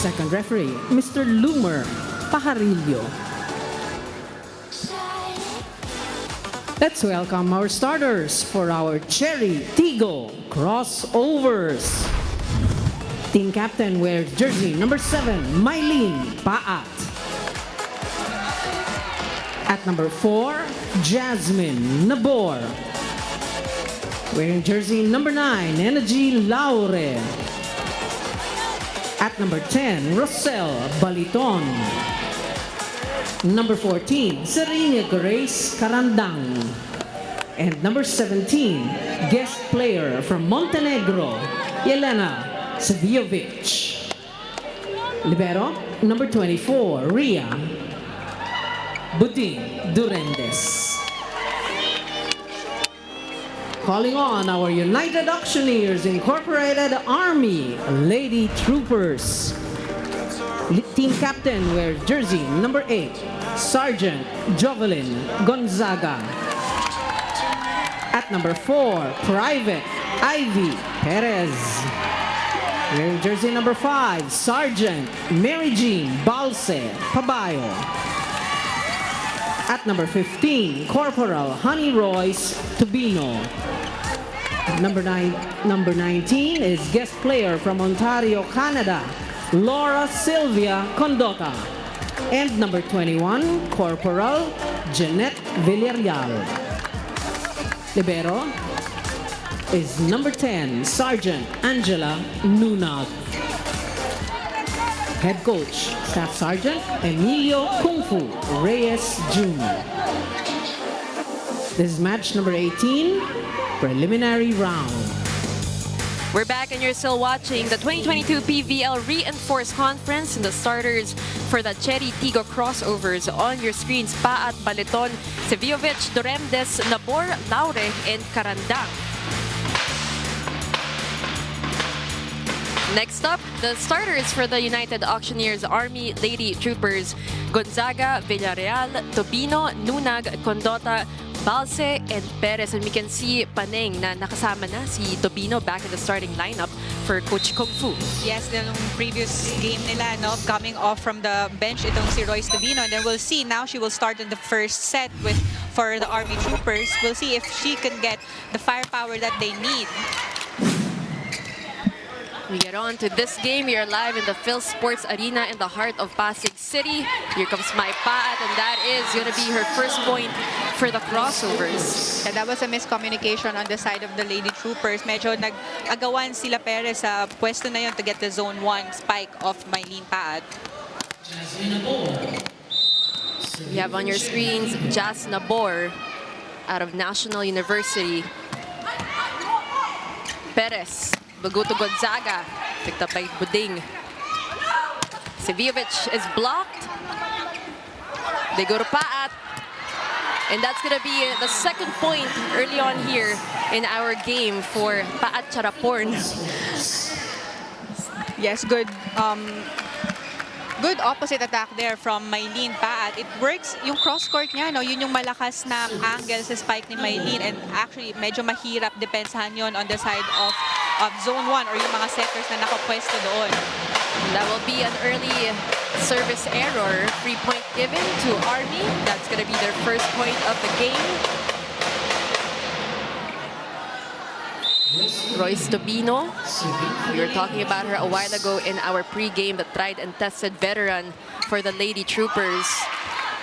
Second referee, Mr. Lumer Pajarillo. Let's welcome our starters for our CHERY TIGGO crossovers. Team captain wears jersey number 7, Mylene Paat. At number 4, Jasmine Nabor. Wearing jersey number 9, Energy Laure. At number 10, Rosel Baliton. Number 14, Serena Grace Carandang. And number 17, guest player from Montenegro, Yelena Saviovic. Libero, number 24, Ria Buding Durendes. Calling on our United Auctioneers Incorporated Army Lady Troopers. Team captain wears jersey number 8, Sergeant Jovelyn Gonzaga. At number 4, Private Ivy Perez. Wearing jersey number 5, Sergeant Mary Jean Balse Pabayo. At number 15, Corporal Honey Royce Tubino. Number 19 is guest player from Ontario, Canada, Laura Sylvia Condota. And number 21, Corporal Jeanette Villarreal. Libero is number 10, Sergeant Angela Nunag. Head coach, Staff Sergeant Emilio Kung Fu Reyes Jr. This is match number 18, preliminary round. We're back and you're still watching the 2022 PVL Reinforced Conference, and the starters for the CHERY TIGGO crossovers on your screens: Paat, Baliton, Saviovic, Doremdes, Nabor, Laure, and Carandang. Next up, the starters for the United Auctioneers Army Lady Troopers: Gonzaga, Villarreal, Tobino, Nunag, Condota, Balse, and Perez. And we can see Paneng na nakasama na si Tobino back in the starting lineup for Coach Kung Fu. Yes, nung previous game nila, no, coming off from the bench, itong si Royce Tobino. And then we'll see now she will start in the first set for the Army Troopers. We'll see if she can get the firepower that they need. We get on to this game. You're live in the Phil Sports Arena in the heart of Pasig City. Here comes Mai Paat, and that is going to be her first point for the crossovers. And that was a miscommunication on the side of the Lady Troopers. Medyo nag-agawan sila Perez sa pwesto na yun to get the zone 1 spike of Mylene Paat. You have on your screens Jas Nabor out of National University. Perez. Baguto Gonzaga, picked up by Buding. Saviovic is blocked. They go to Paat. And that's going to be the second point early on here in our game for Paat Charaporn. Yes, good good opposite attack there from Mylene Paat. It works, yung cross-court niya, no? Yun yung malakas na angle sa spike ni Mylene. And actually, medyo mahirap depensahan yun on the side of zone 1 or yung mga setters na nakapwesto doon. That will be an early service error. Free point given to Army. That's going to be their first point of the game. Royce Tobino. We were talking about her a while ago in our pre-game, the tried and tested veteran for the Lady Troopers.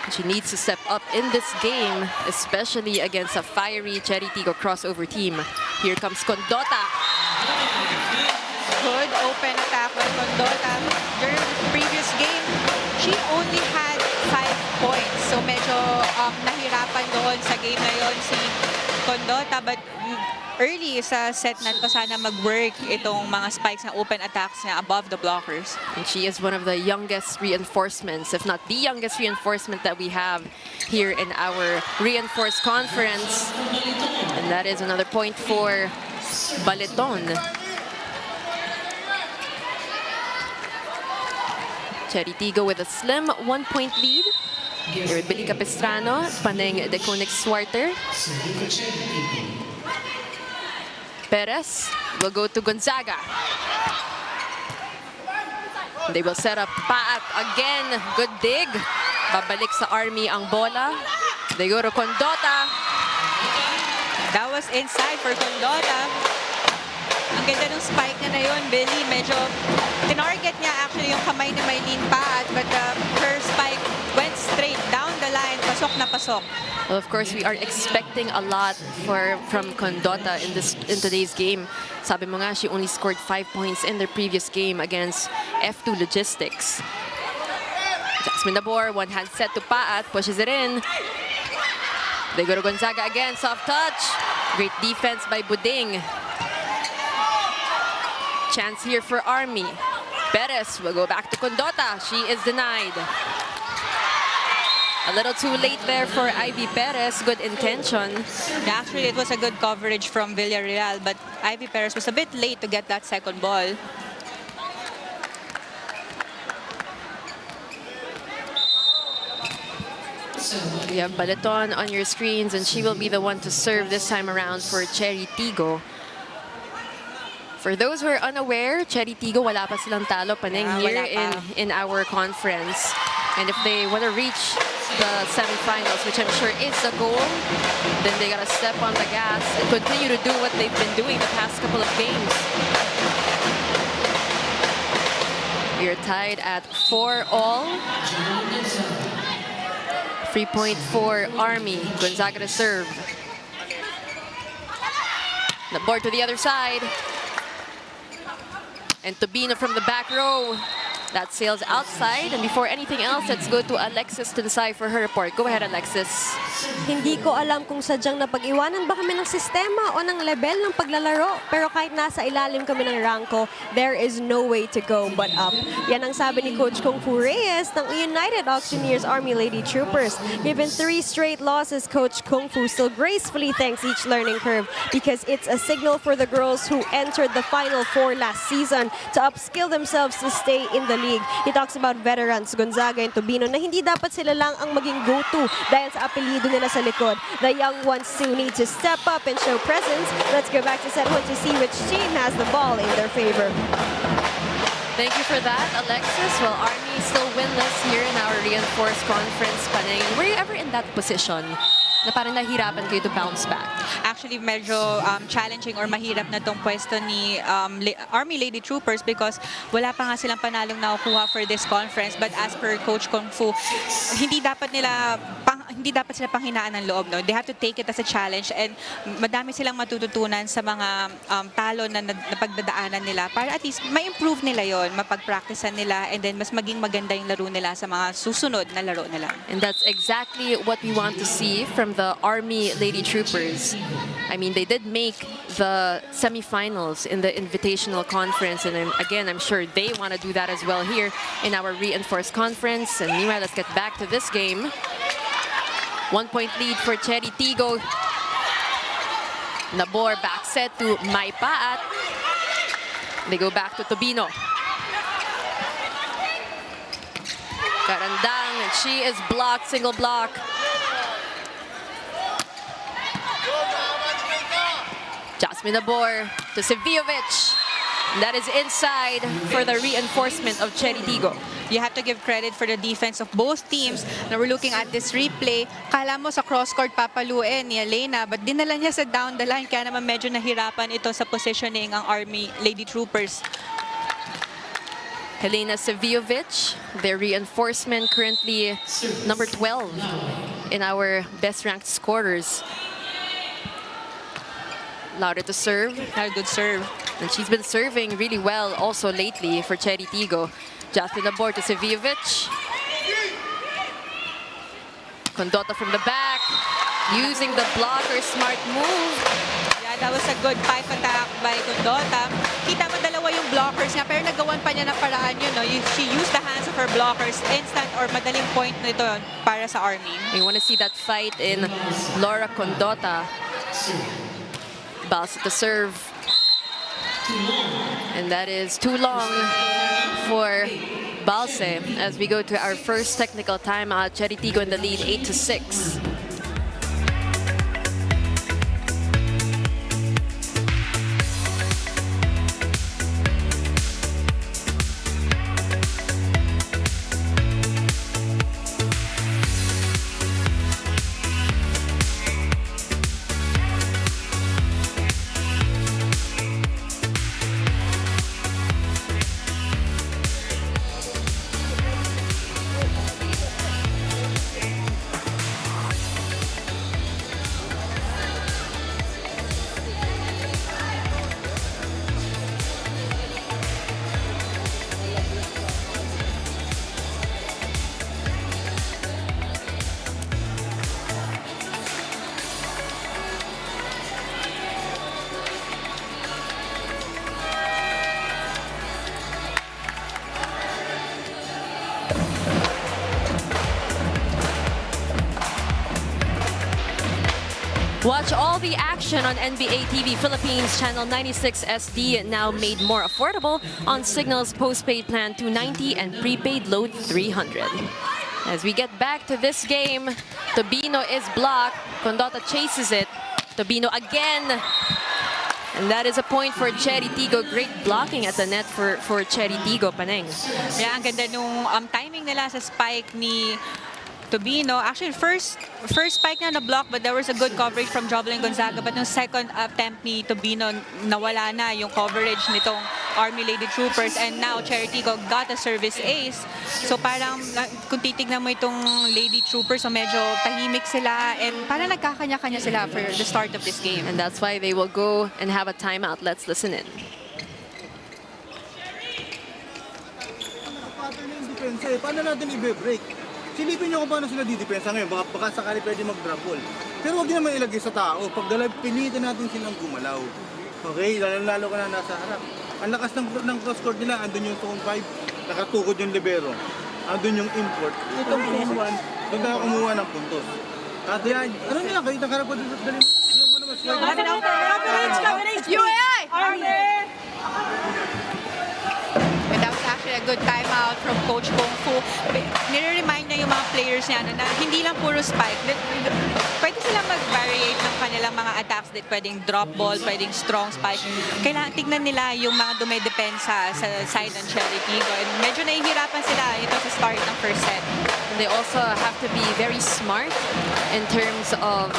She needs to step up in this game, especially against a fiery CHERY TIGGO crossover team. Here comes Condota. Good open attack by Condota. During the previous game, she only had 5 points. So medyo nahirapan doon sa game na yon si Condota. But early sa set na to, sana mag-work itong mga spikes na open attacks na above the blockers. And she is one of the youngest reinforcements, if not the youngest reinforcement that we have here in our reinforced conference. And that is another point for Baliton. CHERY TIGGO with a slim 1-point lead. Here with Billy Capistrano, Paneng de Koenigswarter. Perez will go to Gonzaga. They will set up Paat again. Good dig. Babalik sa Army ang bola. They go to Condota. That was inside for Condota. Ang ganda ng spike niya na yun, Billy. Medyo tinarget niya actually yung kamay ni Mylene Paat, but her spike went straight down the line. Pasok na pasok. Well, of course, we are expecting a lot from Condota in today's game. Sabi mo nga, she only scored 5 points in their previous game against F2 Logistics. Jasmine Nabor, one-hand set to Paat, pushes it in. They go to Gonzaga again, soft touch. Great defense by Buding. Chance here for Army. Perez will go back to Condota. She is denied. A little too late there for Ivy Perez. Good intention. Yeah, actually, it was a good coverage from Villarreal, but Ivy Perez was a bit late to get that second ball. You have Baleton on your screens, and she will be the one to serve this time around for CHERY TIGGO. For those who are unaware, CHERY TIGGO, wala pa silang talo paning here in our conference. And if they want to reach the semifinals, which I'm sure is the goal, then they gotta step on the gas and continue to do what they've been doing the past couple of games. We're tied at 4-all. 3-point for Army. Gonzaga to serve. The board to the other side. And Tobino from the back row. That sails outside. And before anything else, let's go to Alexis Tinsay for her report. Go ahead, Alexis. Hindi ko alam kung sadyang napag-iwanan ba kami ng sistema o ng level ng paglalaro. Pero kahit nasa ilalim kami ng ranko, there is no way to go but up. Yan ang sabi ni Coach Kung Fu Reyes ng United Auctioneers Army Lady Troopers. Given 3 straight losses, Coach Kung Fu still gracefully thanks each learning curve because it's a signal for the girls who entered the Final Four last season to upskill themselves to stay in the league. He talks about veterans Gonzaga and Tobino na hindi dapat sila lang ang maging go-to dahil sa apelyido nila sa likod. The young ones still need to step up and show presence. Let's go back to set 1 to see which team has the ball in their favor. Thank you for that, Alexis. Well, Army is still winless here in our reinforced conference panning. Were you ever in that position na parang nahirapan kayo to bounce back? Actually, medyo challenging or mahirap na tong pwesto ni Army Lady Troopers because wala pa nga silang panalong nakukuha for this conference. But as per Coach Kung Fu, hindi dapat sila panghinaan ng loob. No? They have to take it as a challenge and madami silang matututunan sa mga talo na napagdadaanan nila para at least ma-improve nila yon, mapag-practicean nila, and then mas maging maganda yung laro nila sa mga susunod na laro nila. And that's exactly what we want to see from the Army Lady Troopers. I mean, they did make the semifinals in the Invitational Conference, and again, I'm sure they want to do that as well here in our reinforced conference. And meanwhile, let's get back to this game. 1-point lead for CHERY TIGGO. Nabor back set to Mai Paat. They go back to Tobino. Karandang, and she is blocked, single block. Jasmine Nabor to Sevijovic. That is inside for the reinforcement of CHERY TIGGO. You have to give credit for the defense of both teams. Now we're looking at this replay. Kala mo sa cross-court papaluin ni Elena, but dinala niya sa down the line. Kaya naman medyo nahirapan ito sa positioning ang Army Lady Troopers. Helena Sevijovic, their reinforcement, currently number 12 in our best-ranked scorers. Louder to serve. Not a good serve. And she's been serving really well also lately for CHERY TIGGO. Jasmine Nabor to Sevijovic. Condota from the back. Using the blocker, smart move. Yeah, that was a good pipe attack by Condota. Kita mo dalawa yung blockers niya, pero nagawan pa niya ng paraan yun. No? She used the hands of her blockers. Instant or madaling point nito para sa Army. We want to see that fight in Laura Condota. Balsa to serve. And that is too long for Balse as we go to our first technical timeout. CHERY TIGGO in the lead, 8-6. Watch all the action on NBA TV Philippines Channel 96 SD, now made more affordable on Signal's postpaid plan 290 and prepaid load 300. As we get back to this game, Tobino is blocked. Condota chases it. Tobino again. And that is a point for CHERY TIGGO. Great blocking at the net for CHERY TIGGO, Paneng. Yeah, ang ganda nung timing nila sa spike ni Tobino. Actually, first spike na block, but there was a good coverage from Jovelyn Gonzaga. But nung second attempt ni Tobino, nawala na yung coverage nitong Army Lady Troopers. And now, CHERY TIGGO got a service ace. So parang, kung titignan mo itong Lady Troopers, so medyo tahimik sila. And parang nagkakanya-kanya sila for the start of this game. And that's why they will go and have a timeout. Let's listen in. Paano natin i-break? Silipin nyo kung paano sila didepensa ngayon. Baka sakali pwede mag-drop ball. Pero huwag nyo naman ilagay sa tao. Pag pilitin natin silang gumalaw. Okay? Lalo ka na nasa harap. Ang lakas ng cross-court nila, andun yung 2-5, nakatukod yung libero. Andun yung import. Itong puhuan, doon tayo kumuha ng puntos. At yan, ano nila, kayo nakarap ko dito, dali yung ano mas Coverage! UAI! That was actually a good timeout from Coach Kung Fu. Nire-remind niya yung mga players niya na hindi lang puro spike. Pwede silang mag-variate ng kanilang mga attacks. Pwedeng drop ball, pwedeng strong spike. Kailangan tignan nila yung mga dumedepensa sa side ng CHERY TIGGO. And medyo nahihirapan sila ito sa start ng first set. And they also have to be very smart in terms of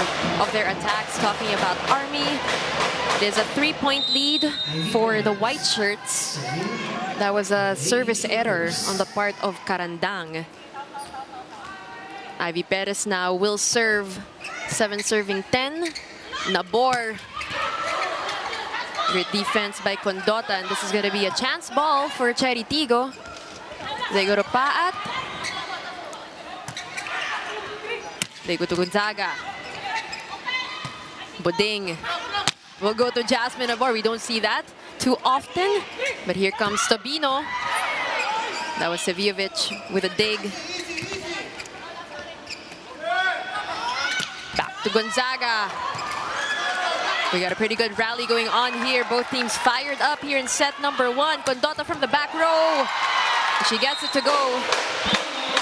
their attacks. Talking about Army, it is a 3-point lead for the white shirts. That was a service error on the part of Carandang. Ivy Perez now will serve. 7 serving 10. Nabor. Great defense by Condota, and this is going to be a chance ball for CHERY TIGGO. They go to Paat. They go to Gonzaga. Boding will go to Jasmine Nabor. We don't see that too often, but here comes Tobino. That was Sevijovic with a dig. Back to Gonzaga. We got a pretty good rally going on here. Both teams fired up here in set number 1. Condota from the back row. She gets it to go.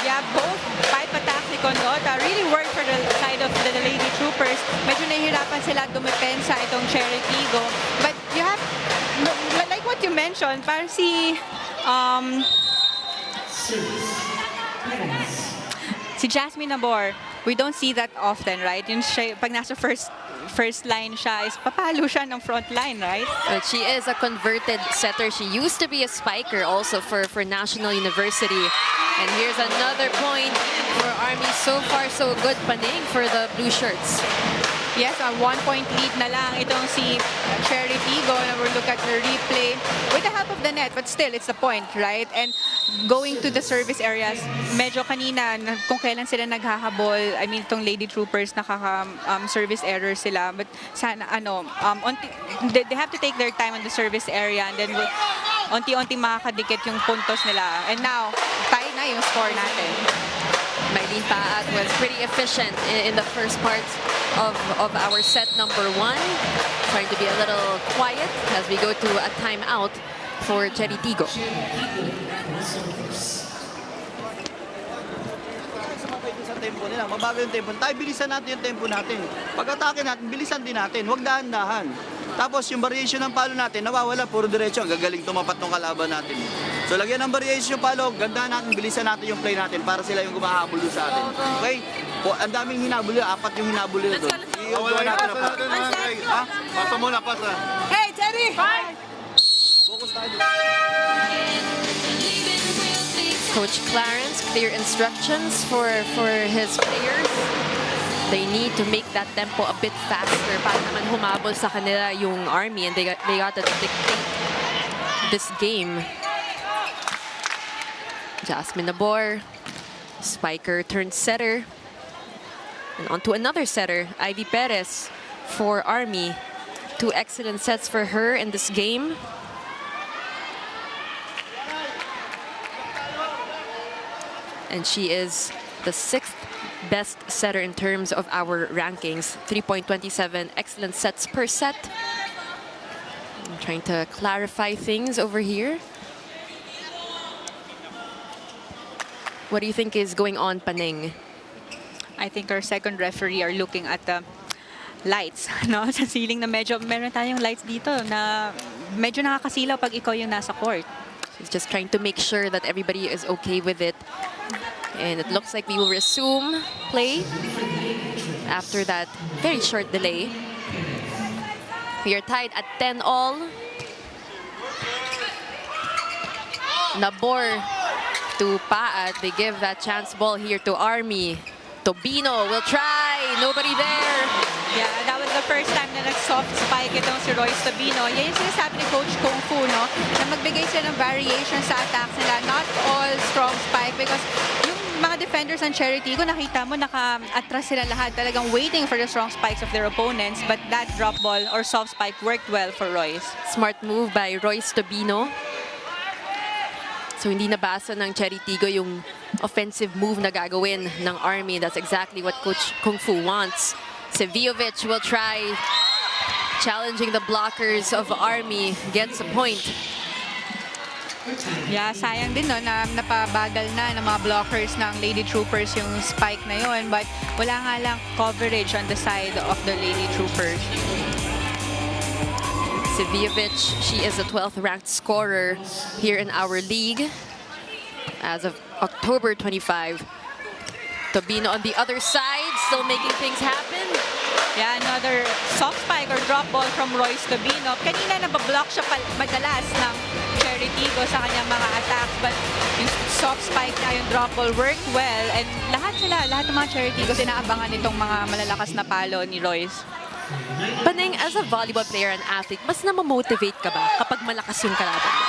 Yeah, both pipe attacks ni Condota really worked for the side of the Lady Troopers. Medyo nahihirapan sila dumepensa itong CHERY TIGGO. But you have, like what you mentioned, parang si Jasmine Nabor, we don't see that often, right? Yung siya, pag nasa first line siya, is papalo siya ng front line, right? But she is a converted setter. She used to be a spiker also for National University. And here's another point for Army. So far, so good, Paneng, for the blue shirts. Yes, a 1-point lead na lang itong si CHERY TIGGO. And we'll look at the replay with the help of the net, but still, it's a point, right? And going to the service areas, medyo kanina, kung kailan sila naghahabol, I mean, itong Lady Troopers, service error sila. But sana, they have to take their time on the service area, and then onti-onti makakadikit yung puntos nila. And now, tayo na yung score natin. Mylene Paat was pretty efficient in the first part of our set number 1. Trying to be a little quiet as we go to a timeout for CHERY TIGGO. Sa tempo nila, mabagal yung tempo. Tayo, bilisan natin yung tempo natin. Pag-atake natin, bilisan din natin. Huwag dahan-dahan. Tapos yung variation ng palo natin, nawawala, puro diretso. Ang gagaling tumapat ng kalaban natin. So lagyan ng variation yung palo, ganda natin, bilisan natin yung play natin para sila yung gumahabol doon sa atin. Okay? Ang daming hinabol yun, 4 yung hinabol yun doon. Iugawa natin na pa. Ha? Pasa muna, pasa. Hey, CHERY! Focus tayo. Coach Clarence, clear instructions for his players. They need to make that tempo a bit faster para naman humabol sa kanila yung Army, and they got to dictate this game. Jasmine Nabor, spiker turned setter. And on to another setter, Ivy Perez for Army. 2 excellent sets for her in this game. And she is the 6th best setter in terms of our rankings. 3.27 excellent sets per set. I'm trying to clarify things over here. What do you think is going on, Paneng? I think our second referee are looking at the lights, no? Sa ceiling na medyo, meron tayong lights dito na medyo nakakasilaw pag ikaw yung nasa court. He's just trying to make sure that everybody is okay with it. And it looks like we will resume play after that very short delay. We are tied at 10-all. Nabor to Paat. They give that chance ball here to Army. Tobino will try. Nobody there. Yeah, that was the first time na nag-soft spike itong si Royce Tobino. Yan yung sinasabi ni Coach Kung Fu, no? Na magbigay sila ng variation sa attacks nila. Not all strong spike because yung mga defenders ng Cherry Tiggo, nakita mo, naka-atras sila lahat. Talagang waiting for the strong spikes of their opponents. But that drop ball or soft spike worked well for Royce. Smart move by Royce Tobino. So hindi nabasa ng Cherry Tiggo yung offensive move na gagawin ng Army. That's exactly what Coach Kung Fu wants. Seviovic will try challenging the blockers of Army. Gets a point. Yeah, sayang din no, na napabagal na ng mga blockers ng Lady Troopers yung spike na yun. But wala nga lang coverage on the side of the Lady Troopers. Seviovic, she is the 12th ranked scorer here in our league as of October 25. Tobino on the other side, still making things happen. Yeah, another soft spike or drop ball from Royce Tobino. Kanina nabablock siya madalas ng Cherry Tiggo sa kanyang mga attacks. But yung soft spike na yung drop ball worked well. And lahat ng mga Cherry Tiggo sinaabangan itong mga malalakas na palo ni Royce. Paneng, as a volleyball player and athlete, mas na-motivate ka ba kapag malakas yung kalaban mo?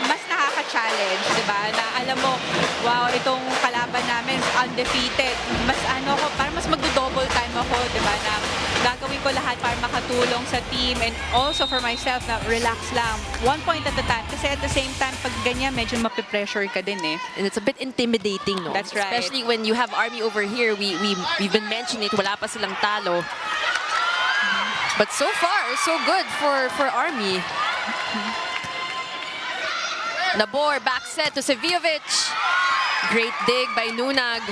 Mas nakaka-challenge, di ba? Na alam mo, wow, itong kalaban namin undefeated. Mas ano ko, parang mas magdo-double time ako, di ba? Na gagawin ko lahat para makatulong sa team and also for myself na relax lang. 1 point at a time. Kasi at the same time, pag ganyan, medyo mapipressure ka din eh. And it's a bit intimidating, no? That's right. Especially when you have Army over here. We've been mentioning it, wala pa silang talo. But so far, so good for Army. Nabor, back set to Seviovic. Great dig by Nunag.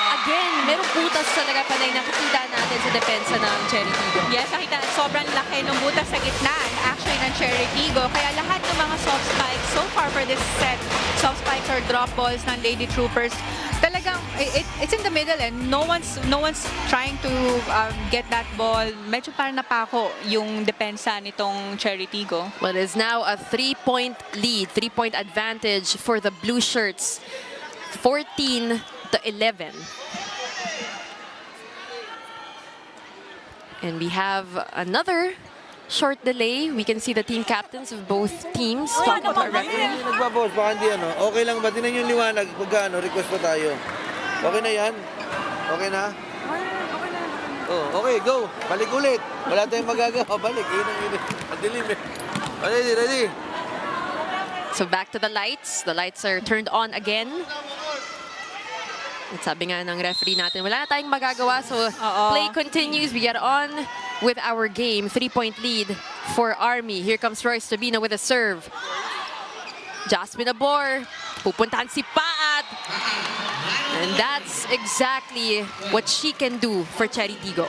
Again, merong butas talaga Panay nakikita natin sa depensa ng Cherry Tiggo. Yes, nakita sobrang laki ng butas sa gitna actually ng Cherry Tiggo. Kaya lahat ng mga soft spikes so far for this set, soft spikes or drop balls ng Lady Troopers, talagang it's in the middle and no one's trying to get that ball. Medyo parang napako yung depensa nitong Cherry Tiggo. Well, it is now a 3-point lead, 3-point advantage for the blue shirts. 14-11. And we have another short delay. We can see the team captains of both teams talking to our referee. Nagbabawas, baka hindi ano. Okay lang ba? Tinan yung liwanag. Pagka ano, request pa tayo. Okay na yan? Okay na? Oh, okay, go. Balik ulit. Wala tayong magagawa. Balik. Yun ang yun. Ang dilim eh. Ready, ready. So back to the lights. The lights are turned on again. At sabi nga ng referee natin, wala na tayong magagawa. So play continues. We get on with our game. 3-point lead for Army. Here comes Royce Tobino with a serve. Jasmine Abor. Pupuntahan si Paat. And that's exactly what she can do for Cherry Tiggo.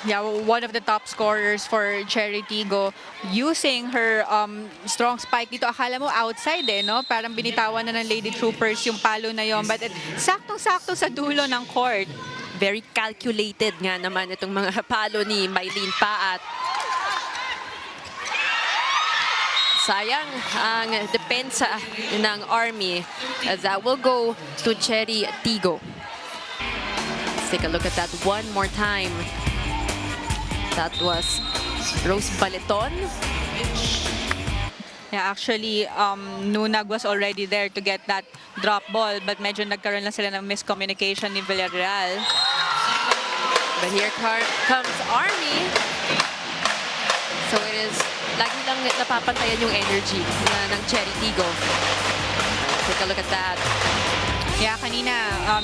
Yeah, one of the top scorers for Cherry Tiggo using her strong spike dito. Akala mo outside eh, no? Parang binitawan na ng Lady Troopers yung palo na yon. But saktong-sakto sa dulo ng court. Very calculated nga naman itong mga palo ni Mylene Paat. Sayang ang depensa ng Army as that will go to Cherry Tiggo. Let's take a look at that one more time. That was Rose Baleton. Yeah, actually, Nunag was already there to get that drop ball, but medyo nagkaroon lang sila ng miscommunication ni Villarreal. But here comes Army. So it is, lagi lang napapantayan yung energy ng Cherry Tiggo. Take a look at that. Yeah, kanina,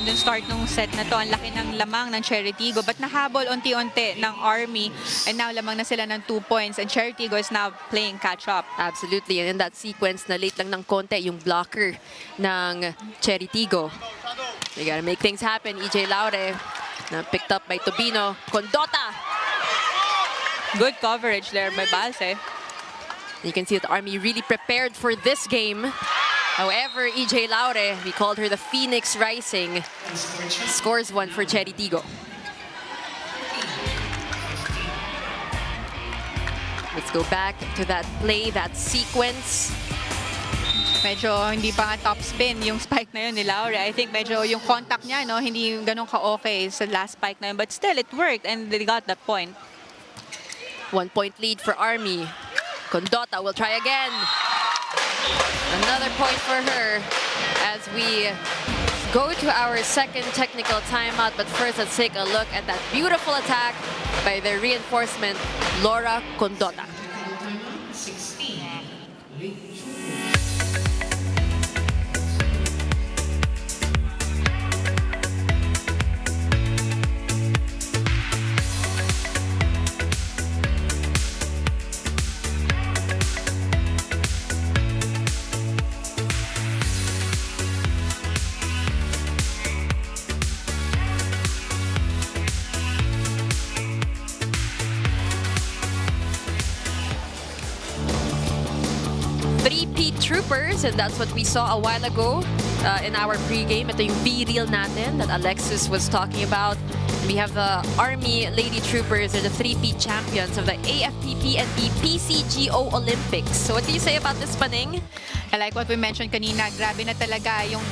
dun start nung set na to, ang laki ng lamang ng Cherry Tiggo. But nahabol unti-unti ng Army, and now lamang na sila ng 2 points. And Cherry Tiggo is now playing catch-up. Absolutely. And in that sequence, na late lang ng konti yung blocker ng Cherry Tiggo. They gotta make things happen. EJ Laure, na picked up by Tobino. Condota! Good coverage there by Balse. You can see that Army really prepared for this game. However, EJ Laure, we called her the Phoenix Rising, scores one for Cherry Tiggo. Let's go back to that play, that sequence. Medyo hindi pa nga top spin yung spike na yun ni Laure. I think medyo yung contact niya, no, hindi ganun ka-okay sa last spike na yun. But still, it worked and they got that point. 1 point lead for Army. Condota will try again. Another point for her as we go to our second technical timeout. But first, let's take a look at that beautiful attack by the reinforcement, Laura Condota. 3-peat troopers, and that's what we saw a while ago in our pregame. Ito yung V-reel natin that Alexis was talking about. We have the Army Lady Troopers. They're the 3-peat champions of the AFPP and the PCGO Olympics. So what do you say about this, Paning? I like what we mentioned kanina. Grabe na talaga yung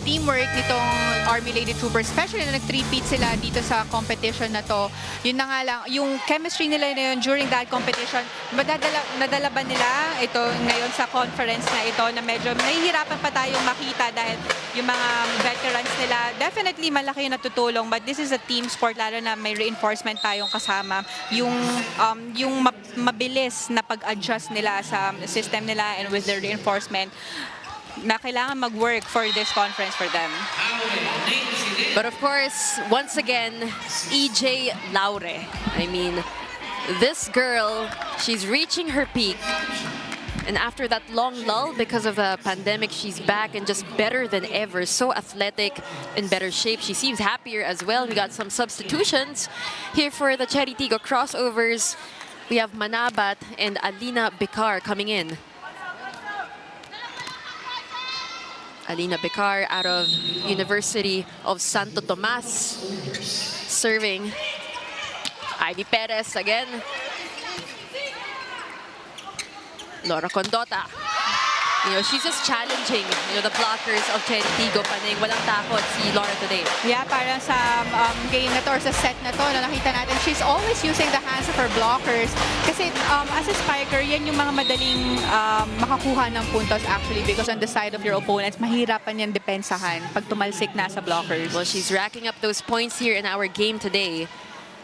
teamwork nitong Army Lady Troopers, especially na nag-3-peat sila dito sa competition na to. Yun na nga lang, yung chemistry nila na yun during that competition, nadala ba nila ito ngayon sa conference na ito na medyo nahihirapan pa tayong makita dahil yung mga veterans nila, definitely malaki yung natutulong, but this is a team sport, lalo na may reinforcement tayong kasama. Yung mabilis na pag-adjust nila sa system nila and with their reinforcement, na kailangan mag-work for this conference for them. But of course, once again, EJ Laure. I mean, this girl, she's reaching her peak. And after that long lull because of the pandemic, she's back and just better than ever. So athletic, in better shape. She seems happier as well. We got some substitutions here for the Cherry Tiggo crossovers. We have Manabat and Alina Bicar coming in. Alina Bicar out of University of Santo Tomas, serving. Ivy Perez again. Laura Condota. You know, she's just challenging, you know, the blockers of Cherry Tiggo. Paning walang takot si Laura today. Yeah, parang sa game na to or sa set na to, na nakita natin, she's always using the hands of her blockers. Kasi as a spiker, yan yung mga madaling makakuha ng puntos actually, because on the side of your opponents, mahirapan yan depensahan pag tumalsik na sa blockers. Well, she's racking up those points here in our game today.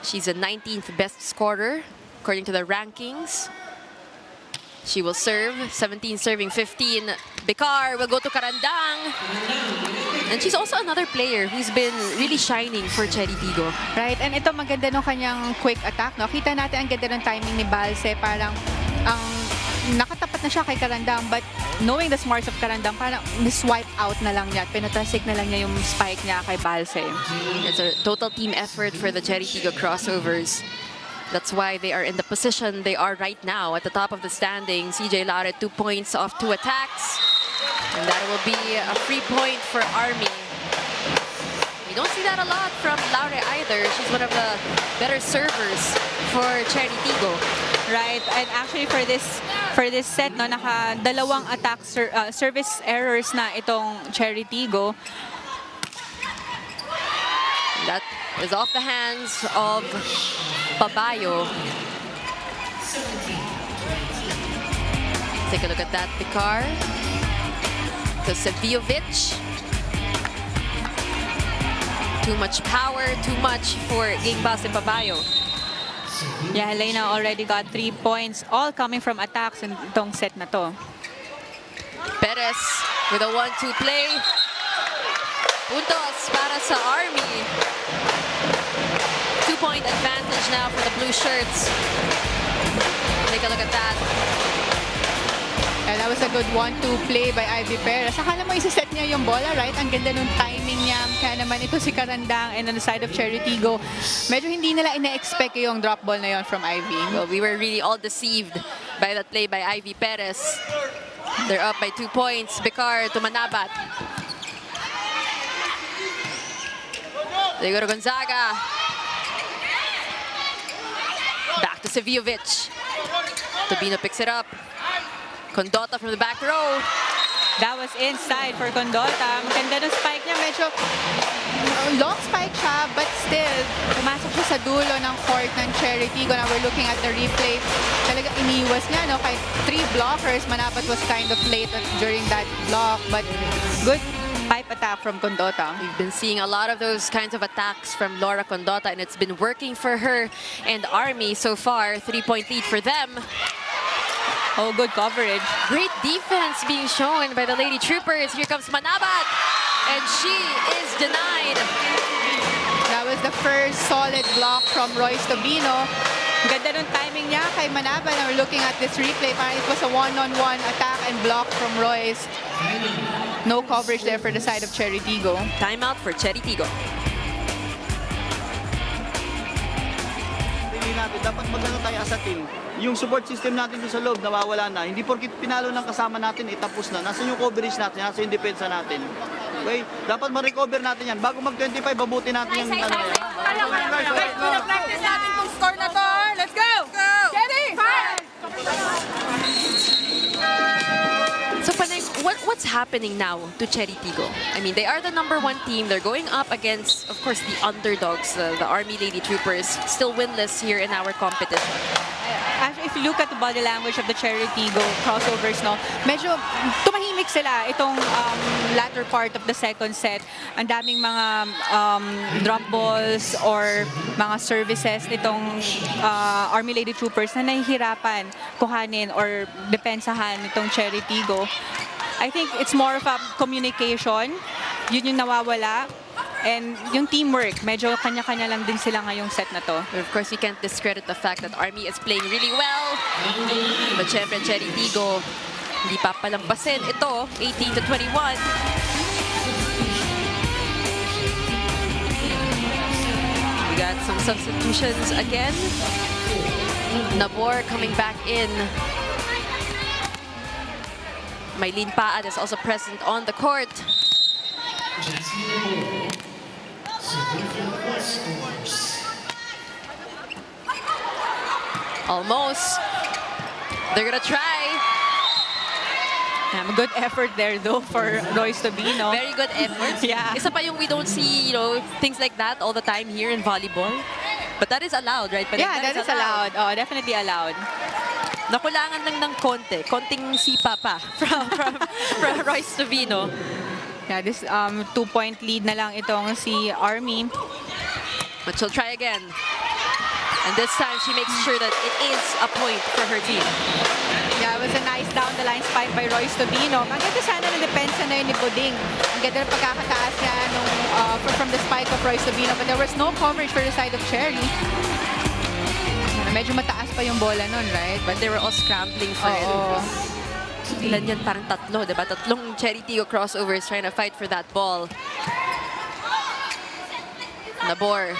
She's the 19th best scorer according to the rankings. She will serve, 17 serving 15. Bicar will go to Karandang. And she's also another player who's been really shining for Cherry Tiggo. Right, and ito maganda nung kanyang quick attack, no? Kita natin ang ganda ng timing ni Balse, parang nakatapat na siya kay Karandang, but knowing the smarts of Karandang, parang swipe out na lang niya, pinatasik na lang niya yung spike niya kay Balse. It's a total team effort for the Cherry Tiggo crossovers. That's why they are in the position they are right now at the top of the standings. CJ Laure 2 points off 2 attacks. And that will be a free point for Army. We don't see that a lot from Laure either. She's one of the better servers for Cherry Tiggo. Right, and actually for this set, no, naka-dalawang attack service errors na itong Cherry Tiggo. That is off the hands of Pabayo. Take a look at that, Bicar. To Seviovic. Too much power, too much for Gingbas and Pabayo. Yeah, Helena already got 3 points, all coming from attacks in itong set na to. Perez with a 1-2 play. puntos para sa Army. 2-point advantage now for the blue shirts. Take a look at that. And that was a good 1-2 play by Ivy Perez. Akala mo isa-set niya yung bola, right? Ang ganda nung timing niya. Kaya naman ito si Karandang and on the side of CHERY TIGGO, medyo hindi nila ina-expect yung drop ball na yon from Ivy. Well, we were really all deceived by that play by Ivy Perez. They're up by 2 points. Bicar to Manabat. They go to Gonzaga. Back to Seviovic. Tobino picks it up. Condota from the back row. That was inside for Condota. Maganda ng spike niya. Medyo long spike siya, but still, pumasok siya sa dulo ng court ng CHERY TIGGO. Now we're looking at the replay. Talaga iniwas niya, no? Kahit 3 blockers, Manabat was kind of late during that block, but good pipe attack from Condota. We've been seeing a lot of those kinds of attacks from Laura Condota, and it's been working for her and Army so far. 3-point lead for them. Oh, good coverage. Great defense being shown by the Lady Troopers. Here comes Manabat, and she is denied. That was the first solid block from Royce Tobino. Ganda nung timing niya kay Manabat. Now we're looking at this replay. Parang it was a one-on-one attack and block from Royce. No coverage there for the side of CHERY TIGGO. Timeout for CHERY TIGGO. Hindi natin, dapat magano tayo as a team. Yung support system natin doon sa loob, nawawala na. Hindi porkit pinalo ng kasama natin, itapos na. Nasaan yung coverage natin, nasaan yung depensa natin. Okay? Dapat ma-recover natin yan. Bago mag-25, babuti natin yung ano yan. Pina-practice natin kung score na to. Let's go! Ready? So, Panay, what's happening now to CHERY TIGGO? I mean, they are the #1 team. They're going up against, of course, the underdogs, the Army Lady Troopers, still winless here in our competition. Actually, if you look at the body language of the CHERY TIGGO crossovers, no, medyo tumahimik sila itong latter part of the second set. Ang daming mga drop balls or mga services nitong Army Lady Troopers na nahihirapan kuhanin or depensahan nitong CHERY TIGGO. I think it's more of a communication. Yun yung nawawala. And yung teamwork, medyo kanya-kanya lang din sila ngayong set na to. But of course, we can't discredit the fact that Army is playing really well. But syempre, CHERY TIGGO, hindi pa palampasin. Ito, 18-21. We got some substitutions again. Nabor coming back in. Maylene Paan is also present on the court. Almost. They're gonna try. A good effort there though for Royce Tobino. Very good effort. Yeah. Isa pa yung we don't see, things like that all the time here in volleyball. But that is allowed, right? Yeah, that is allowed. Oh, definitely allowed. Nakulangan lang ng konting sipa pa from Royce Tobino. Yeah, this 2-point lead na lang itong si Army. But she'll try again. And this time, she makes sure that it is a point for her team. Yeah, it was a nice down-the-line spike by Royce Tobino. Ang ganda sana ng depensa na yun ni Buding. Ang ganda ng pagkakataas niya from the spike of Royce Tobino. But there was no coverage for the side of CHERY. Medyo mataas pa yung bola nun, right? But they were all scrambling for it. Ilan yan? Parang tatlo, diba? Tatlong CHERY TIGGO crossovers trying to fight for that ball. Nabor.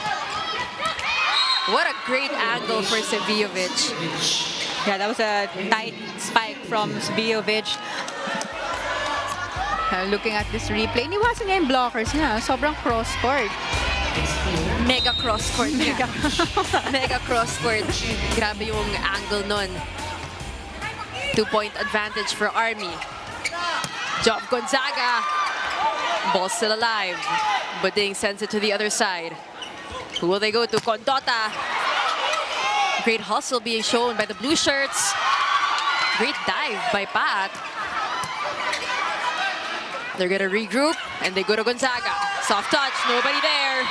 What a great angle for Seviovic. Yeah, that was a tight spike from Seviovic. Looking at this replay, iniwasan niya yung blockers niya. Sobrang cross-court. Mega cross-court. Mega cross-court. Grabe yung angle nun. 2-point advantage for Army. Job Gonzaga. Ball still alive. Buding sends it to the other side. Who will they go to? Condota. Great hustle being shown by the blue shirts. Great dive by Pat. They're gonna regroup and they go to Gonzaga. Soft touch, nobody there.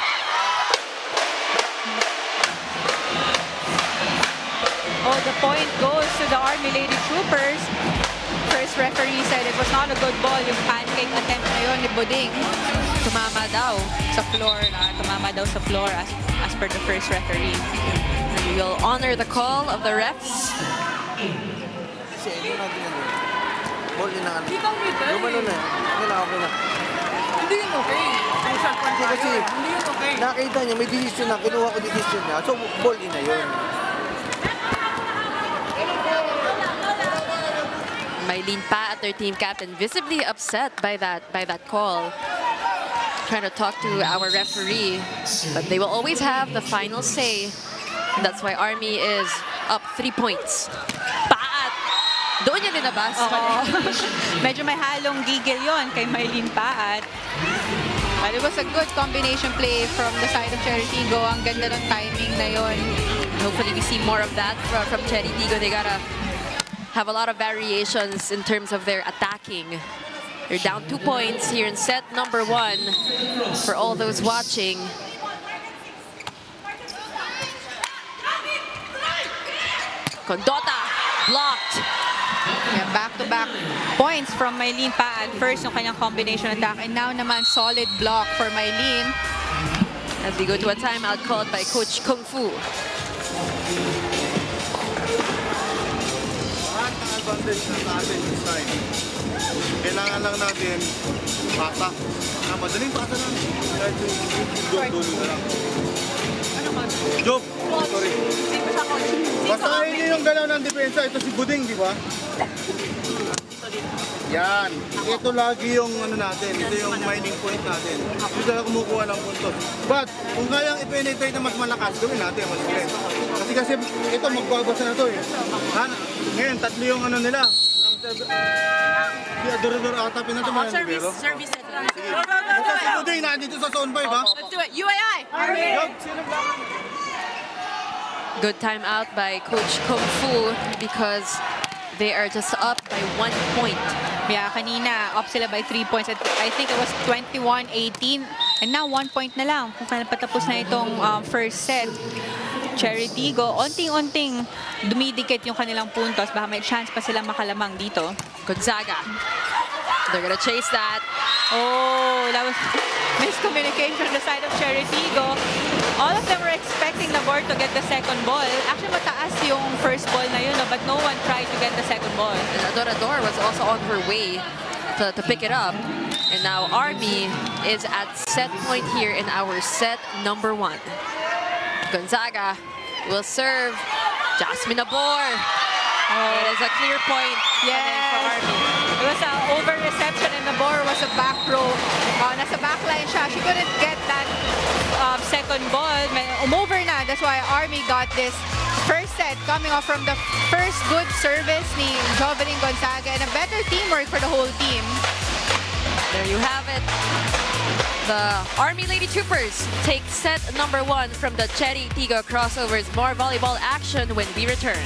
Oh, the point goes to the Army Lady Troopers. First referee said it was not a good ball. Yung pancake attempt na yun ni Buding. Tumama daw. Sa floor, tumama daw sa floor as per the first referee. And we will honor the call of the refs. Kasi ano natin ano. Ball din na ano. Gumano na. Okay na, okay na. Hindi yun okay. Hindi kasi Hindi yun okay. nakita niya, may decision na. Kinuha ko decision niya. So, ball in na yun. Mylene Pa at their team captain visibly upset by that call. Trying to talk to our referee, but they will always have the final say. And that's why Army is up 3 points. Paat! Doon niya linabas. Oo. Medyo may halong gigil yon kay Mylene Paat. But it was a good combination play from the side of CHERY TIGGO. Ang ganda ng timing na yon. Hopefully we see more of that from CHERY TIGGO. They gotta have a lot of variations in terms of their attacking. They're down 2 points here in set number 1 for all those watching. Condota blocked. Yeah, back-to-back points from Mylene Paat. First, yung kanyang combination attack. And now naman, solid block for Mylene. As we go to a timeout called by Coach Kung Fu. Lahat ng advantage na sa atin this time. Kailangan lang natin pasa. Madaling pasa lang. Kahit yung dulo na lang. Joke. Sorry. Basahin niyo yung galaw ng depensa. Ito si Buding, di ba? Yan. Ito lagi yung ano natin. Ito yung mining point natin. Dito na kumukuha ng puntos. But, kung kayang i-penetrate na mas malakas, gawin natin. Mas strength. Kasi ito magbabasa na to eh. Ngayon, tatlo yung ano nila. Si Adorador ata pinatamaan. Service set lang. Sige. Basta si Buding na dito sa zone 5 ha. Let's do it. UAI! Yup, sino ba? Good timeout by Coach Kung Fu because they are just up by 1 point. Yeah, kanina, up sila by 3 points. I think it was 21-18. And now, 1 point na lang. Kung patapos na itong first set. CHERY TIGGO, onting-onting dumidikit yung kanilang puntos. Baka may chance pa silang makalamang dito. Gonzaga. They're gonna chase that. Oh, that was miscommunication on the side of CHERY TIGGO. All of them were expecting the board to get the second ball. Actually, mataas yung first ball na yun, no? But no one tried to get the second ball. And Adorador was also on her way to pick it up. And now Army is at set point here in our set number 1. Gonzaga will serve. Jasmine Abor. It is a clear point coming for Yes. Army. It was an over-reception and the ball was a back row. Nasa backline siya. She couldn't get that second ball. Over na. That's why Army got this first set coming off from the first good service ni Jovelyn Gonzaga and a better teamwork for the whole team. There you have it. The Army Lady Troopers take set number 1 from the CHERY TIGGO crossovers. More volleyball action when we return.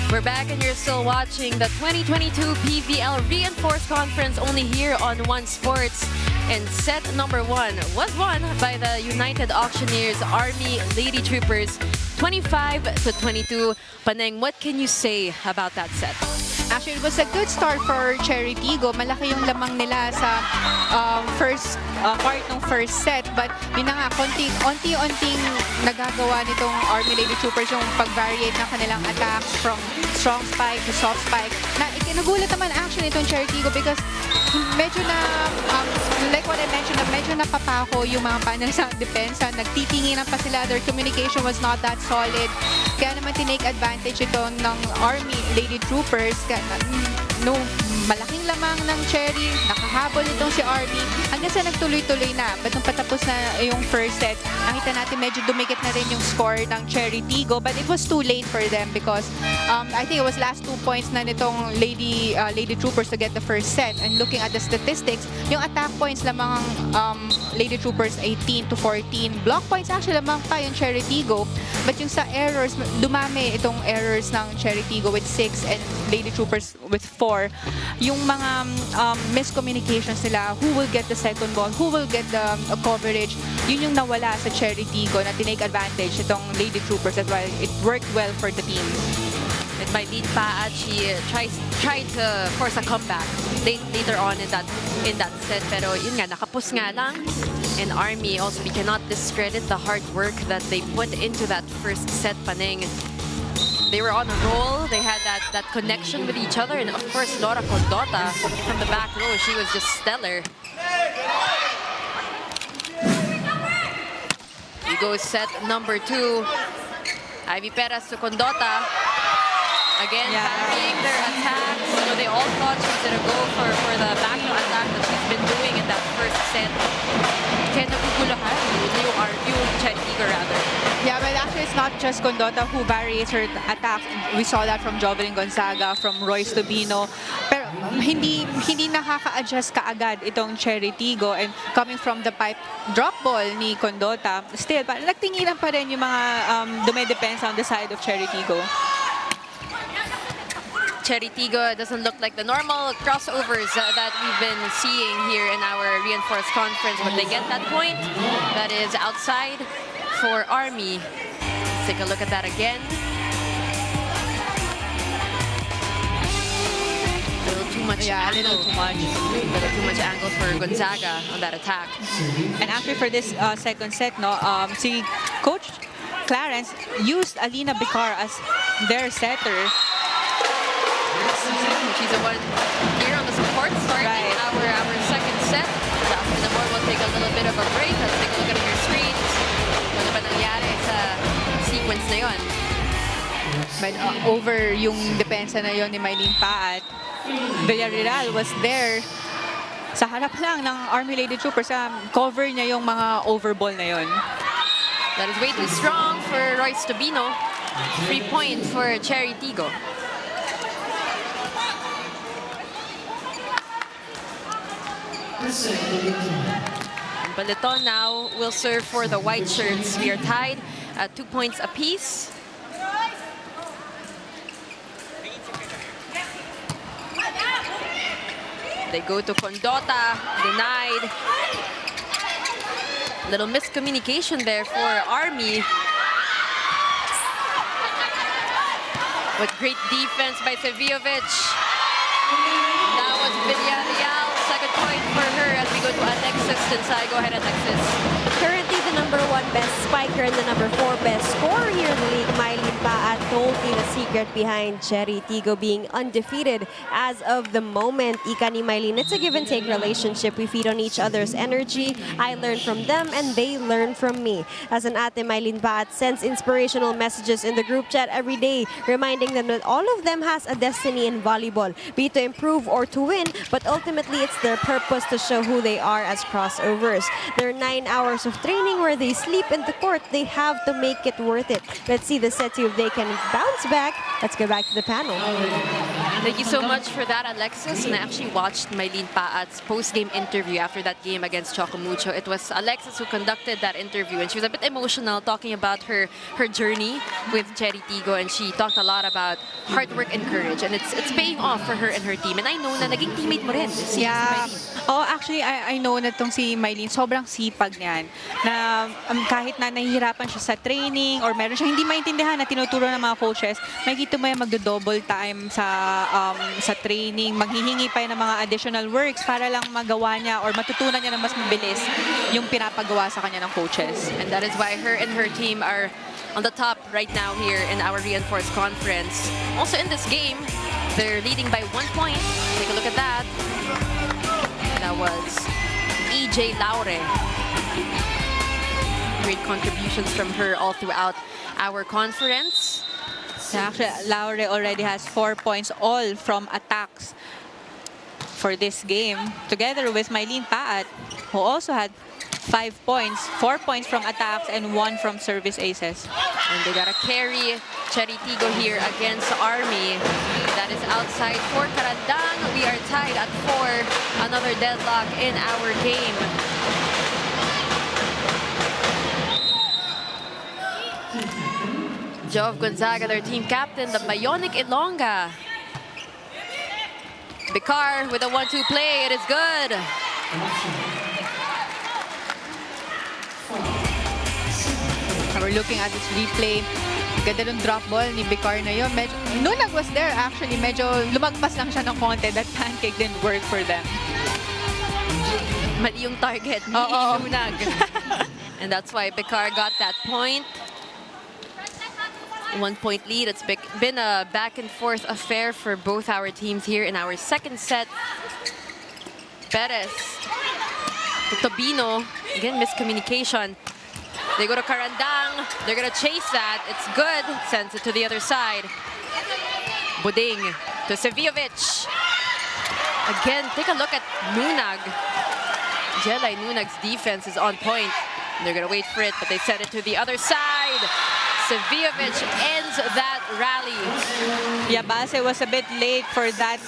We're back and you're still watching the 2022 PVL Reinforced Conference only here on One Sports. And set number 1 was won by the United Auctioneers Army Lady Troopers 25-22. Paneng, what can you say about that set? Actually, it was a good start for Cherry Tigggo. Malaki yung lamang nila sa first part ng first set. But yun na nga, onti-onting nagagawa nitong Army Lady Troopers yung pag-variate ng kanilang attacks from strong spike to soft spike. Nagulat naman actually itong Cherry Tigggo because medyo na, like what I mentioned, medyo napapako yung mga panel sa depensa. Nagtitinginan pa sila. Their communication was not that solid. Kaya naman tinake advantage ito ng Army Lady Troopers. No, malaking lamang ng Cherry, nakahabol itong si Army hanggang sa nagtuloy-tuloy na. But nung patapos na yung first set, nakita natin medyo dumikit na rin yung score ng Cherry Tigggo. But it was too late for them because I think it was last 2 points na nitong Lady Troopers to get the first set. And looking at the statistics, yung attack points lamang Lady Troopers 18 to 14. Block points actually lamang pa yung Cherry Tigggo. But yung sa errors, dumami itong errors ng Cherry Tigggo with 6 and Lady Troopers with 4. Yung mga miscommunications nila, who will get the second ball, who will get the coverage, yun yung nawala sa Cherry Tigggo na tinake advantage itong Lady Troopers. That's why it worked well for the team. With Mylene Paat, she tried to force a comeback later on in that set. Pero yun nga, nakapus nga lang. And Army, also we cannot discredit the hard work that they put into that first set, Paning. They were on a roll. They had that connection with each other. And of course, Laura Condota from the back row, she was just stellar. We go set number 2. Ivy Perez to Condota. Again, varying their attacks. You know, they all thought she was going to go for the back row attack that she's been doing in that first set. Kaya naguguluhan yung Cherry Tigggo rather. Yeah, but actually it's not just Condota who varies her attack. We saw that from Jovelyn Gonzaga, from Royce Tobino. Pero hindi nakaka-adjust kaagad itong Cherry Tigggo, and coming from the pipe drop ball ni Condota, still, nagtingilan pa rin yung mga dumedepensa on the side of Cherry Tigggo. Cherry Tigggo doesn't look like the normal crossovers that we've been seeing here in our reinforced conference, but they get that point that is outside for Army. Let's take a look at that again. A little too much angle. A little too much angle for Gonzaga on that attack. And actually for this second set, si Coach Clarence used Alina Bicar as their setter. She's the one here on the support starting our second set. Jasmine Amor will take a little bit of a break. Let's take a look at your screens. Ano ba nangyari sa sequence na yun? But over yung depensa na yon ni Mylene Paat, Villarreal was there sa harap lang ng Army Lady Troopers. Cover niya yung mga overball na yon. That is way too strong for Royce Tobino. 3 points for Cherry Tigggo. And Baleton now will serve for the white shirts. We are tied at 2 points apiece. They go to Condota, denied. Little miscommunication there for Army. With great defense by Sevijovic. That was Villarreal. Second point for her as we go to Alexis Tinsay. Go ahead, Alexis. Currently the #1 best spiker and the #4 best scorer here in the league, Mylene Paat, told me the secret behind Cherry Tigggo being undefeated as of the moment. Ika ni Mylene, it's a give and take relationship. We feed on each other's energy. I learn from them and they learn from me. As an ate, Mylene Paat sends inspirational messages in the group chat every day, reminding them that all of them has a destiny in volleyball, be it to improve or to win, but ultimately it's their purpose to show who they are as crossovers. Their 9 hours of training where they sleep in the court, they have to make it worth it. Let's see the set 2 if they can bounce back. Let's go back to the panel. Thank you so much for that, Alexis. And I actually watched Mylene Paat's post-game interview after that game against Chocomucho. It was Alexis who conducted that interview, and she was a bit emotional talking about her journey with Cherry Tigggo, and she talked a lot about hard work and courage, and it's paying off for her and her team. And I know na naging teammate mo rin si Mylene. Oh, actually, I know na itong si Mylene, sobrang sipag niyan. Na kahit na nahihiya nahihirapan siya sa training or meron siya hindi maintindihan na tinuturo ng mga coaches, makikita mo yung magdo-double time sa training, maghihingi pa yan ng mga additional works para lang magawa niya or matutunan niya na mas mabilis yung pinapagawa sa kanya ng coaches. And that is why her and her team are on the top right now here in our reinforced conference. Also in this game, they're leading by 1 point. Take a look at that. That was EJ Laure. Great contributions from her all throughout our conference. Actually, Laure already has 4 points all from attacks for this game, together with Mylene Paat, who also had 5 points, 4 points from attacks and 1 from service aces. And they gotta carry CHERY TIGGO here against Army. That is outside for Karandang. We are tied at 4. Another deadlock in our game. Jove Gonzaga, their team captain, the Bionic Ilongga. Bicar with a 1-2 play. It is good. We're looking at this replay. Ganda ng drop ball ni Bicar na yun. Nunag was there actually. Medyo lumagpas lang siya ng konti. That pancake didn't work for them. Mali yung target ni Lunag. And that's why Bicar got that point. 1 point lead. It's been a back and forth affair for both our teams here in our second set. Perez to Tobino. Again, miscommunication. They go to Karandang. They're going to chase that. It's good. Sends it to the other side. Buding to Sevijovic. Again, take a look at Nunag. Jelay Nunag's defense is on point. They're going to wait for it, but they set it to the other side. Sevijovic ends that rally. Yeah, Balse was a bit late for that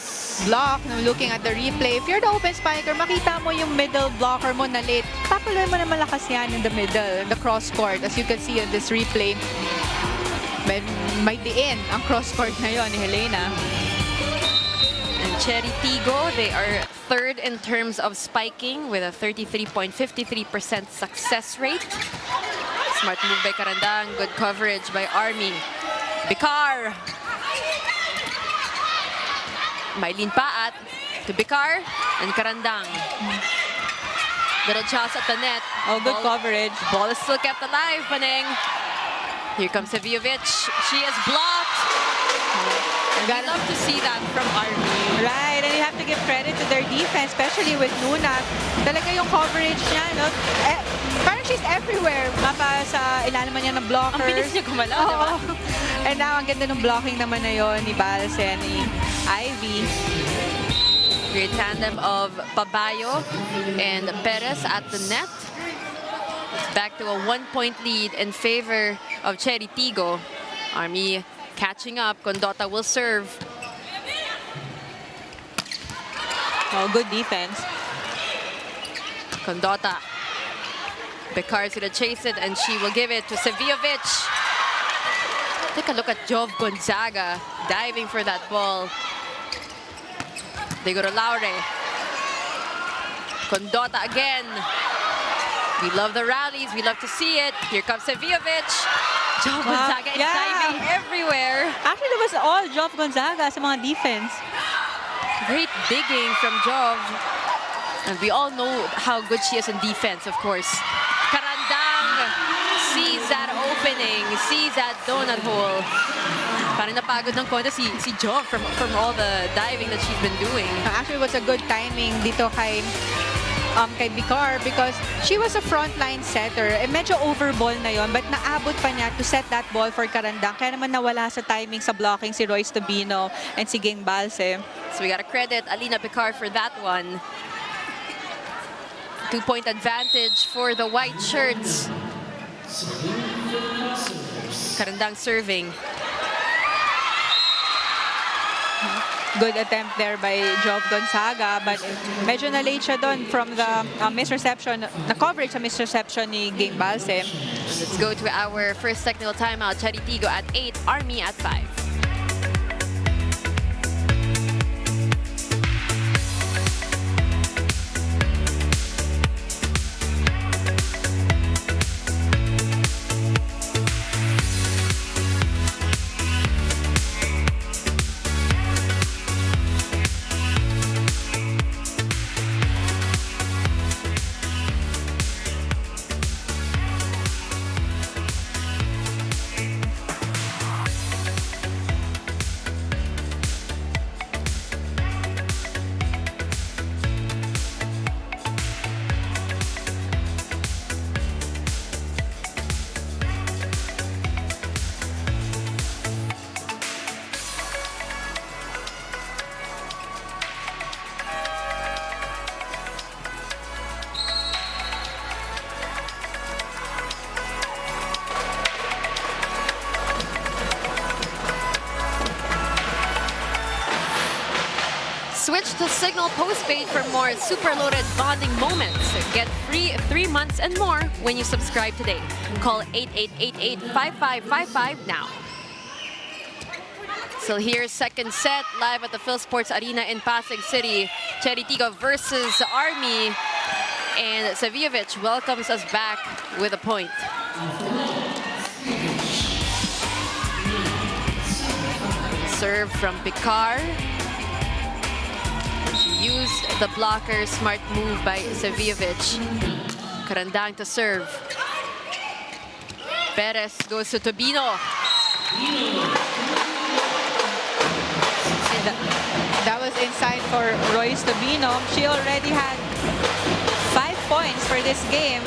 block. Now, looking at the replay, if you're the open spiker, makita mo yung middle blocker mo na late. Papaloy mo na malakas yan in the middle, the cross court. As you can see on this replay, may diin ang cross court na yun ni Helena. And CHERY TIGGO, they are third in terms of spiking with a 33.53% success rate. Smart move by Karandang, good coverage by Army. Bicar. Mylene Paat to Bicar and Karandang. Little chance at the net. Oh, good coverage. Ball is still kept alive, Paneng. Here comes Sevijovic. She is blocked. And we love to see that from Army. Right, and you have to give credit to their defense, especially with Nunag. Talaga yung coverage niya, no? Parang she's everywhere. Mapa sa ilalim niya ng blockers. Ang bilis niya gumalaw, di ba? And now, ang ganda ng blocking naman na yun ni Balse, ni Ivy. Great tandem of Pabayo and Perez at the net. It's back to a 1 point lead in favor of CHERY TIGGO. Army catching up. Condota will serve. Oh, good defense. Condota. Bicar's gonna chase it and she will give it to Sevijovic. Take a look at Jove Gonzaga diving for that ball. They go to Laure. Condota again. We love the rallies. We love to see it. Here comes Sevijovic. Jove Gonzaga is diving everywhere. Actually, that was all Jove Gonzaga sa mga defense. Great digging from Jove. And we all know how good she is in defense, of course. Karandang sees that opening, sees that donut hole. Parang napagod ng konti si Jove from all the diving that she's been doing. Actually, it was a good timing dito kay Bicar because she was a frontline setter. Medyo overball na yon, but naabot pa niya to set that ball for Karandang. Kaya naman nawala sa timing sa blocking si Royce Tobino and si Ging Balse. So we gotta credit Alina Bicar for that one. 2-point advantage for the white shirts. Karandang serving. Good attempt there by Jove Gonzaga, but medyo na-late siya doon from the misreception, the coverage sa misreception ni Ging Balse. Let's go to our first technical timeout. CHERY TIGGO at 8, Army at 5. to Signal postpaid for more super loaded bonding moments. Get free 3 months and more when you subscribe today. Call 8888-5555 now. So here's second set live at the Phil Sports Arena in Pasig City. CHERY TIGGO versus Army. And Savijevic welcomes us back with a point. Serve from Picard. She used the blocker. Smart move by Savijevic. Karandang to serve. Perez goes to Tobino. That was inside for Royce Tobino. She already had 5 points for this game,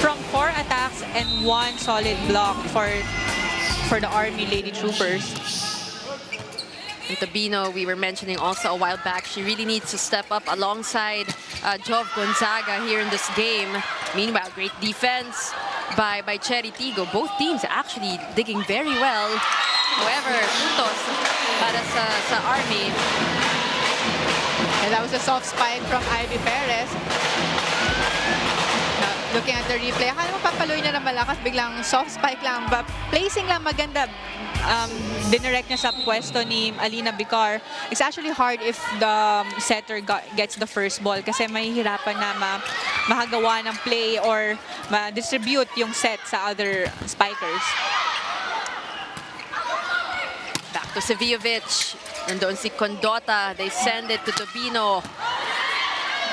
from 4 attacks and 1 solid block for the Army Lady Troopers. And Tobino, we were mentioning also a while back, she really needs to step up alongside Jov Gonzaga here in this game. Meanwhile, great defense by CHERY TIGGO. Both teams actually digging very well. However, puntos para sa Army. And that was a soft spike from Ivy Perez. Now, looking at the replay, akala mo papaluin niya na malakas, biglang soft spike lang. But placing lang maganda. Dinirect niya sa pwesto ni Alina Bicar. It's actually hard if the setter gets the first ball kasi mahihirapan na makagawa ng play or ma-distribute yung set sa other spikers. Back to Savijevic. Nandoon si Condota. They send it to Tobino.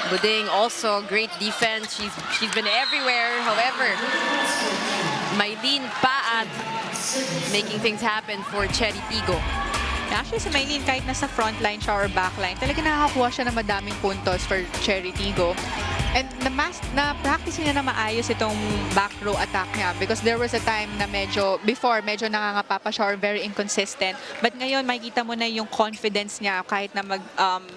Buding also great defense. She's been everywhere. However, Maylene Paat making things happen for CHERY TIGGO. Actually, si Maylene, kahit nasa front line siya or back line, talaga nakakakuha siya ng madaming puntos for CHERY TIGGO. And na-practice niya na maayos itong back row attack niya because there was a time na medyo nangangapa pa siya or very inconsistent. But ngayon, makikita mo na yung confidence niya kahit na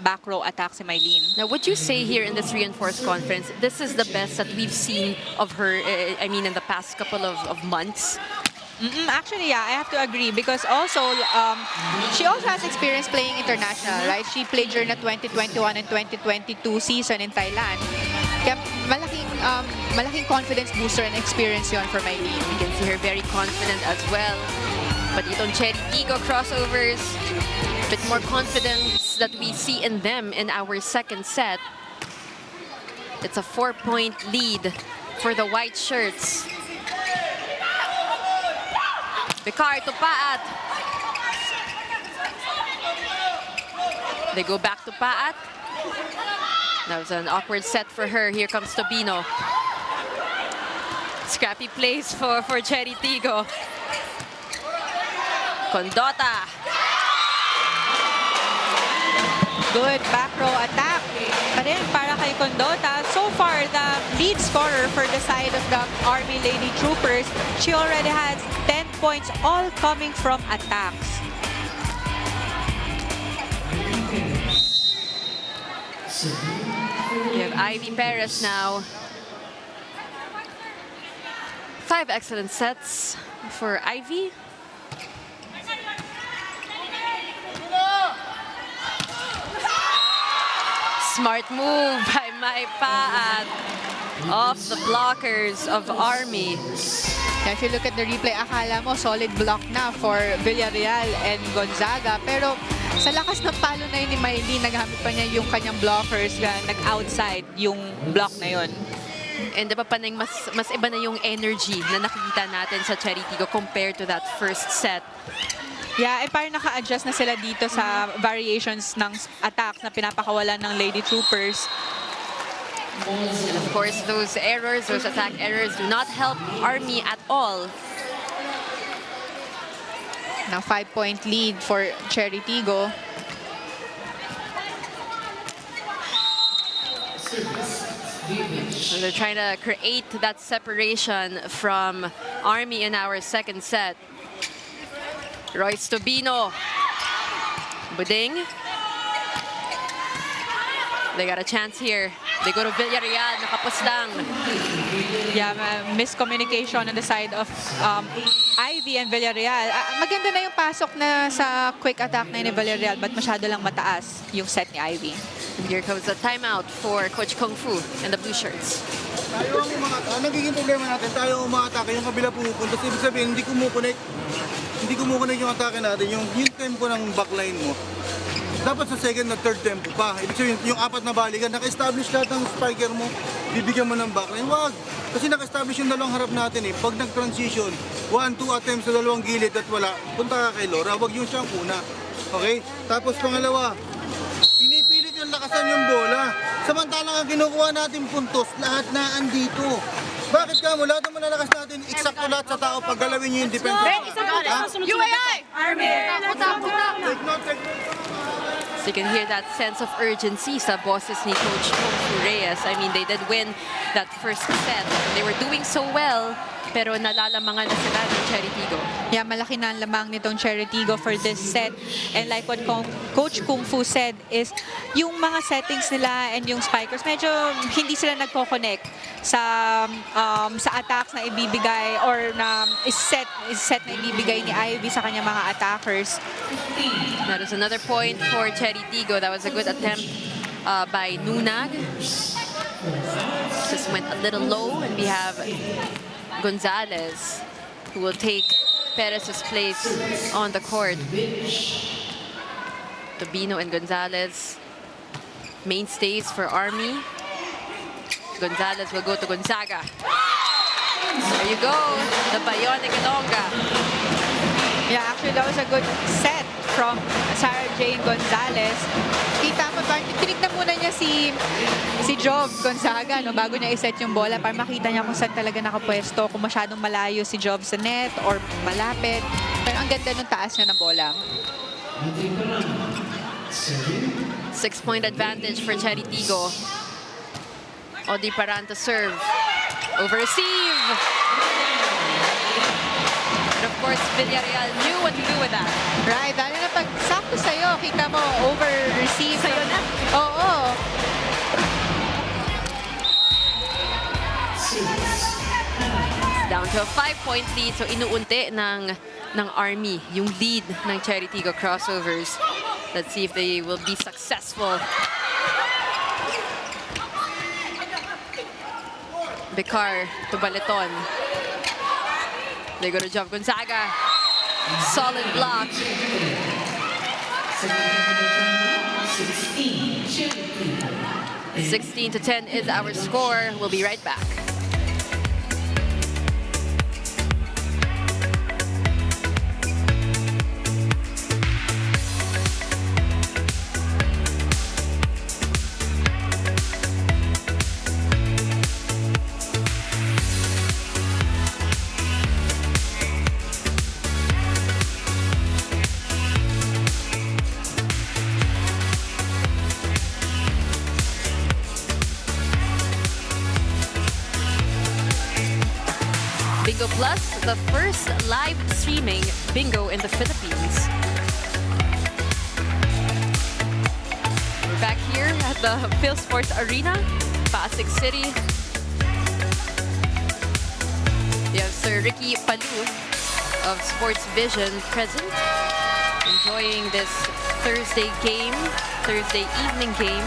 back row attack si Maylene. Now, would you say here in this reinforced conference, this is the best that we've seen of her, I mean, in the past couple of months? Actually, yeah, I have to agree because also she also has experience playing international, right? She played during the 2021 and 2022 season in Thailand. Kaya malaking confidence booster and experience yon for Maylene. We can see her very confident as well. But itong CHERY TIGGO crossovers, a bit more confidence that we see in them in our second set. It's a 4-point lead for the white shirts. Picard to Paat. They go back to Paat. That was an awkward set for her. Here comes Tobino. Scrappy plays for CHERY TIGGO. Condota. Good back row attack pa rin para kay Condota. So far, the lead scorer for the side of the Army Lady Troopers, she already has 10 points, all coming from attacks. We have Ivy Perez now. 5 excellent sets for Ivy. Smart move by Mai Paat off the blockers of Army. If you look at the replay, akala mo solid block na for Villarreal and Gonzaga. Pero sa lakas ng palo na yun ni Maylene, nagamit pa niya yung kanyang blockers na nag-outside yung block na yun. And diba Paneng, mas iba na yung energy na nakikita natin sa CHERY TIGGO compared to that first set. Yeah, parang naka-adjust na sila dito sa variations ng attacks na pinapakawalan ng Lady Troopers. And of course, those errors, those attack errors do not help Army at all. Now 5-point lead for CHERY TIGGO. So they're trying to create that separation from Army in our second set. Royce Tobino. Buding. They got a chance here. They go to Villarreal, nakapos lang. Yeah, miscommunication on the side of Ivy and Villarreal. Maganda na yung pasok na sa quick attack na ni Villarreal, but masyado lang mataas yung set ni Ivy. And here comes a timeout for Coach Kung Fu and the Blue Shirts. Tayo ang nagiging problema natin, tayo ang umatake, yung kabila pumupunta. So, ibig sabihin, hindi kumukunik yung atake natin, yung tempo ng backline mo. Dapat sa second na third tempo pa. Ibig sabihin, yung apat na balikan, naka-establish lahat ng spiker mo, bibigyan mo ng backline. Wag! Kasi naka-establish yung dalawang harap natin eh. Pag nag-transition, 1-2 attempts sa dalawang gilid at wala, punta ka kay Laura, wag yung siyang kuna. Okay? Tapos pangalawa, pinipilit yung lakasan yung bola. Samantalang ang kinukuha natin puntos, lahat na andito. Bakit ka mo? Lahat naman nalakas natin, eksakto lahat sa tao pag galawin nyo yung defense. UAI! Army! Take note. So you can hear that sense of urgency sa bosses ni Coach Kung Fu Reyes. I mean, they did win that first set. They were doing so well, pero nalalamangan na sila ng CHERY TIGGO. Yeah, malaki na ang lamang nitong CHERY TIGGO for this set. And like what Coach Kung Fu said is, yung mga settings nila and yung spikers, medyo hindi sila nagko-connect sa attacks na ibibigay or na set na ibibigay ni Ivy sa kanyang mga attackers. That is another point for CHERY TIGGO. That was a good attempt by Nunag. Just went a little low, and we have Gonzalez, who will take Perez's place on the court. Tobino and Gonzalez, mainstays for Army. Gonzalez will go to Gonzaga. There you go, the Bionic Ilongga. Yeah, actually, that was a good set from Sarah Jane Gonzalez. Kita mo, tinignan muna niya si Jov Gonzaga bago niya iset yung bola para makita niya kung saan talaga nakapwesto, kung masyadong malayo si Jov sa net or malapit. Pero ang ganda ng taas niya ng bola. 6-point advantage for CHERY TIGGO. Odi Paran to serve. Over receive. And of course, Villarreal knew what to do with that. Right, dahil na pag sakto sa'yo, kita mo, over-receive. Sa'yo na. Oo. Down to a 5-point lead. So inuunti ng Army yung lead ng CHERY TIGGO crossovers. Let's see if they will be successful. Becar to Baleton. They go to Jov Gonzaga. Solid block. 16-10 is our score. We'll be right back. Bingo Plus, the first live streaming bingo in the Philippines. We're back here at the Phil Sports Arena, Pasig City. We have Sir Ricky Palu of Sports Vision present, enjoying this Thursday evening game.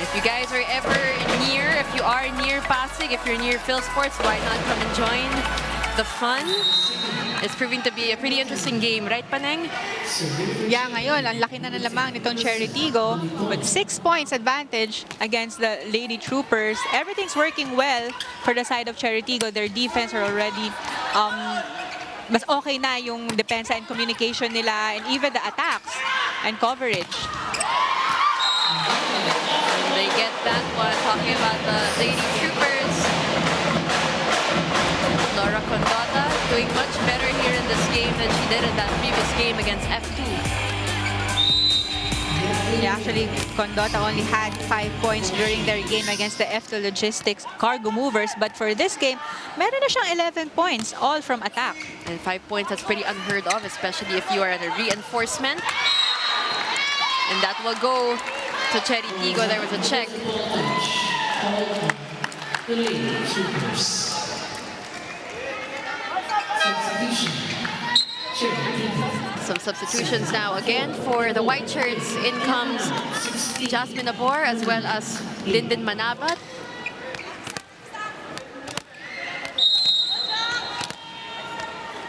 If you guys are ever near, if you are near Pasig, if you're near Phil Sports, why not come and join the fun? It's proving to be a pretty interesting game, right, Paneng? Yeah, ngayon, ang laki na ng lamang nitong CHERY TIGGO with 6 points advantage against the Lady Troopers. Everything's working well for the side of CHERY TIGGO. Their defense are already mas okay na yung depensa and communication nila, and even the attacks and coverage. They get that one, talking about the Lady Troopers. Laura Condota doing much better here in this game than she did in that previous game against F2. Yeah, actually, Condota only had 5 points during their game against the F2 Logistics Cargo Movers. But for this game, meron na siyang 11 points, all from attack. And 5 points, that's pretty unheard of, especially if you are at a reinforcement. And that will go to CHERY TIGGO. There was a check. The Lady Troopers. Substitution. CHERY TIGGO. Some substitutions now again for the white shirts. In comes Jasmine Abor as well as Linden Manabat.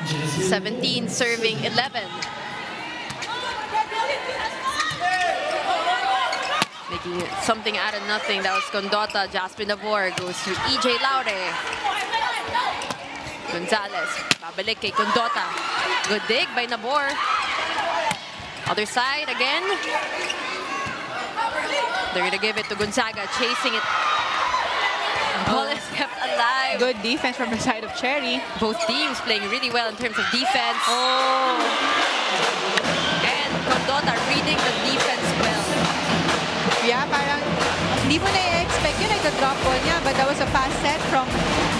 Jasmine 17 serving 11. Making something out of nothing. That was Condota. Jasmine Abor goes to EJ Laure. Gonzalez. Babalik kay Condota. Good dig by Nabor. Other side again. They're gonna give it to Gonzaga. Chasing it. Ball is kept alive. Good defense from the side of CHERY. Both teams playing really well in terms of defense. Oh, And Condota reading the defense well. yeah, parang hindi mo na-expect yun, nagka-drop ball niya, but that was a fast set from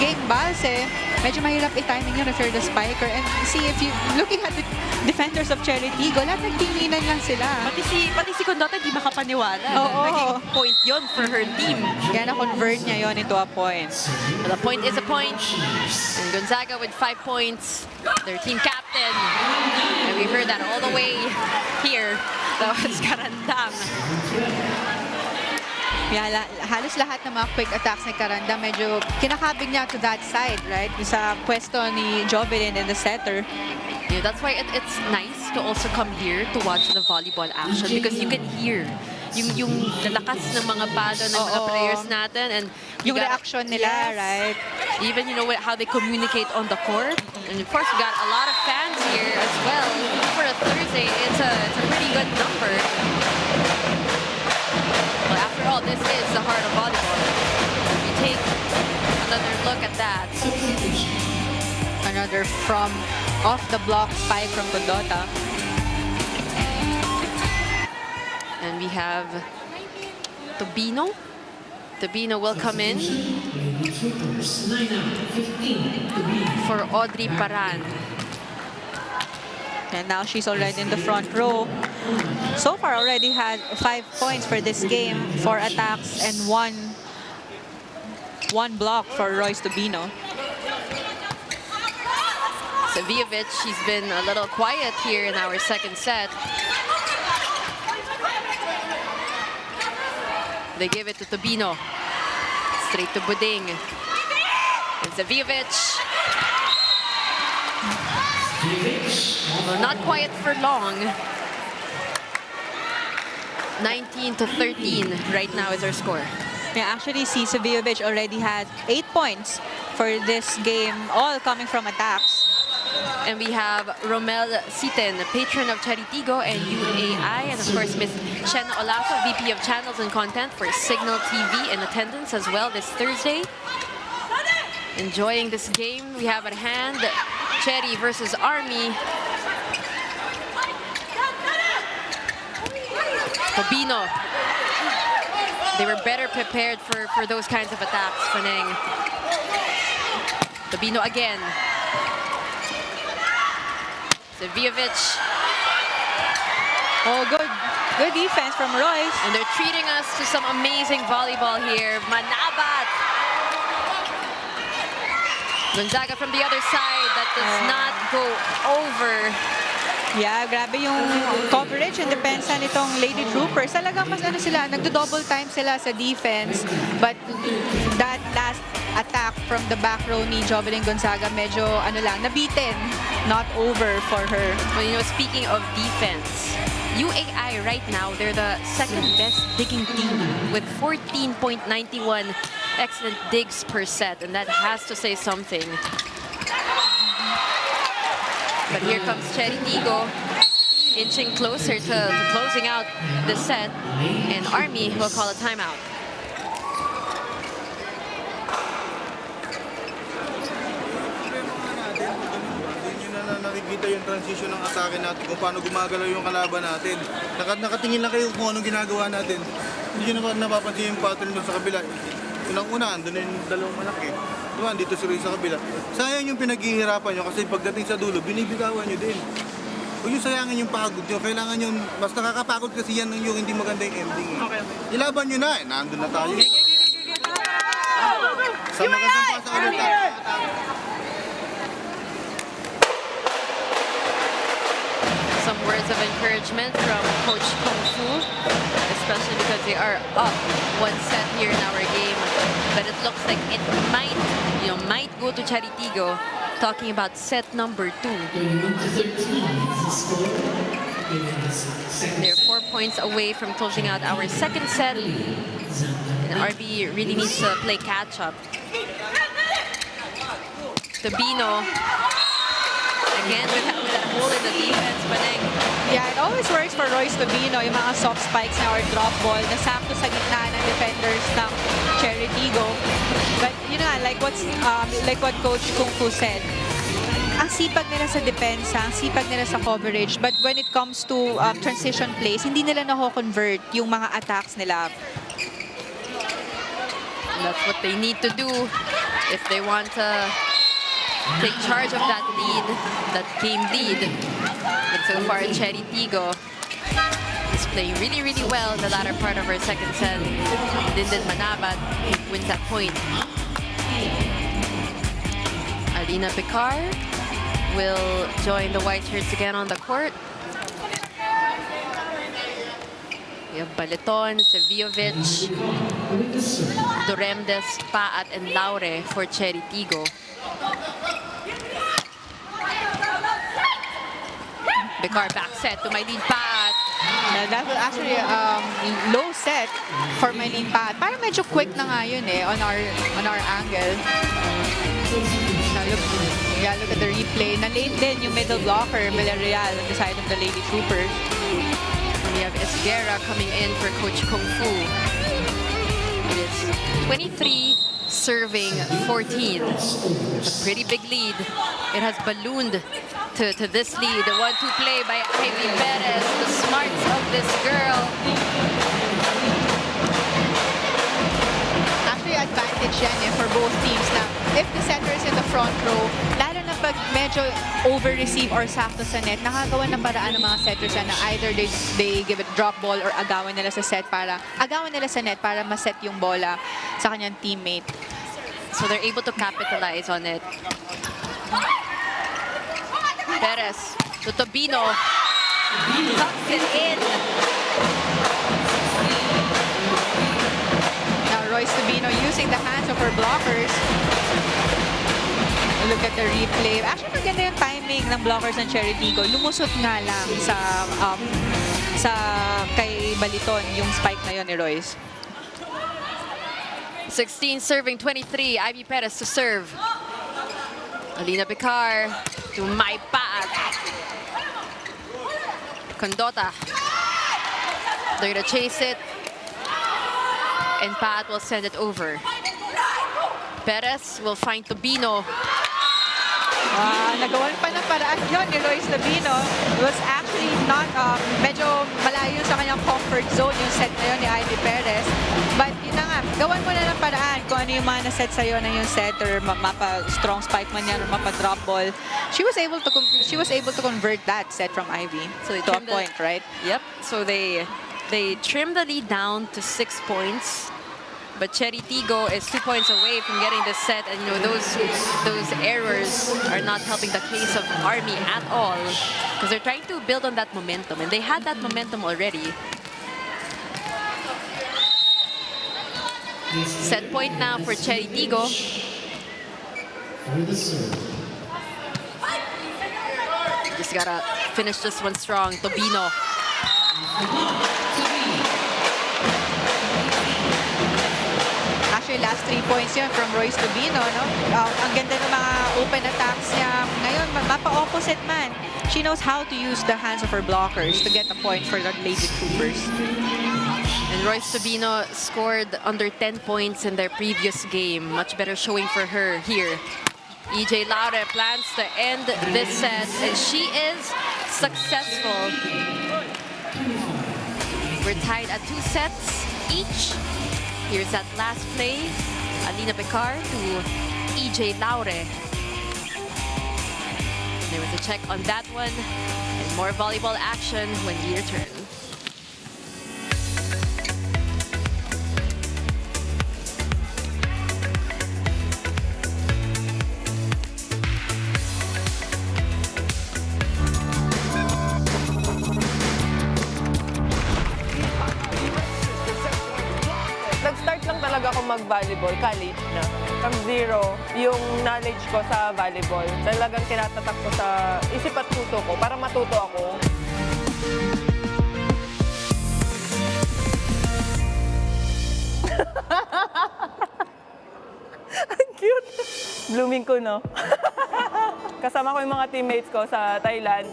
Game Balse. Medyo mahirap i-timing yun if you're the spiker. And see, if you looking at the defenders of CHERY TIGGO, lahat nagtinginan lang sila. Pati si Condota di makapaniwala. Oo. Naging point yon for her team. Kaya na-convert niya yon into a point. But a point is a point. And Gonzaga with 5 points. Their team captain. And we heard that all the way here. That was Karandang. Yeah, halos lahat ng mga quick attacks ni Karanda, medyo kinakabig niya to that side, right? Sa pwesto ni Jovelyn and the setter. Yeah, that's why it's nice to also come here to watch the volleyball action because you can hear yung lalakas ng mga palo ng mga Oo. players natin and you Yung got- reaction nila, Yes. right? Even, you know, how they communicate on the court. And of course, we got a lot of fans here as well. For a Thursday, it's a pretty good number. Well, after all, this is the heart of volleyball. If you take another look at that. Another from off the block spike from Condota. And we have Tobino. Tobino will come in Lady Troopers. 9 out, 15 to be. for Audrey Paran. And now she's already in the front row. So far already had 5 points for this game, 4 attacks and one block for Royce Tobino. Saviovic, she's been a little quiet here in our second set. They give it to Tobino. Straight to Buding. And Saviovic. Well, not quiet for long. 19-13 right now is our score. Yeah, actually, see, Saviovic already had 8 points for this game, all coming from attacks. And we have Romel Siten, patron of CHERY TIGGO and UAI. And of course, Miss Chen Olaso, VP of Channels and Content for Signal TV, in attendance as well this Thursday. Enjoying this game we have at hand. CHERY versus Army. Tobino. They were better prepared for those kinds of attacks, Faneng. Tobino again. Saviovic. Oh, good defense from Royce. And they're treating us to some amazing volleyball here. Manabat. Gonzaga from the other side. That does not go over. Yeah, grabe yung coverage and depensa nitong Lady Troopers. Talagang mas ano sila, nagdo-double time sila sa defense. But that last attack from the back row ni Jovelyn Gonzaga, medyo ano lang, nabitin. Not over for her. Well, you know, speaking of defense, UAI right now, they're the second best digging team with 14.91 excellent digs per set. And that has to say something. But here comes CHERY TIGGO, inching closer to closing out the set, and Army will call a timeout. Nakikita yung transition ng atake natin, kung paano gumagalaw yung kalaban natin. Nakatingin lang kayo kung anong ginagawa natin. Hindi nyo napapansin yung pattern doon sa kabila. Unang-una, andun na yung dalawang malaki. Diba, dito si Roy sa kabila. Sayang yung pinaghihirapan nyo kasi pagdating sa dulo, binibigawan nyo din. Huwag yung sayangin yung pagod nyo. Kailangan yung, mas nakakapagod kasi yan yung hindi maganda yung ending. Ilaban nyo na, nandun na tayo. Sa magandang pasa ulit. Some words of encouragement from Coach Kung Fu, especially because they are up one set here in our game. But it looks like it might go to CHERY TIGGO. Talking about set number 2. They're 4 points away from closing out our second set. And RB really needs to play catch up. Tabino. Again, with that hole in the defense, Paneng. Yeah, it always works for Royce Tabino, yung mga soft spikes na or drop ball na sakto sa gitna ng defenders ng CHERY TIGGO. But you know, like what Coach Kung Fu said, ang sipag nila sa depensa, ang sipag nila sa coverage, but when it comes to transition plays, hindi nila nako-convert yung mga attacks nila. And that's what they need to do if they want to take charge of that lead, that game lead. But so far, CHERY TIGGO is playing really, really well in the latter part of our second set. Linden Manabat wins that point. Alina Picard will join the white shirts again on the court. We have Baleton, Seviovic, Doremdes, Paat, and Laure for CHERY TIGGO. Picard back set to Mylene Paat. That was actually low set for Mylene Paat. Parang medyo quick na nga yun on our angle. Now look at the replay. Na-late din yung middle blocker, Villarreal, on the side of the Lady Troopers. We have Esguerra coming in for Coach Kung Fu. It is 23 serving 14. A pretty big lead. It has ballooned to this lead. The 1-2 play by Ivy Perez. The smarts of this girl. Actually, advantage yan for both teams na if the setter is in the front row, lalo na pag medyo over-receive or sakto sa net, nakagawa ng paraan ng mga setters yan na either they give it drop ball or agawan nila sa net para ma-set yung bola sa kanyang teammate. So they're able to capitalize on it. Perez to Tabino. Tucks it in. Now Royce Tabino using the hands of her blockers. Look at the replay. Actually, maganda yung timing ng blockers ng CHERY TIGGO. Lumusot nga lang sa kay Baliton yung spike na yun ni Royce. 16 serving 23. Ivy Perez to serve. Alina Picard to my Paat. Condota. They're gonna chase it. And Paat will send it over. Perez will find Tabino. Nagawan pa ng paraan yun ni Royce Tabino. It was actually not, medyo malayo sa kanyang comfort zone yung set na yun ni Ivy Perez. But yun na nga, gawan mo na ng paraan kung ano yung mga na-set sa'yo na yung setter, mapa-strong spike man yan or mapa-drop ball. She was able to convert that set from Ivy to a point, right? Yep. So they trim the lead down to 6 points. But CHERY TIGGO is 2 points away from getting this set, and you know those errors are not helping the case of Army at all, because they're trying to build on that momentum, and they had that momentum already. Set point now for CHERY TIGGO. Just gotta finish this one strong. Tabino. Actually, last 3 points yun from Royce Tabino, no? Ang ganda ng mga open attacks niya. Ngayon, mapa-opposite man. She knows how to use the hands of her blockers to get a point for the Lady Troopers. And Royce Tabino scored under 10 points in their previous game. Much better showing for her here. EJ Laure plans to end this set, and she is successful. We're tied at 2 sets each. Here's that last play. Alina Picard to EJ Laure. There was a check on that one. And more volleyball action when we return. Nag-start lang talaga ako mag-volleyball, college na. From zero, yung knowledge ko sa volleyball, talagang tinatatak ko sa isip at puso ko para matuto ako. Ang cute! Blooming ko, no? Kasama ko yung mga teammates ko sa Thailand.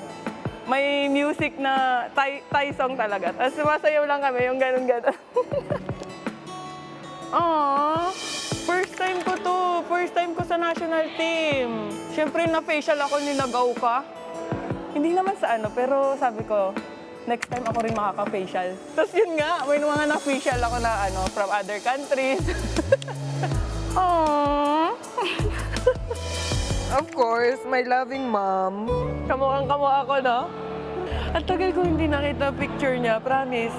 May music na Thai song talaga. Tapos sumasayaw lang kami, yung ganun-ganun. Aww, first time ko to. First time ko sa national team. Siyempre, na-facial ako ni Nagaw ka. Hindi naman sa ano, pero sabi ko, next time ako rin makaka-facial. Tapos yun nga, may mga na-facial ako na ano, from other countries. Aww. Of course, my loving mom. Kamukhang-kamukha ako, no? At tagal ko hindi nakita picture niya, promise.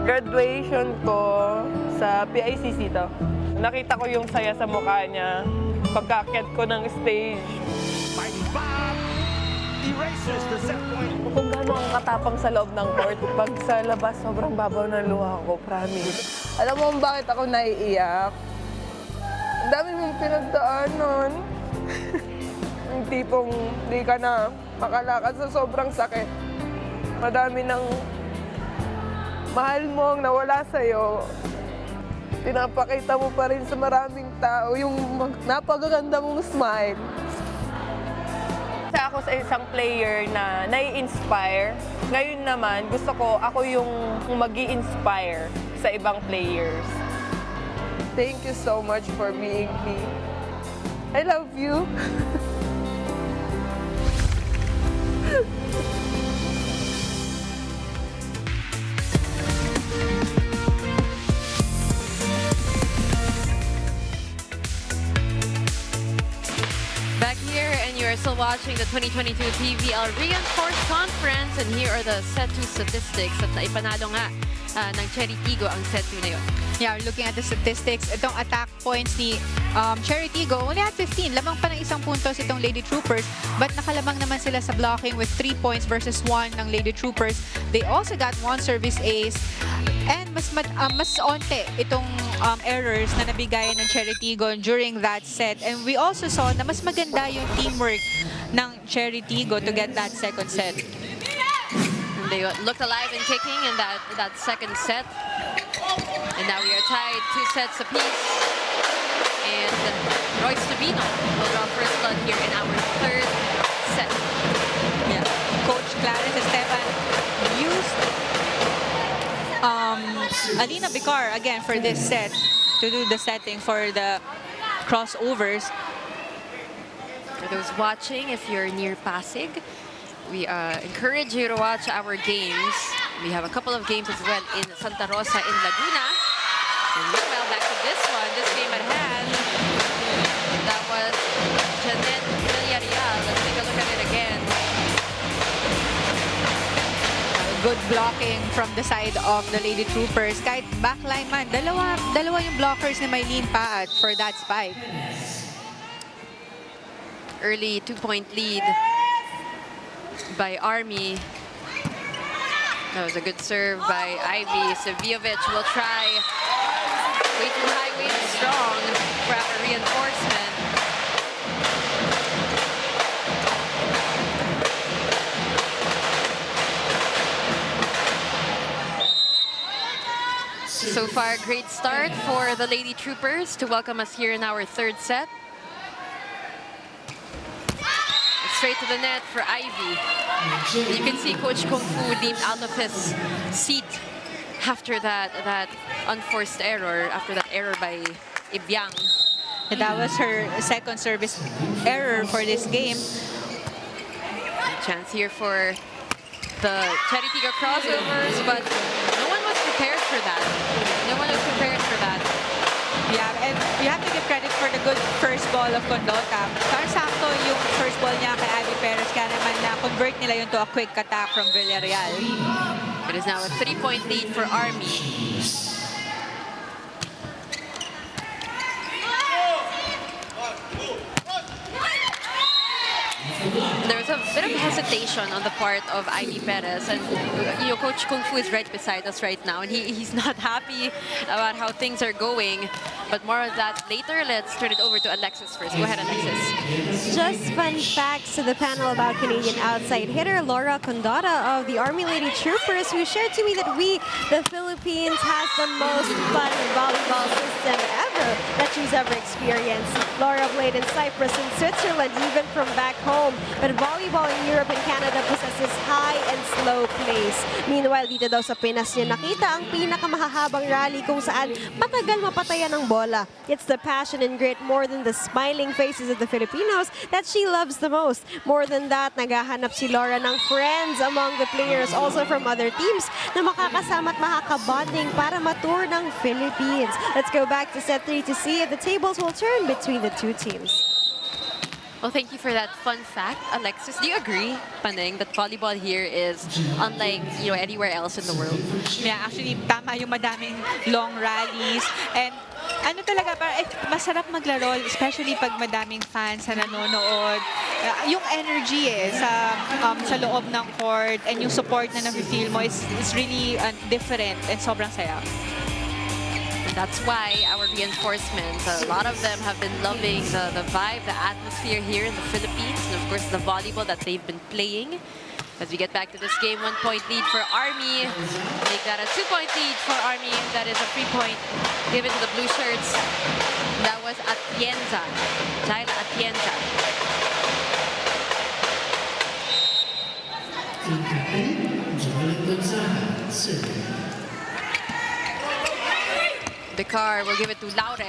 Graduation ko sa PICC to. Nakita ko yung saya sa mukha niya pagkaakyat ko ng stage. Kung gaano ang katapang sa loob ng court, pag sa labas, sobrang babaw ng luha ko, promise. Alam mo kung bakit ako naiiyak? Ang dami mong pinagdaanan. Yung tipong di ka na makalakad sa sobrang sakit. Madami ng mahal mo ang nawala sa'yo. Pinapakita mo pa rin sa maraming tao yung napagaganda mong smile. Isa ako sa isang player na nai-inspire. Ngayon naman, gusto ko ako yung mag-i-inspire sa ibang players. Thank you so much for being me. I love you. Back here, and you're still watching the 2022 PVL Reinforced Conference, and here are the set 2 statistics at naipanalo nga ng CHERY TIGGO ang set 2 na yun. Yeah, looking at the statistics, itong attack points ni CHERY TIGGO, only at 15. Lamang pa ng isang puntos itong Lady Troopers, but nakalamang naman sila sa blocking with 3 points versus 1 ng Lady Troopers. They also got 1 service ace, and mas onte itong errors na nabigayan ng CHERY TIGGO during that set. And we also saw na mas maganda yung teamwork ng CHERY TIGGO to get that second set. They looked alive and kicking in that second set. And now we are tied 2 sets apiece. And Royce Tubino will draw first blood here in our third set. Yeah. Coach Clarence Esteban used Alina Bicar again for this set to do the setting for the crossovers. For those watching, if you're near Pasig, we encourage you to watch our games. We have a couple of games as well in Santa Rosa in Laguna. And meanwhile, back to this one, this game at hand. That was Janet Villarreal. Let's take a look at it again. Good blocking from the side of the Lady Troopers. Kahit backline man, dalawa yung blockers ni Maylene Paat for that spike. Early 2-point lead by Army. That was a good serve by Ivy. Seviovic will try. Way too high, way too strong for our reinforcement. So far, great start for the Lady Troopers to welcome us here in our third set. Straight to the net for Ivy. You can see Coach Kung Fu leaped out of his seat after that unforced error, after that error by Ibiang. That was her second service error for this game. Chance here for the CHERY TIGGO crossovers, but no one was prepared for that. No one was prepared for that. Yeah, and you have to give credit for the good first ball ball of Condota. Sakto yung first ball niya kay Ivy Perez, kaya naman na-convert nila yun to a quick attack from Villarreal. It is now a 3-point lead for Army. There was a bit of hesitation on the part of Ivy Perez, and Coach Kung Fu is right beside us right now, and he's not happy about how things are going. But more of that later. Let's turn it over to Alexis first. Go ahead, Alexis. Just fun facts to the panel about Canadian outside hitter Laura Condota of the Army Lady Troopers, who shared to me that we, the Philippines, has the most fun volleyball system ever that she's ever experienced. Laura played in Cyprus and Switzerland, even from back home. But volleyball in Europe and Canada possesses high and slow pace. Meanwhile, dito daw sa Pinas niya nakita ang pinakamahahabang rally kung saan matagal mapatayan ng bola. It's the passion and grit more than the smiling faces of the Filipinos that she loves the most. More than that, naghahanap si Laura ng friends among the players also from other teams na makakasama at makakabonding para matour ng Philippines. Let's go back to set 3 to see if the tables will turn between the two teams. Well, thank you for that fun fact, Alexis. Do you agree, Paneng, that volleyball here is unlike anywhere else in the world? Yeah, actually, tama yung madaming long rallies. And ano talaga, masarap maglaro, especially pag madaming fans na nanonood. Yung energy sa loob ng court and yung support na nafe-feel mo is really different and sobrang saya. That's why our reinforcements, a lot of them have been loving the vibe, the atmosphere here in the Philippines, and of course the volleyball that they've been playing. As we get back to this game, 1-point lead for Army. Make that a 2-point lead for Army. That is a 3-point given to the blue shirts. That was Atienza, Jaila Atienza. Becar will give it to Laure.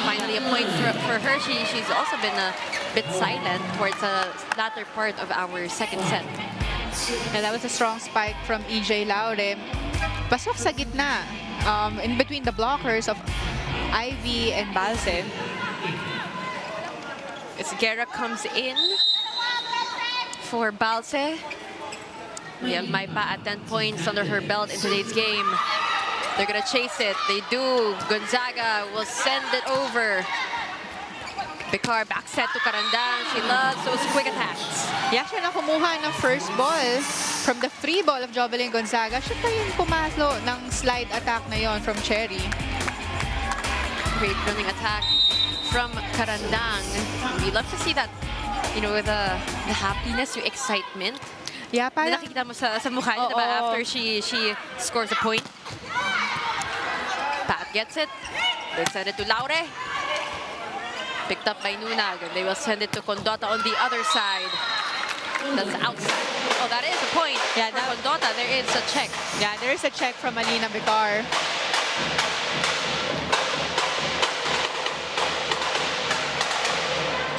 Finally, a point for her. She's also been a bit silent towards the latter part of our second set. And that was a strong spike from EJ Laure. Pasok sa gitna, in between the blockers of Ivy and Balse. Esguerra comes in for Balse. We have Maipa at 10 points under her belt in today's game. They're gonna chase it. They do. Gonzaga will send it over. Becar back set to Carandang. She loves those quick attacks. Yeah, siya na kumuha ng first ball from the free ball of Jovelyn Gonzaga. Siya pa yung pumaslo ng slide attack na yon from Cherry. Great running attack from Carandang. We love to see that, with the happiness, yung excitement. Yeah, parang nakikita mo sa mukha niya, diba? After she scores a point. Pat gets it. They send it to Laure. Picked up by Nunag. And they will send it to Condota on the other side. That's outside. Oh, that is a point. Yeah, for Condota, there is a check. Yeah, there is a check from Alina Becar.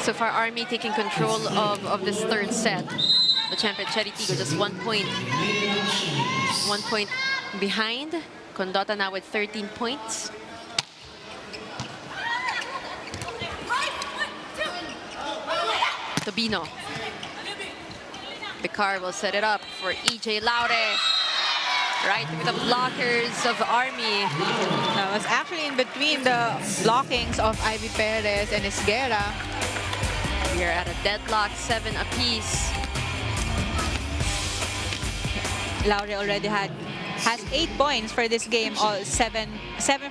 So far, Army taking control of this third set. The champion, CHERY TIGGO, just 1 point. 1 point behind. Condota now with 13 points. Tobino. Becar will set it up for EJ Laure. Right through the blockers of Army. That was actually in between the blockings of Ivy Perez and Esguerra. We are at a deadlock, 7 apiece. Laure already has 8 points for this game, all 7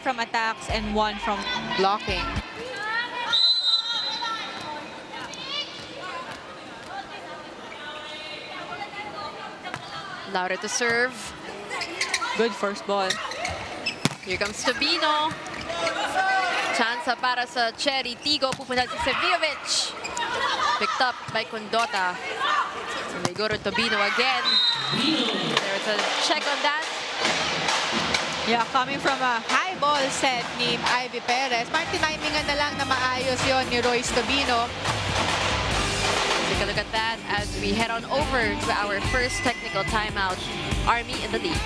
from attacks and 1 from blocking. Laure to serve. Good first ball. Here comes Tobino. Chance para sa CHERY TIGGO. Pupunta si Seviovic. Picked up by Condota. And they go to Tobino again. There's a check on that. Yeah, coming from a high ball set ni Ivy Perez. Parang tinimingan na lang na maayos yon ni Royce Tobino. Take a look at that as we head on over to our first technical timeout. Army in the lead.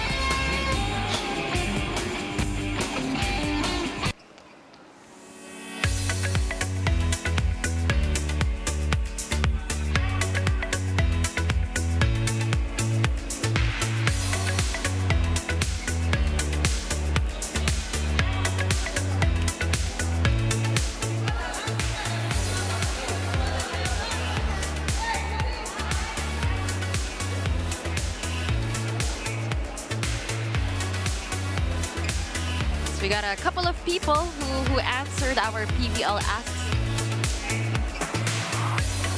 We got a couple of people who answered our PVL asks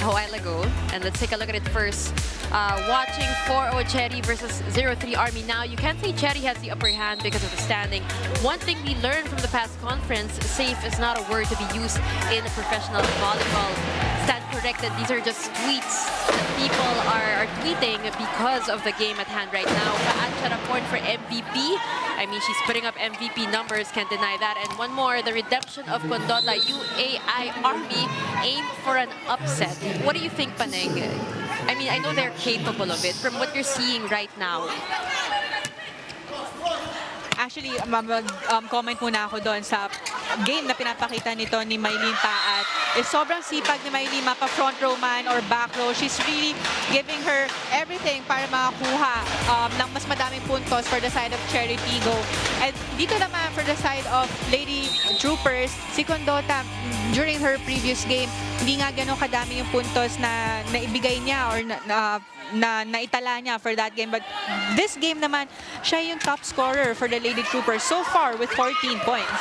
a while ago. And let's take a look at it first. Watching 4-0 Cherry versus 0-3 Army now. You can't say Cherry has the upper hand because of the standing. One thing we learned from the past conference, safe is not a word to be used in professional volleyball. Stand corrected. These are just tweets that people are tweeting because of the game at hand right now. Paanchara point for MVP. I mean, she's putting up MVP numbers, can't deny that. And one more, the redemption of Condota. UAI Army aimed for an upset. What do you think, Paneng? I mean, I know they're capable of it from what you're seeing right now. Actually, comment muna ako doon sa game na pinapakita nito ni Mylene Paat. Sobrang sipag ni Mylene, mapa front row man or back row. She's really giving her everything para makakuha ng mas madaming puntos for the side of Cherry Tigggo. And dito naman for the side of Lady Troopers, si Condota, during her previous game, hindi nga gano'ng kadami yung puntos na naibigay niya or na naitala niya for that game. But this game naman, siya yung top scorer for the Lady Troopers so far with 14 points.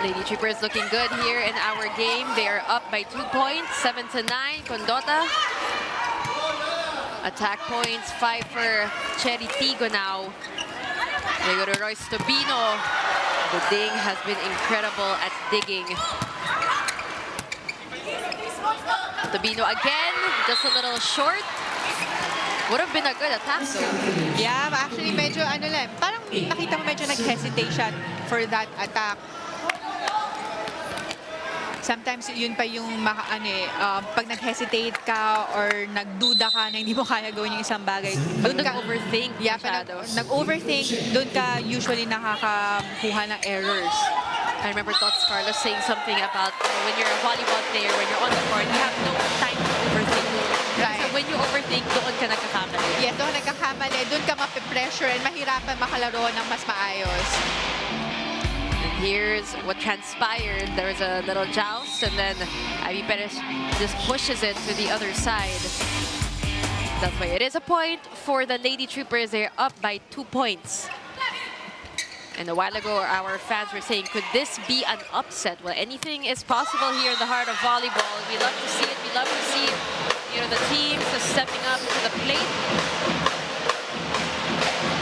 Lady Troopers looking good here in our game. They are up by 2 points, 7-9. Condota. Attack points, 5 for Cherry Tigggo now. They go to Royce Tobino. The ding has been incredible at digging. Tobino again, just a little short. Would have been a good attack though. Yeah, actually medyo ano lang, parang nakita mo medyo nag-hesitation for that attack. Sometimes yun pa yung pag nag-hesitate ka or nagduda ka na hindi mo kaya gawin yung isang bagay. Doon ka overthink. Yeah, nag-overthink, doon ka usually nakakakuha ng errors. I remember Tots Carlos saying something about when you're a volleyball player, when you're on the court, you have no time to overthink. Right. So when you overthink, doon ka nagkakamali. Yes, doon nagkakamali. Doon ka mapipressure and mahirapan makalaro ng mas maayos. Here's what transpired. There was a little joust, and then Ivy Perez just pushes it to the other side. That's why it is a point for the Lady Troopers. They're up by 2 points. And a while ago, our fans were saying, could this be an upset? Well, anything is possible here in the heart of volleyball. We love to see it. We love to see, the teams stepping up to the plate.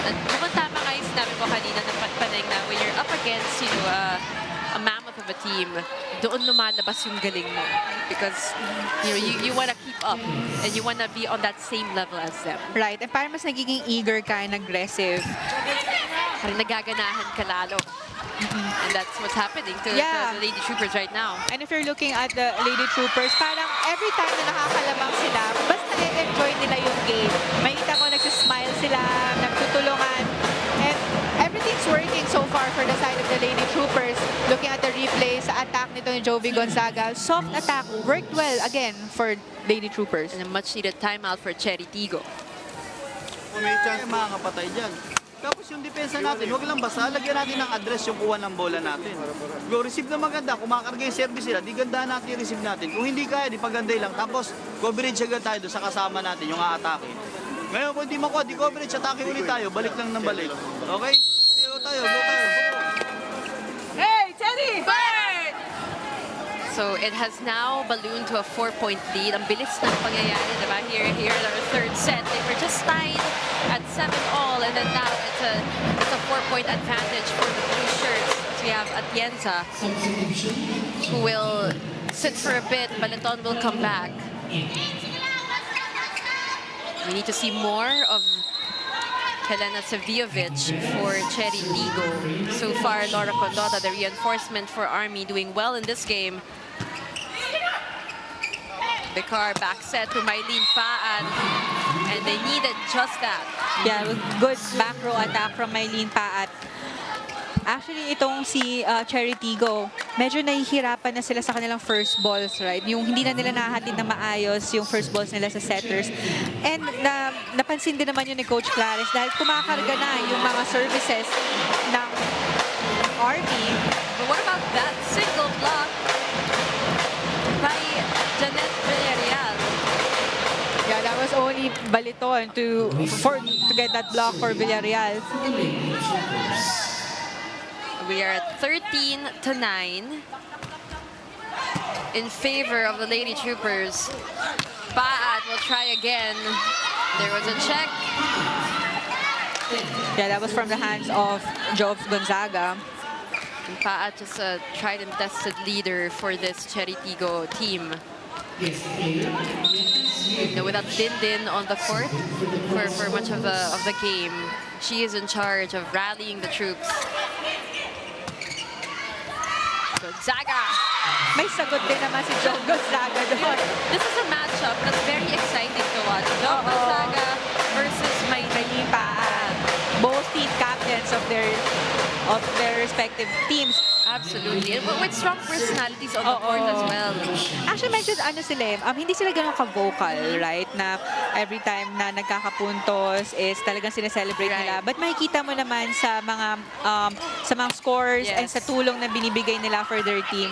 And tama nga yung sinabi ko kanina ng Paneng na when you're up against, a mammoth of a team, doon lumalabas yung galing mo. Because, you want to keep up and you want to be on that same level as them. Right. And parang mas nagiging eager ka and aggressive. Parang nagaganahan ka lalo. And that's what's happening to the Lady Troopers right now. And if you're looking at the Lady Troopers, parang every time na nakakalabang sila, basta enjoy nila yung game. Makita ko nagsismile sila, nagtutulungan. And everything's working so far for the side of the Lady Troopers. Looking at the replay sa attack nito ni Jovi Gonzaga, soft attack worked well again for Lady Troopers. And a much-needed timeout for Cherry Tigggo. Kung may chance, mga kapatay dyan. Tapos yung depensa natin, huwag lang basta, lagyan natin ng address yung kuha ng bola natin. Go receive na maganda, kung makakarga yung service nila, di ganda natin yung receive natin. Kung hindi kaya, di paganday lang. Tapos coverage agad tayo doon sa kasama natin, yung aatake. Ngayon kung hindi makuha, di coverage, atake ulit tayo, balik lang ng balik. Okay? Go tayo. Hey, Teddy! Bird! So it has now ballooned to a 4-point lead. Ang bilis ng pangyayari, diba? Here in our third set. They were just tied at 7-all, and then now it's a 4-point advantage for the blue shirts. So we have Atienza, who will sit for a bit. Baleton will come back. We need to see more of Helena Saviovic for Cherry Tigggo. So far, Laura Condota, the reinforcement for Army, doing well in this game. Bekar back set to Mylene Paat, and they needed just that. Yeah, good back row attack from Mylene Paat. Actually, itong si Cherry Tigggo, medyo nahihirapan na sila sa kanilang first balls, right? Yung hindi na nila nahatid na maayos yung first balls nila sa setters. And napansin din naman yun ni Coach Clares dahil kumakarga na yung mga services ng Army. But what about that single block by Janet Villarreal? Yeah, that was only Baleton to get that block for Villarreal. We are at 13-9 in favor of the Lady Troopers. Paat will try again. There was a check. Yeah, that was from the hands of Jove Gonzaga. And Paat is a tried and tested leader for this CHERY TIGGO team. Without Din on the court for much of the game, she is in charge of rallying the troops. Gonzaga! May sagot din naman si Jove Gonzaga doon. This is a matchup that's very exciting to watch. Jove Gonzaga versus Maylene Paat. Both team captains of their respective teams. Absolutely. And with strong personalities on the court as well. Actually, medyo hindi sila ganun ka-vocal, right? Na every time na nagkakapuntos is talagang sineselebrate nila. But makikita mo naman sa mga scores and sa tulong na binibigay nila for their team.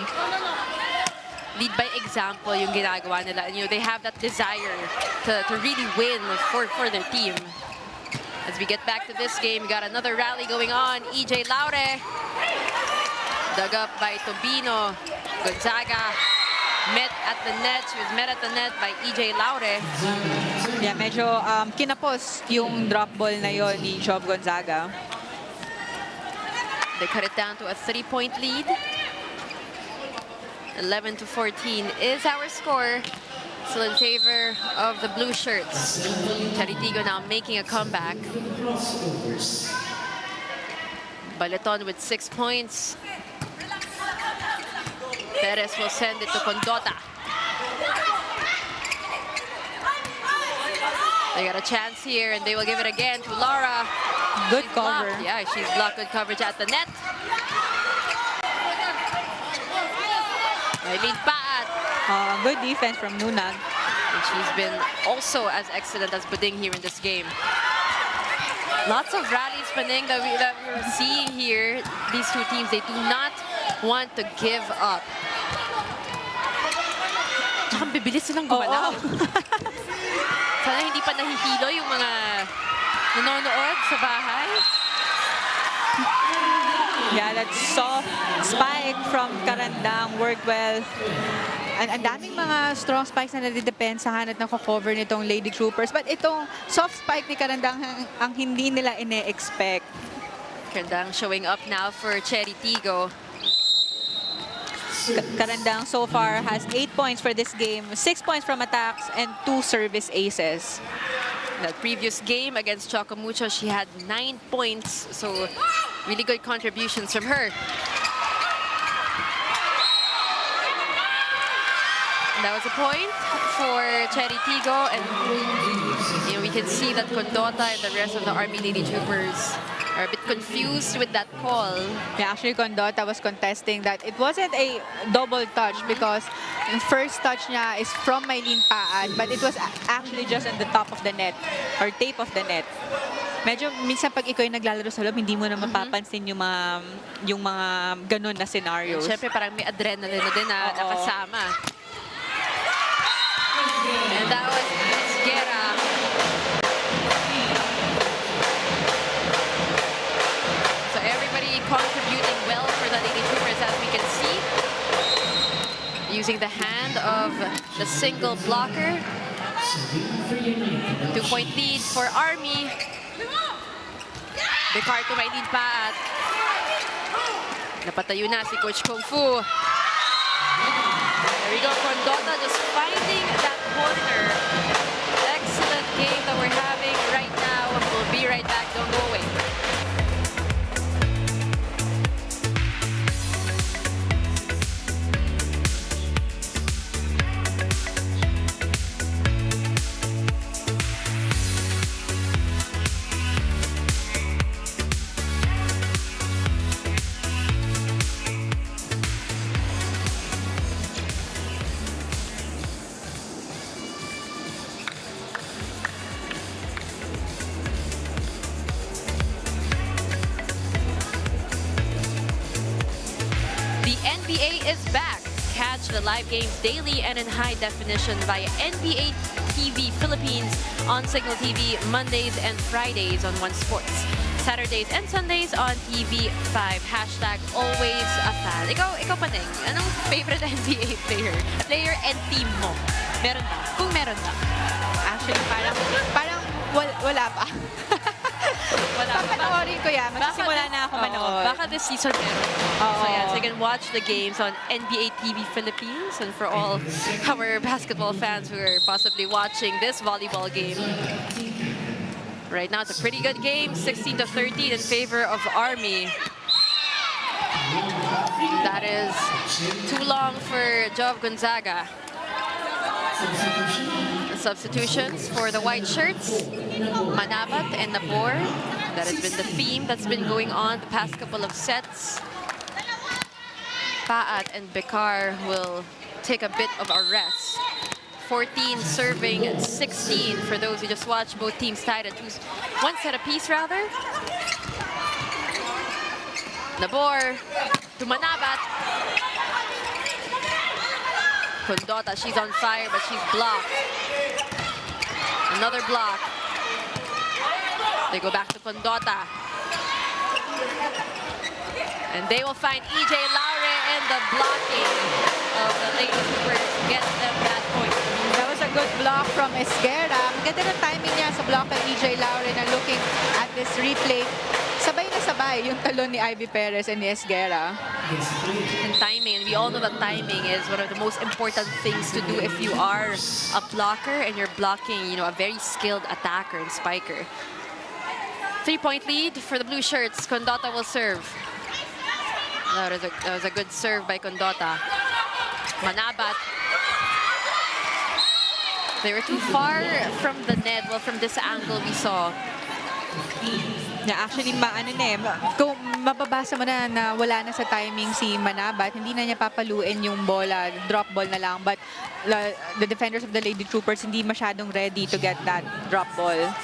Lead by example yung ginagawa nila. They have that desire to really win for their team. As we get back to this game, we got another rally going on. EJ Laure. Dug up by Tobino. Gonzaga met at the net. She was met at the net by EJ Laure. Yeah, medyo kinapos yung drop ball na yon ni Jove Gonzaga. They cut it down to a 3-point lead. 11-14 is our score. Still in favor of the blue shirts. CHERY TIGGO now making a comeback. Baleton with 6 points. Perez will send it to Condota. They got a chance here, and they will give it again to Laura. Good She's cover. blocked. Yeah, she's blocked. Good coverage at the net. Maylene Paat. Good defense from Nunag. And she's been also as excellent as Buding here in this game. Lots of rallies, Paning, that we're seeing here. These two teams, they do not want to give up. Tsaka ang bibilis silang gumalaw. Sana hindi pa nahihilo yung mga nanonood sa bahay. Yeah, that soft spike from Karandang worked well. Ang daming mga strong spikes na nadidepensahan at nako-cover nitong Lady Troopers. But itong soft spike ni Karandang ang hindi nila ine-expect. Karandang showing up now for CHERY TIGGO. Karandang so far has 8 points for this game, 6 points from attacks, and 2 service aces. That previous game against Chocomucho, she had 9 points. So really good contributions from her. That was a point for CHERY TIGGO, and we can see that Condota and the rest of the Army Lady Troopers are a bit confused with that call. Yeah, actually Condota was contesting that it wasn't a double touch because the first touch niya is from Maylene Paat, but it was actually just on the top of the net or tape of the net. Medyo minsan pag ikaw yung naglalaro sa loob, hindi mo na mapapansin yung mga ganun na scenarios. Siyempre parang may adrenaline na din na nakasama. And that was Guerra. So everybody contributing well for the Lady Troopers, as we can see. Using the hand of the single blocker. 2-point lead for Army. Decard to Maylene Paat. Napatayo na si Coach Kung Fu. There we go, Condota just finding that corner. Excellent game that we're having right now. We'll be right back, don't go away. NBA is back. Catch the live games daily and in high definition via NBA TV Philippines on Signal TV Mondays and Fridays on One Sports. Saturdays and Sundays on TV5. Hashtag always a fan. Ikaw Paneng, anong favorite NBA player and team mo? Meron ba? Kung meron ba? Actually, parang wala pa. Wala ba? Panoorin ko yan. Magsisimula na ako manood. Baka this season meron. So yeah, so you can watch the games on NBA TV Philippines, and for all our basketball fans who are possibly watching this volleyball game. Right now, it's a pretty good game, 16-13 in favor of Army. That is too long for Jov Gonzaga. The substitutions for the white shirts, Manabat and Nabor. That has been the theme that's been going on the past couple of sets. Paat and Bekar will take a bit of a rest. 14 serving, 16 for those who just watched. Both teams tied at one set apiece, rather. Nabor to Manabat. Condota, she's on fire, but she's blocked. Another block. They go back to Condota. And they will find EJ Laure, and the blocking of the Lady Troopers gets them that point. That was a good block from Esguerra. Maganda ng timing niya sa block ng EJ Laure na looking at this replay. Sabay na sabay yung talon ni Ivy Perez and ni Esguerra. And timing, and we all know that timing is one of the most important things to do if you are a blocker and you're blocking, a very skilled attacker and spiker. 3-point lead for the blue shirts. Condota will serve. That was a good serve by Condota. Manabat. They were too far from the net. Well, from this angle we saw. Yeah, actually, kung mababasa mo na wala na sa timing si Manabat, hindi na niya papaluin yung bola, drop ball na lang. But the defenders of the Lady Troopers hindi masyadong ready to get that drop ball.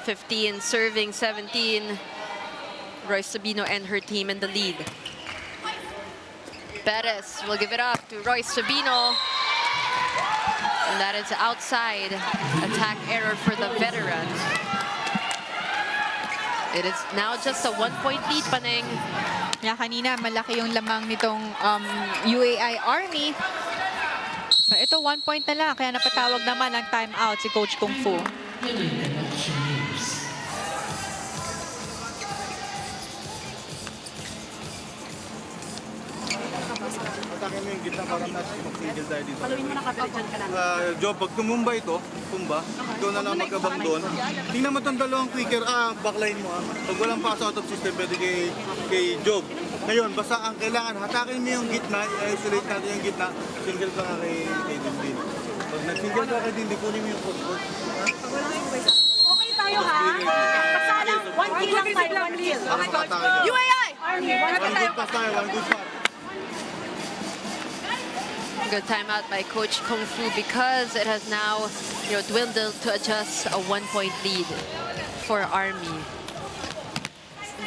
15 serving, 17. Royce Sabino and her team in the lead. Perez will give it up to Royce Sabino. And that is outside. Attack error for the veteran. It is now just a 1-point lead, Paneng. Yeah, kanina malaki yung lamang nitong UAI Army. But ito 1 point na lang, kaya napatawag naman ng timeout si Coach Kung Fu. Atake mo yung gitna para mag-single tayo dito. Job, pag tumumba ito, ikaw na lang magkabang doon. Tingnan mo itong dalawang quicker, backline mo. Pag walang pass out of system, pwede kay Job. Ngayon, basta ang kailangan, hatakin mo yung gitna, i-isolate natin yung gitna, single ka nga kay Dindin. Pag nag-single ka kay Dindin, kunin mo yung foot. Okay tayo ha? Basta lang, 1 kill lang tayo, 1 kill. UAI! One good pass tayo, one good pass. Good timeout by Coach Kung Fu because it has now dwindled to just a 1-point lead for Army.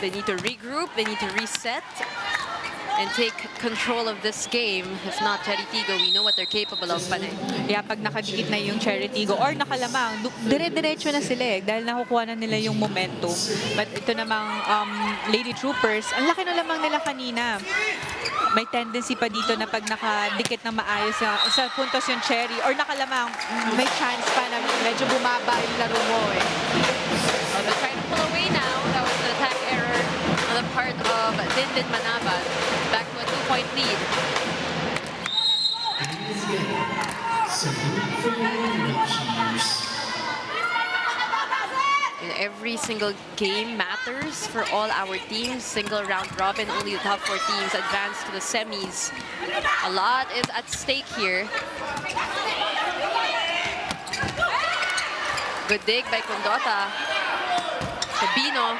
They need to regroup, they need to reset and take control of this game. If not, CHERY TIGGO, we know what they're capable of. Yeah, pag nakadikit na yung CHERY TIGGO or nakalamang, dire-diretso na sila dahil nakukuha na nila yung momentum. But ito namang Lady Troopers, ang laki na lamang nila kanina. May tendency pa dito na pag nakadikit na maayos sa puntos yung CHERY or nakalamang, may chance pa na medyo bumaba yung laro mo They're trying to pull away now. That was an attack error on the part of Dindin Manabat. Back to a 2-point lead. And every single game matters for all our teams. Single round robin, only the top 4 teams advance to the semis. A lot is at stake here. Good dig by Condota. Sabino.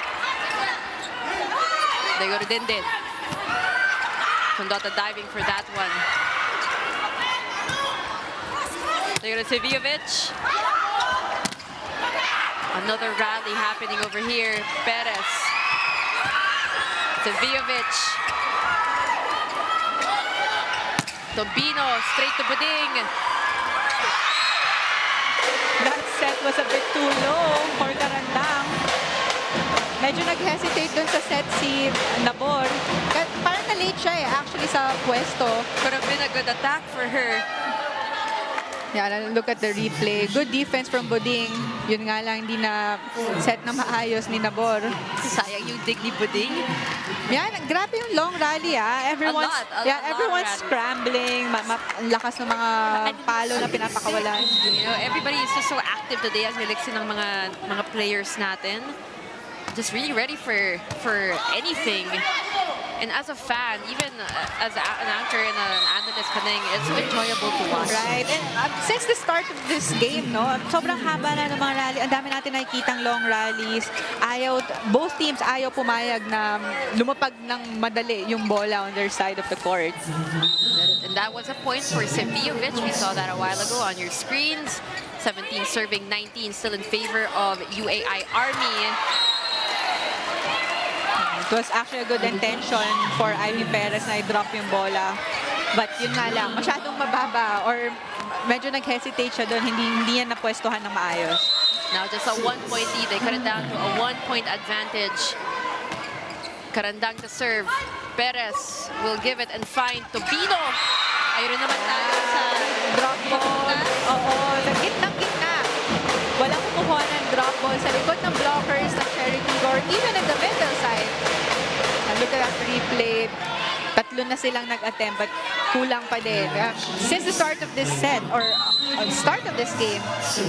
They go to Dindin. Condota diving for that one. They go to Sevijovic. Another rally happening over here. Perez. Sevijovic. Tobino straight to Buding. set was a bit too low for Karandang. Medyo nag-hesitate dun sa set si Nabor. Parang na-late siya actually sa pwesto. Could have been a good attack for her. Yeah, look at the replay. Good defense from Buding. Yun nga lang, hindi na set na maayos ni Nabor. Sayang yung dig ni Buding. Yan, grabe yung long rally Everyone's, everyone's scrambling. Ang lakas ng mga palo na pinapakawalan. You know, everybody is just so active today ang niliksi ng mga players natin. Just really ready for anything. And as a fan, even as an anchor and an analyst, it's enjoyable to watch. Right. And since the start of this game, sobrang haba na ng mga rally. Ang dami natin nakikitang long rallies. Both teams ayaw pumayag na lumapag ng madali yung bola on their side of the court. And that was a point for Sevijovic. We saw that a while ago on your screens. 17 serving 19, still in favor of UAI Army. It was actually a good intention for Ivy Perez na i-drop yung bola. But yun nga lang, masyadong mababa or medyo nag-hesitate siya doon. Hindi yan napwestuhan ng maayos. Now just a 1-point lead. They cut it down to a 1-point advantage. Karandang to serve. Perez will give it and find Tobino. Ayun naman tayo sa drop ball. Oo, sa gitnang-gitna. Walang kumukuha ng drop ball sa likod ng blockers ng CHERY TIGGO or even in the middle side. Look at that replay. Tatlo na silang nag-attempt but kulang pa din. Since the start of this set or start of this game,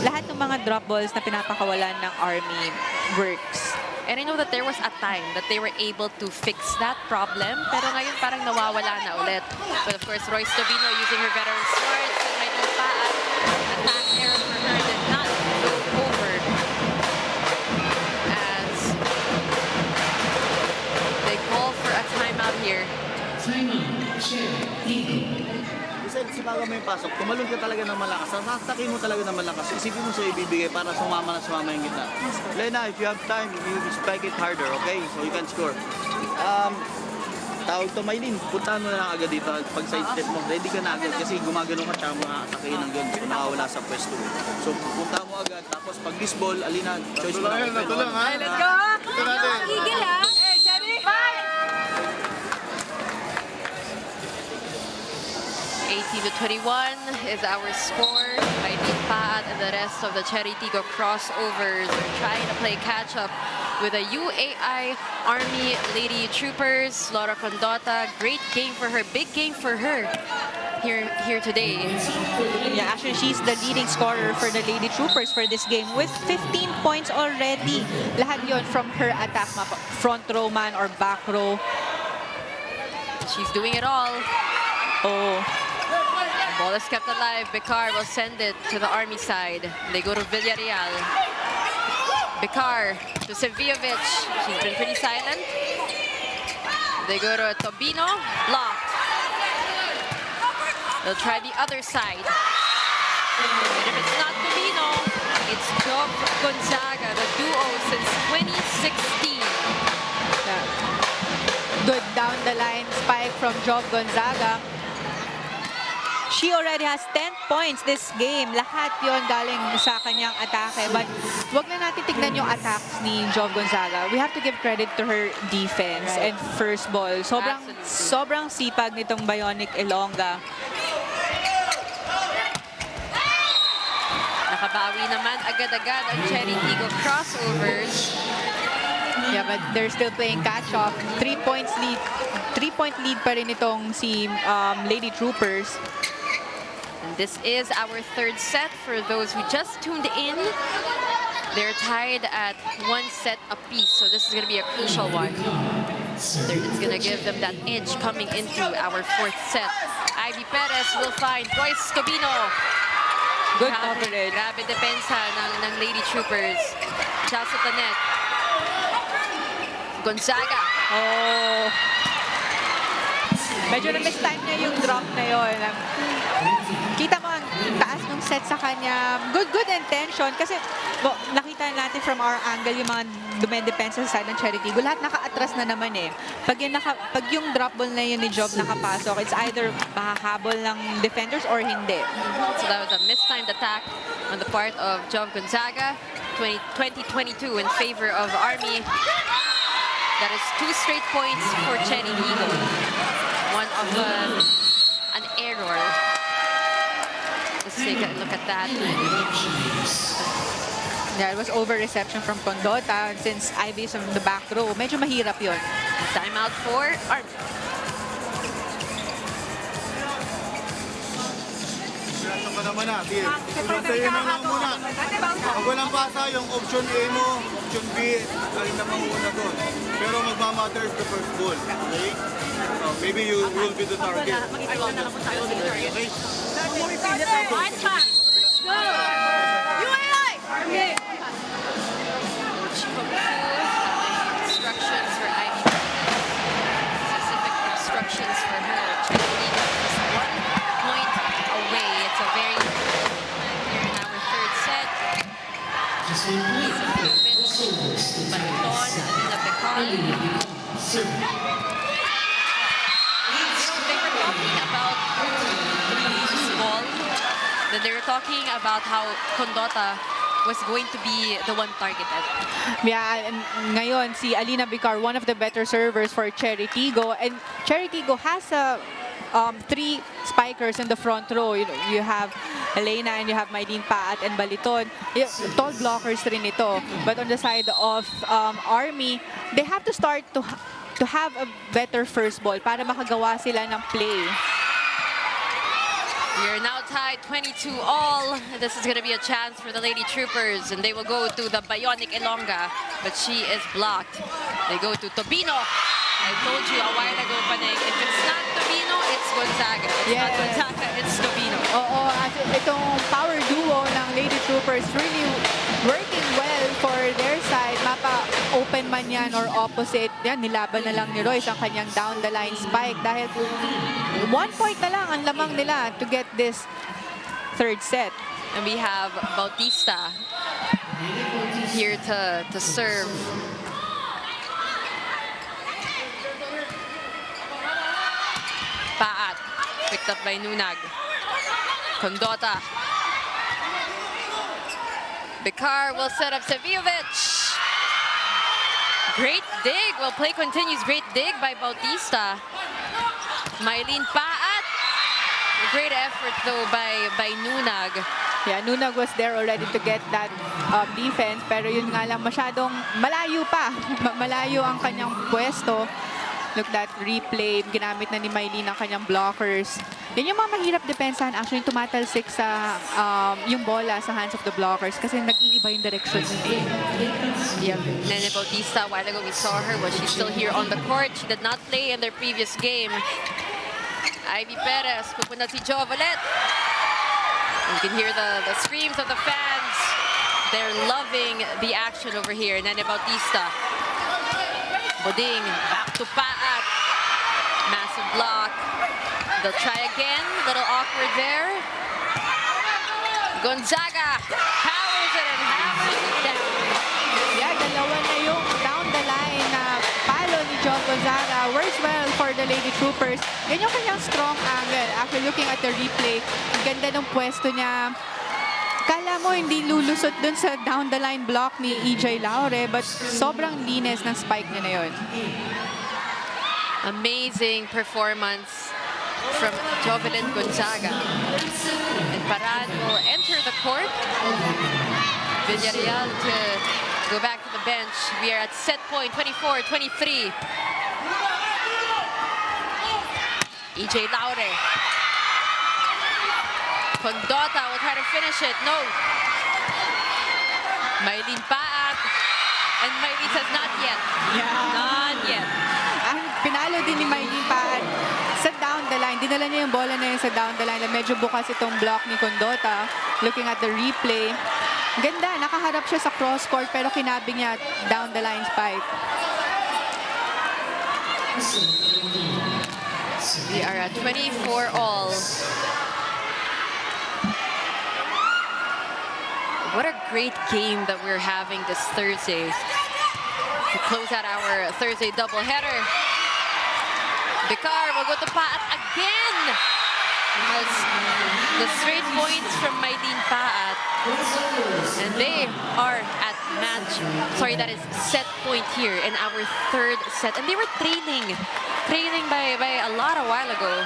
lahat ng mga drop balls na pinapakawalan ng Army works. And I know that there was a time that they were able to fix that problem, pero ngayon parang nawawala na ulit. But of course, Royce Tobino using her veteran smarts and right now Paan. Attack error for her did not go over. As they call for a timeout here. Timeout, CHERY TIGGO. Si bago mo yung pasok, tumalon ka talaga ng malakas. Sasaktakin mo talaga ng malakas. Isipin mo sa'yo ibibigay para sumama yung gitna. Lena, if you have time, you spike it harder, okay? So you can score. Tawag to Maylin, puntahan mo na lang agad dito. Pag side step mo, ready ka na agad kasi gumagano ka tsaka makakatakin ng gun. So nakawala sa pwesto. So punta mo agad, tapos pag this ball, alina, choice mo na. Ito lang ha. Let's go! Ito natin. Igil ha! Hey, Cherry! 18-21 is our score. Maylin Paan and the rest of the CHERY TIGGO crossovers are trying to play catch-up with the UAI Army Lady Troopers. Laura Condota, great game for her, big game for her here today. Yeah, actually, she's the leading scorer for the Lady Troopers for this game with 15 points already. Lahat yon from her attack map, front row man or back row. She's doing it all. Oh. The ball is kept alive. Bekar will send it to the Army side. They go to Villarreal. Bekar to Sevijovic. She's been pretty silent. They go to Tobino. Blocked. They'll try the other side. And if it's not Tobino, it's Job Gonzaga, the duo since 2016. Yeah. Good down the line spike from Job Gonzaga. She already has 10 points this game. Lahat yon galing sa kanyang atake. But wag na natin tignan yung attacks ni Job Gonzaga. We have to give credit to her defense and first ball. Sobrang sipag nitong Bionic Ilongga. Nakabawi naman agad-agad ang CHERY TIGGO crossovers. Yeah, but they're still playing catch-up. 3-point lead pa rin itong si Lady Troopers. And this is our third set for those who just tuned in. They're tied at 1 set apiece, so this is going to be a crucial one. It's going to give them that edge coming into our fourth set. Ivy Perez will find Royce Tobino. Good coverage. Grabe depensa ng Lady Troopers. Chelsea at the net. Gonzaga. Oh. Medyo na-mistime niya yung drop na yun. Kita mo ang taas ng set sa kanya. Good intention. Kasi nakita natin from our angle yung mga dumen-depensa sa side ng CHERY TIGGO. Lahat atras na naman eh. Pag yung drop ball na yun ni Job nakapasok, it's either makahabol ng defenders or hindi. So that was a mistimed attack on the part of Jov Gonzaga. 2022 in favor of Army. That is 2 straight points for CHERY TIGGO. One of an error. Let's take a look at that. Yeah, it was over-reception from Condota since Ivy is on the back row. Medyo mahirap yun. Timeout for Army. Pinasa ka naman na. Sige, sa'yo na lang muna. Pag walang pasa, yung option A mo, option B, alin na manguna doon. Pero magmamatter is the first ball. Okay? Maybe you will be the target. Okay? Instructions for Ivy. Specific instructions for her. CHERY TIGGO just 1 point away. It's a very here in our third set. Baliton, Alina Becal. They were talking about this ball. Then they were talking about how Condota was going to be the one targeted. Yeah, and ngayon, si Alina Bicar, one of the better servers for CHERY TIGGO. And CHERY TIGGO has 3 spikers in the front row. You have Elena and you have Maylene Paat and Baliton. Tall blockers rin ito. But on the side of Army, they have to start to have a better first ball para makagawa sila ng play. We are now tied 22-all. This is going to be a chance for the Lady Troopers, and they will go to the Bionic Ilongga, but she is blocked. They go to Tobino. I told you a while ago, Paneng, if it's not Tobino, it's Gonzaga. It's not Gonzaga, it's Tobino. Oo, at itong power duo ng Lady Troopers really working well for their side. Mapa-open man yan or opposite. Yan, nilaban na lang ni Royce ang kanyang down-the-line spike dahil 1 point na lang ang lamang nila to get this third set. And we have Bautista here to serve. Paat, picked up by Nunag. Condota. Bicar will set up Sevijovic. Great dig. Well, play continues. Great dig by Bautista. Maylene Paat. Great effort though by Nunag. Yeah, Nunag was there already to get that defense, pero yun nga lang masyadong malayo pa. Malayo ang kanyang pwesto. Look, that replay, ginamit na ni Maylene ang kanyang blockers. Yan yung mga mahirap depensahan. Actually, tumatalsik sa yung bola sa hands of the blockers kasi nag-iiba yung direction nila. Yeah, Nene Bautista, a while ago we saw her. Was she still here on the court? She did not play in their previous game. Ivy Perez, pupunta si Jov ulit. You can hear the screams of the fans. They're loving the action over here. Nene Bautista. Boding, back to Paat. Massive block. They'll try again. Little awkward there. Gonzaga powers it and hammers it down. Yeah, dalawa na yung down the line na palo ni Jov Gonzaga. Works well for the Lady Troopers. Yan yung kanyang strong angle. After looking at the replay, ang ganda ng pwesto niya. Kala mo hindi lulusot dun sa down the line block ni EJ Laure, but sobrang linis ng spike niya na yun. Amazing performance from Jovelyn Gonzaga. And Paran will enter the court. Villarreal to go back to the bench. We are at set point 24-23. EJ Laure. Condota will try to finish it. No. Maylene Paat. And Maylene says not yet. Yeah. Not yet. Ang pinalo din ni Maylene Paat sa down the line. Dinala niya yung bola na yun sa down the line. Medyo bukas itong block ni Condota. Looking at the replay. Ganda, nakaharap siya sa cross court pero kinabing niya down the line spike. We are at 24-all. What a great game that we're having this Thursday. to close out our Thursday doubleheader. Vicar will go to Paat again. Has the straight points from Maylene Paat. And they are at that is set point here in our third set. And they were trailing by a lot a while ago.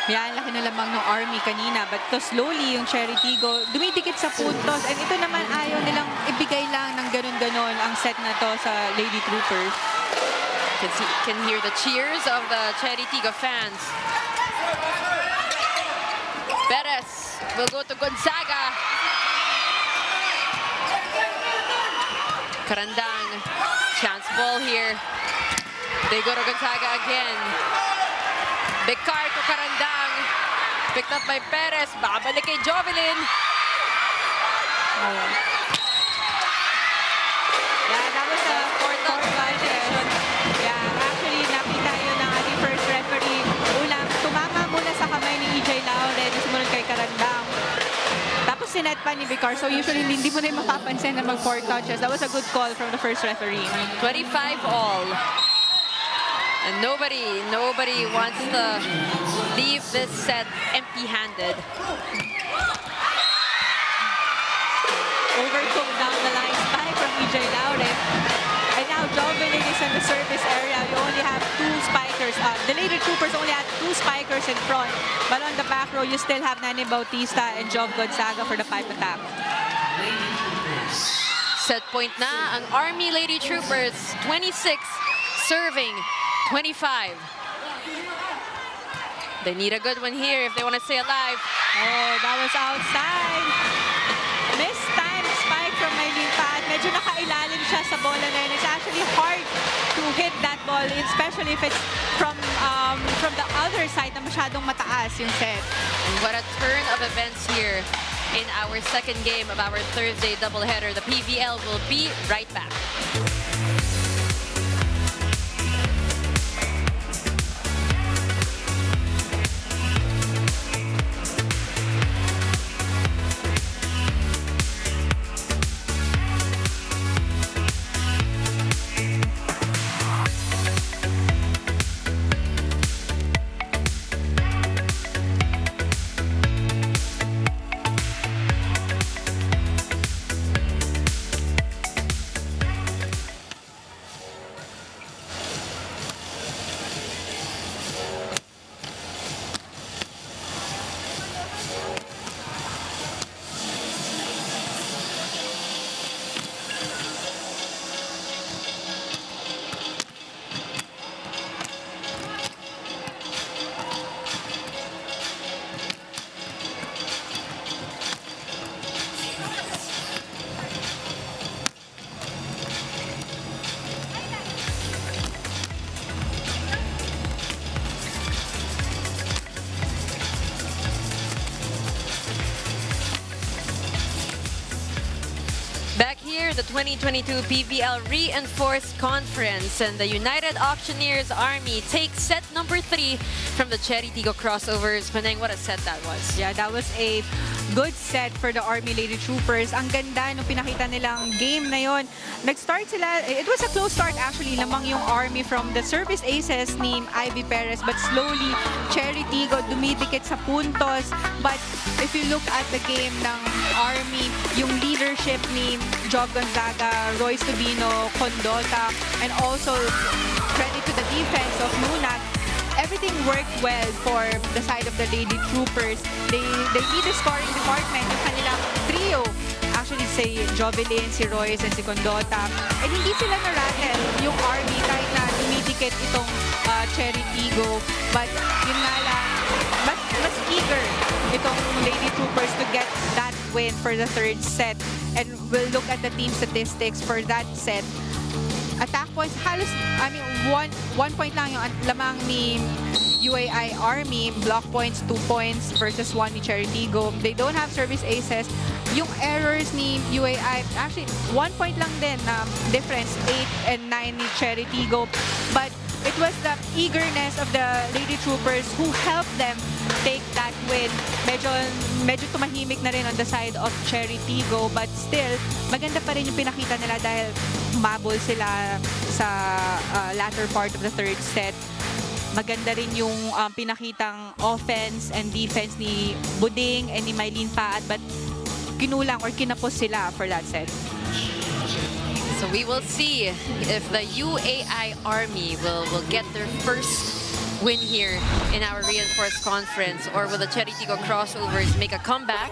Yan, laki na lamang ng Army kanina. But to slowly, yung Cherry Tigo, dumidikit sa puntos. And ito naman ayaw nilang ibigay lang ng ganun-ganon ang set na to sa Lady Troopers. Can hear the cheers of the Cherry Tigo fans. Perez will go to Gonzaga. Karandang, chance ball here. They go to Gonzaga again. Vicar to Karandang. Picked up by Perez. Babalik kay Jovelyn. Yeah, that was a fourth violation. Yeah, actually, nakita yun ng ating first referee. Unang tumama muna sa kamay ni EJ Laure. Sumunod kay Karandang. Tapos sinet pa ni Vicar. So usually, hindi mo na yung mapapansin na mag-4 touches. That was a good call from the first referee. 25 all. And nobody wants to leave this set empty-handed. Overcooked down the line spike from EJ Laure. And now Jovelyn is in the service area. You only have 2 spikers. The Lady Troopers only had 2 spikers in front. But on the back row, you still have Nani Bautista and Jov Gonzaga for the pipe attack. Set point na ang Army Lady Troopers. 26 serving 25. They need a good one here if they want to stay alive. Oh, that was outside. Mistimed spike from Maylene Paat. Medyo nakailalim siya sa bola na yun. It's actually hard to hit that ball, especially if it's from the other side na masyadong mataas yung set. And what a turn of events here in our second game of our Thursday doubleheader. The PVL will be right back. Back here, the 2022 PVL Reinforced Conference, and the United Auctioneers Army takes set number 3 from the Cherry Tiggó crossovers. Maneng, what a set that was. Yeah, that was a good set for the Army Lady Troopers. Ang ganda nung pinakita nilang game na yon. Nag-start sila, it was a close start actually, lamang yung Army from the service aces ni Ivy Perez, but slowly, Cherry Tiggó dumidikit sa puntos. But if you look at the game ng Army, yung leadership ni Jov Gonzaga, Royce Tubino, Condota, and also credit to the defense of Nunat, everything worked well for the side of the Lady Troopers. They lead the scoring department, yung kanilang trio. Actually, si Jovelyn, si Royce, and si Condota. And hindi sila na-rattle yung Army kahit na dumidikit itong Cherry Tiggó. But yun nga lang, mas eager itong Lady Troopers to get that win for the third set. And we'll look at the team statistics for that set. Attack points, halos, one point lang yung lamang ni UAI Army. Block points, 2 points versus 1 ni Cherry Tiggó. They don't have service aces. Yung errors ni UAI, actually, 1 point lang din difference, 8 and 9 ni Cherry Tiggó. But it was the eagerness of the Lady Troopers who helped them take that win. Medyo tumahimik na rin on the side of Cherry Tiggó, but still, maganda pa rin yung pinakita nila dahil humabol sila sa latter part of the third set. Maganda rin yung pinakitang offense and defense ni Buding and ni Mylene Paat, but kinulang or kinapos sila for that set. So we will see if the UAI Army will get their first win here in our reinforced conference, or will the CHERY TIGGO crossovers make a comeback?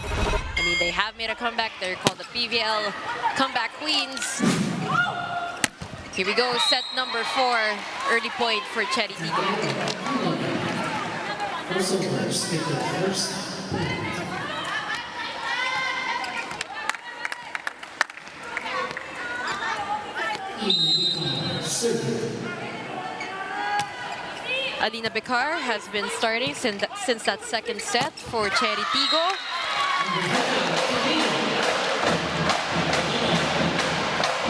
I mean, they have made a comeback. They're called the PVL comeback queens. Here we go, set number 4, early point for CHERY TIGGO. Crossovers take the first point. Alina Bekar has been starting since that second set for CHERY TIGGO.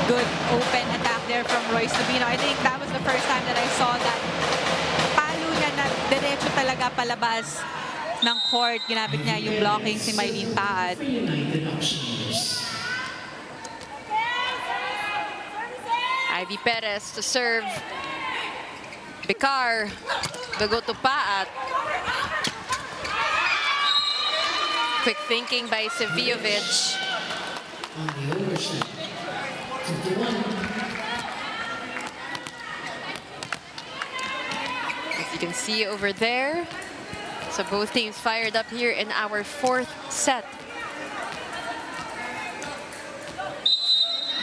Good open attack there from Royce Tubino. I think that was the first time that I saw that palo niya na diretso talaga palabas ng court. Ginamit niya yung blocking si Mylene Paat. Ivy Perez to serve. Bekar will go to Paat. Quick thinking by Seviovic. On the overshot. 21. As you can see over there. So both teams fired up here in our 4th set.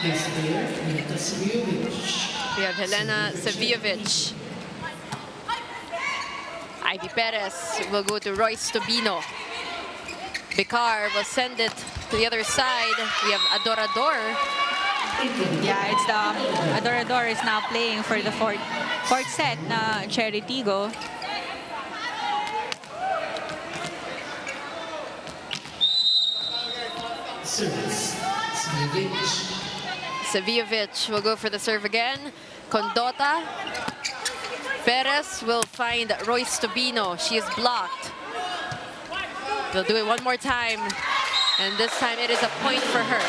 Yes, player, Helena Seviovic. We have Helena Seviovic. Ivy Perez will go to Royce Tubino. Bekar will send it to the other side. We have Adorador. Yeah, it's the Adorador is now playing for the fourth set na CHERY TIGGO. Service. Seviovic. Seviovic will go for the serve again. Condota. Perez will find Royce Tubino. She is blocked. They'll do it one more time. And this time it is a point for her.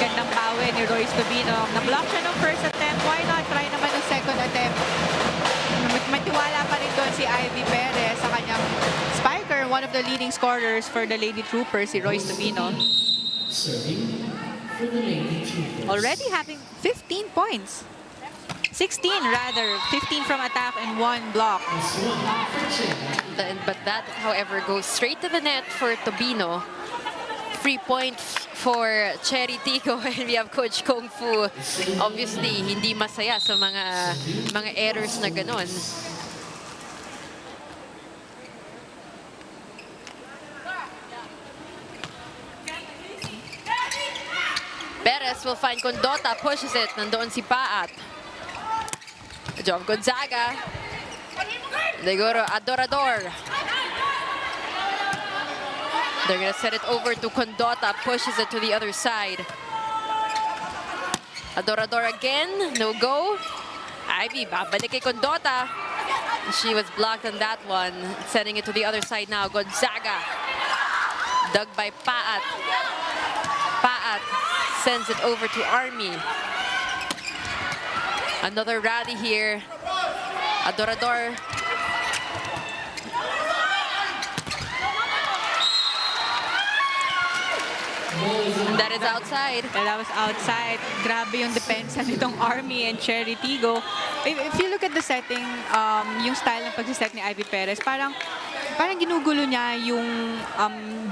Gandang bawi ni Royce Tubino. Na-block siya ng first attempt. Why not try naman ng second attempt? Matiwala pa rin doon si Ivy Perez sa kanyang spiker, one of the leading scorers for the Lady Troopers, si Royce Tubino. Serving for the Lady Troopers. Already having 15 points. 16 rather, 15 from attack and 1 block. But that, however, goes straight to the net for Tubino. 3 points for CHERY TIGGO, and we have Coach Kung Fu. Obviously, hindi masaya sa mga errors na ganon. Perez will find Condota, pushes it. Nandoon si Paat. Job Gonzaga. They go to Adorador. They're going to set it over to Condota, pushes it to the other side. Adorador again, no go. Ivy, babalik kay Condota. She was blocked on that one. Sending it to the other side now. Gonzaga. Dug by Paat. Paat sends it over to Army. Another rally here. Adorador. That is outside. That was outside. Grabe yung depensa nitong Army and CHERY TIGGO. If you look at the setting, yung style ng pagsiset ni Ivy Perez, parang ginugulo niya yung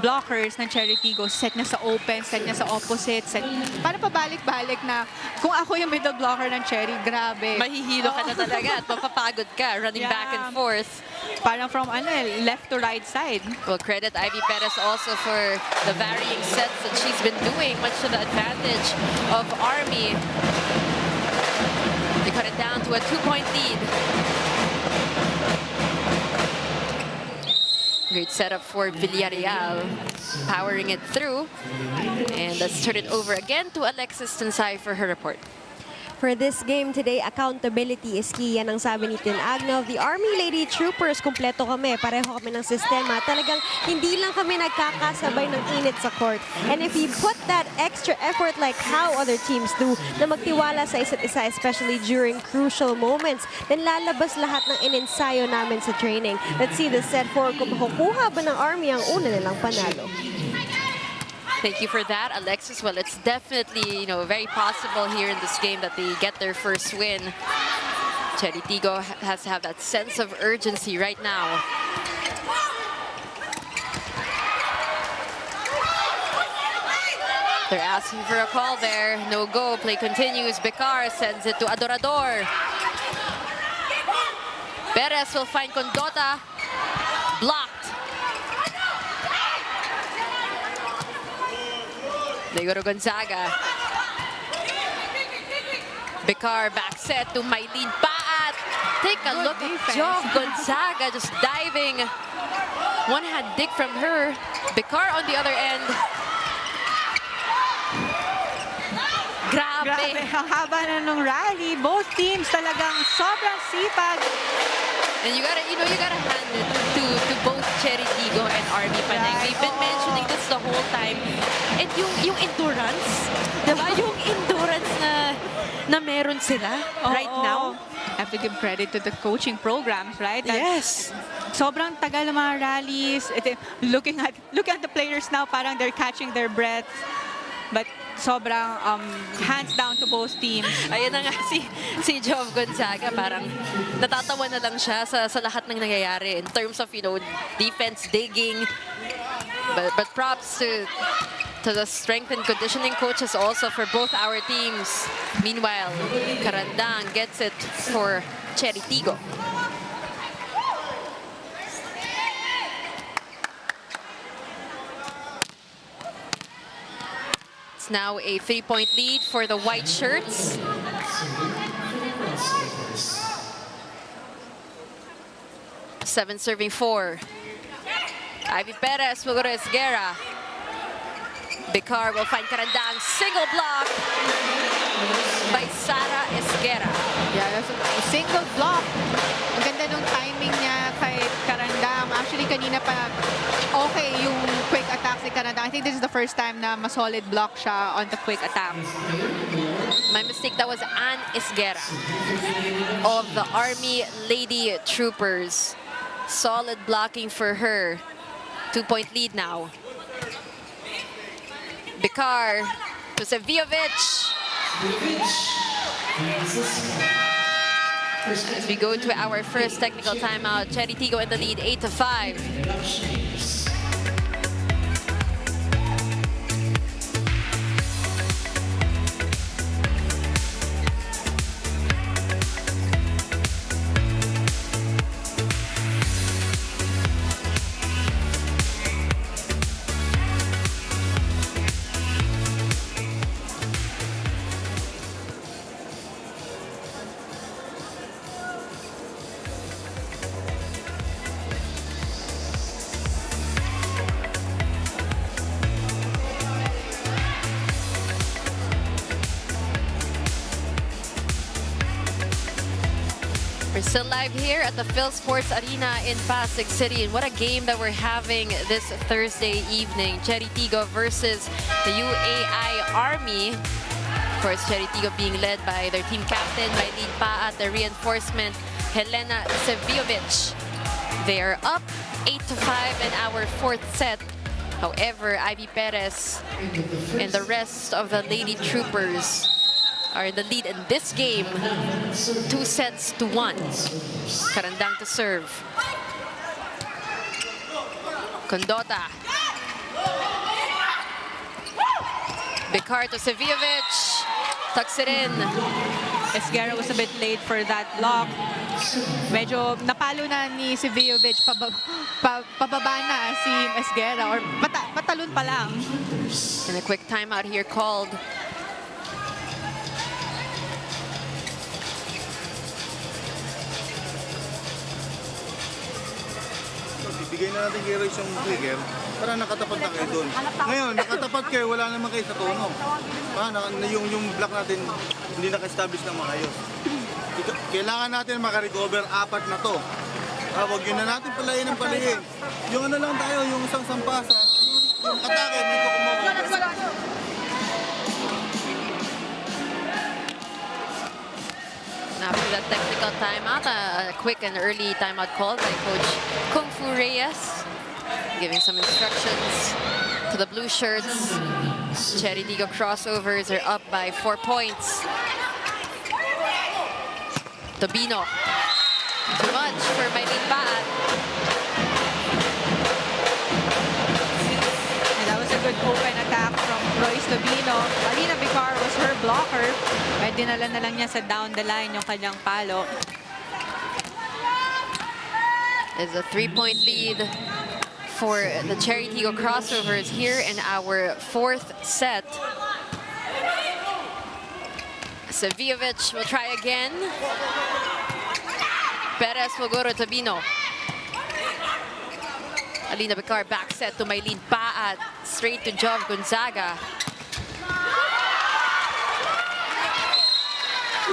blockers ng CHERY TIGGO. Set niya sa open, set niya sa opposite. Parang pabalik-balik na kung ako yung middle blocker ng CHERY, grabe. Mahihilo ka na talaga at mapapagod ka running back and forth. Parang from left to right side. Well, credit Ivy Perez also for the varying sets that she's been doing, much to the advantage of Army. They cut it down to a 2-point lead. Great setup for Villarreal, powering it through. And let's turn it over again to Alexis Tansay for her report. For this game today, accountability is key. Yan ang sabi ni Tin Agno. The Army Lady Troopers, kumpleto kami. Pareho kami ng sistema. Talagang hindi lang kami nagkakasabay ng init sa court. And if you put that extra effort like how other teams do, na magtiwala sa isa't isa, especially during crucial moments, then lalabas lahat ng inensayo namin sa training. Let's see the set 4 kung makukuha ba ng Army ang una nilang panalo. Thank you for that, Alexis. Well, it's definitely, very possible here in this game that they get their first win. CHERY TIGGO has to have that sense of urgency right now. They're asking for a call there. No go. Play continues. Becar sends it to Adorador. Perez will find Condota. Blocked. Legoro Gonzaga. Becar back set to Mylene Paat. Take a look at Joe Gonzaga just diving. One-hand dig from her. Becar on the other end. Grabe. Ang haba na nung rally. Both teams talagang sobrang sipag. And you gotta hand it to both CHERY TIGGO and Army Panay. We've been mentioning this the whole time. And yung endurance, diba? Yung endurance na meron sila right now. I have to give credit to the coaching programs, right? Yes. Sobrang tagal ng mga rallies. Looking at the players now, parang they're catching their breath. But sobrang hands down to both teams. Ayan na nga si Jove Gonzaga, parang natatawa na lang siya sa lahat ng nangyayari in terms of, defense digging. But props to the strength and conditioning coaches also for both our teams. Meanwhile, Carandang gets it for CHERY TIGGO. It's now a 3-point lead for the white shirts. Seven serving 4. Ivy Perez will go to Esguerra. Becar will find Carandang. Single block by Sara Esguerra. Yeah, that's a single block. Ang ganda nung timing niya kay Carandang. Actually, kanina pa okay yung quick attack si Carandang. I think this is the first time na mas-solid block siya on the quick attack. My mistake, that was Ann Esguerra of the Army Lady Troopers. Solid blocking for her. 2-point lead now. Becar to Seviovic. As we go to our first technical timeout, CHERY TIGGO in the lead, 8-5. We're still live here at the Phil Sports Arena in Pasig City. And what a game that we're having this Thursday evening. CHERY TIGGO versus the UAI Army. Of course, CHERY TIGGO being led by their team captain, Mylene Paat, the reinforcement, Helena Seviovic. They are up 8-5 in our fourth set. However, Ivy Perez and the rest of the Lady Troopers are in the lead in this game, 2-1. Carandang to serve. Condota. Becar to Seviovic. Tucks it in. Esguerra was a bit late for that block. Medyo napalo na ni Seviovic. Pababa na si Esguerra. Or patalon pa lang. And a quick timeout here called. tapos ibigay na natin kay Royce yung trigger para nakatapat na kayo doon. Ngayon, nakatapat kayo, wala naman kayo sa tono. Yung block natin hindi naka-establish ng maayos. Kailangan natin makarecover 4 na to. Huwag yun na natin palayin ng palayin. Yung ano lang tayo, yung isang sampasa, yung atake, may kukumover. After that technical timeout, a quick and early timeout call by Coach Kung Fu Reyes, giving some instructions to the blue shirts. CHERY TIGGO crossovers are up by 4 points. Tobino, too much for Maylene Baat. And that was a good open attack from Royce Tobino. Alina Vicar was her blocker. May dinala na lang niya sa down the line yung kanyang palo. Is a 3-point lead for the CHERY TIGGO crossovers here in our 4th set. Saviovic will try again. Perez will go to Tobino. Alina Vicar back set to Maylene Baat. Straight to Jov Gonzaga.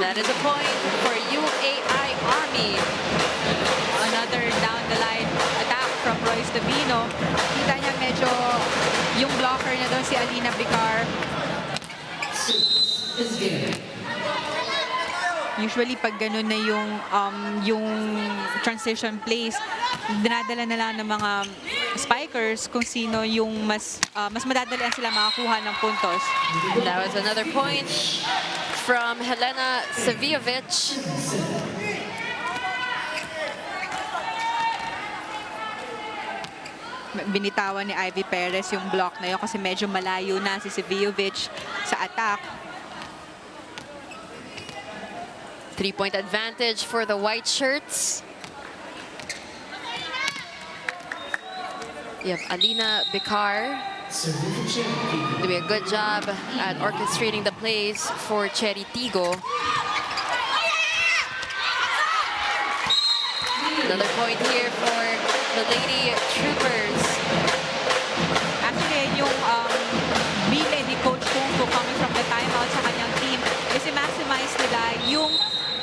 That is a point for UAI Army. Another down the line attack from Royce Tobino. Kita niya medyo yung blocker niya doon si Alina Vicar. Usually pag ganun na yung transition plays, dinadala na lang ng mga spikers kung sino yung mas madadalian sila makakuha ng puntos. That was another point from Helena Saviovic. Binitawan ni Ivy Perez yung block na yun kasi medyo malayo na si Saviovic sa attack. 3-point advantage for the white shirts. You have Alina Vicar doing a good job at orchestrating the plays for CHERY TIGGO. Another point here for the Lady Troopers. Actually, yung bile ni Coach Kung Fu coming from the timeout sa kanyang team is i-maximize nila yung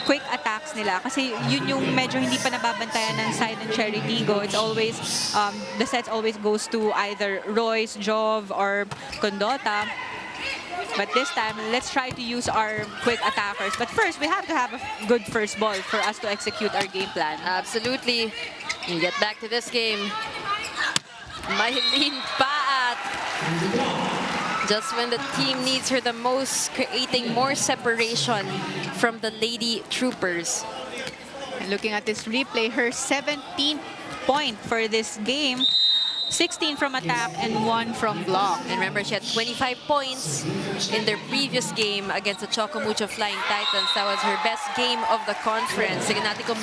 quick attacks nila kasi yun yung medyo hindi pa nababantayan ng side ng CHERY TIGGO. It's always the sets always goes to either Royce, Jov, or Condota. But this time, let's try to use our quick attackers. But first, we have to have a good first ball for us to execute our game plan. Absolutely. You get back to this game. Maylene Baat. Just when the team needs her the most, creating more separation from the Lady Troopers. And looking at this replay, her 17th point for this game. 16 from attack and 1 from block. And remember, she had 25 points in their previous game against the Chocomucho Flying Titans. That was her best game of the conference. Sige natin kung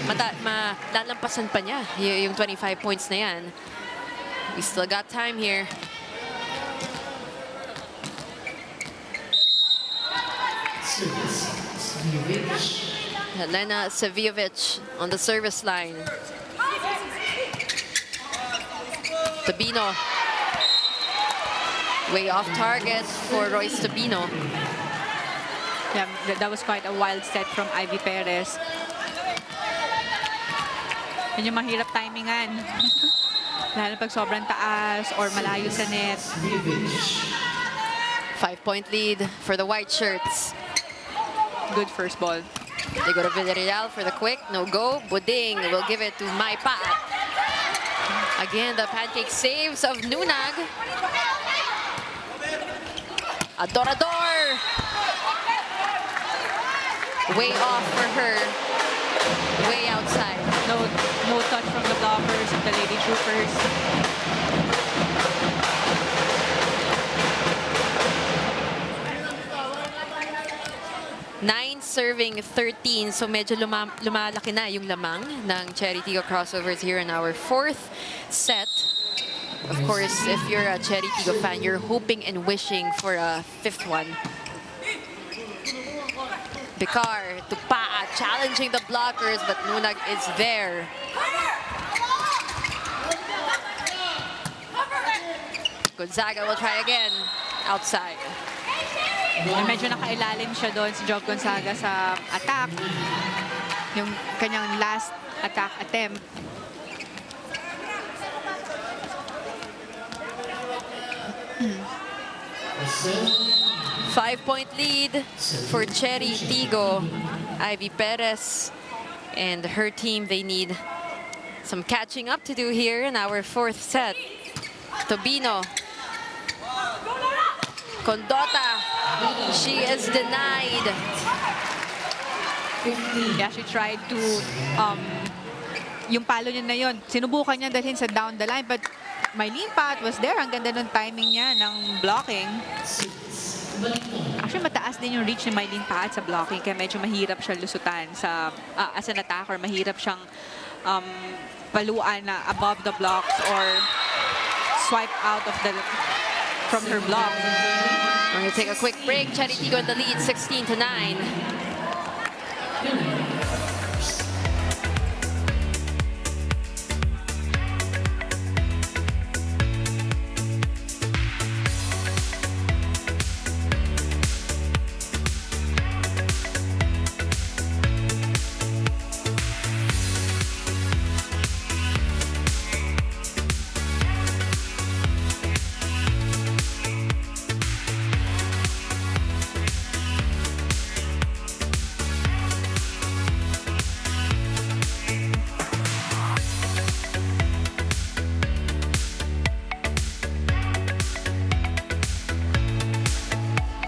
malalampasan pa niya yung 25 points na yan. We still got time here. Helena Saviovic on the service line. Tobino. Way off target for Royce Tobino. Yeah, that was quite a wild set from Ivy Perez. Yun yung mahirap timingan. Lalo pag sobrang taas or malayo sa net. 5-point lead for the white shirts. Good first ball. They go to Villarreal for the quick. No go. Buding will give it to Mai Paat. Again, the pancake saves of Nunag. Adorador. Way off for her. Way outside. No touch from the blockers of the Lady Troopers. Nine serving 13, so medyo lumalaki na yung lamang ng CHERY TIGGO crossovers here in our 4th set. Of course, if you're a CHERY TIGGO fan, you're hoping and wishing for a 5th one. Vicar to Paa, challenging the blockers, but Nunag is there. Gonzaga will try again. Outside. Medyo nakailalim siya doon si Job Gonzaga sa attack. Yung kanyang last attack attempt. Five-point lead for CHERY TIGGO. Ivy Perez and her team, they need some catching up to do here in our fourth set. Tobino. Condota. She is denied. Yeah, she tried to, yung palo niya na yun, sinubukan niya dalhin sa down the line, but Mylene Pat was there. Ang ganda ng timing niya ng blocking. Actually, mataas din yung reach ni Mylene Pat sa blocking, kaya medyo mahirap siya lusutan sa, as an attacker, mahirap siyang paluan na above the blocks or swipe out of the from her block. We're going to take a quick break. CHERY TIGGO in the lead, 16-9.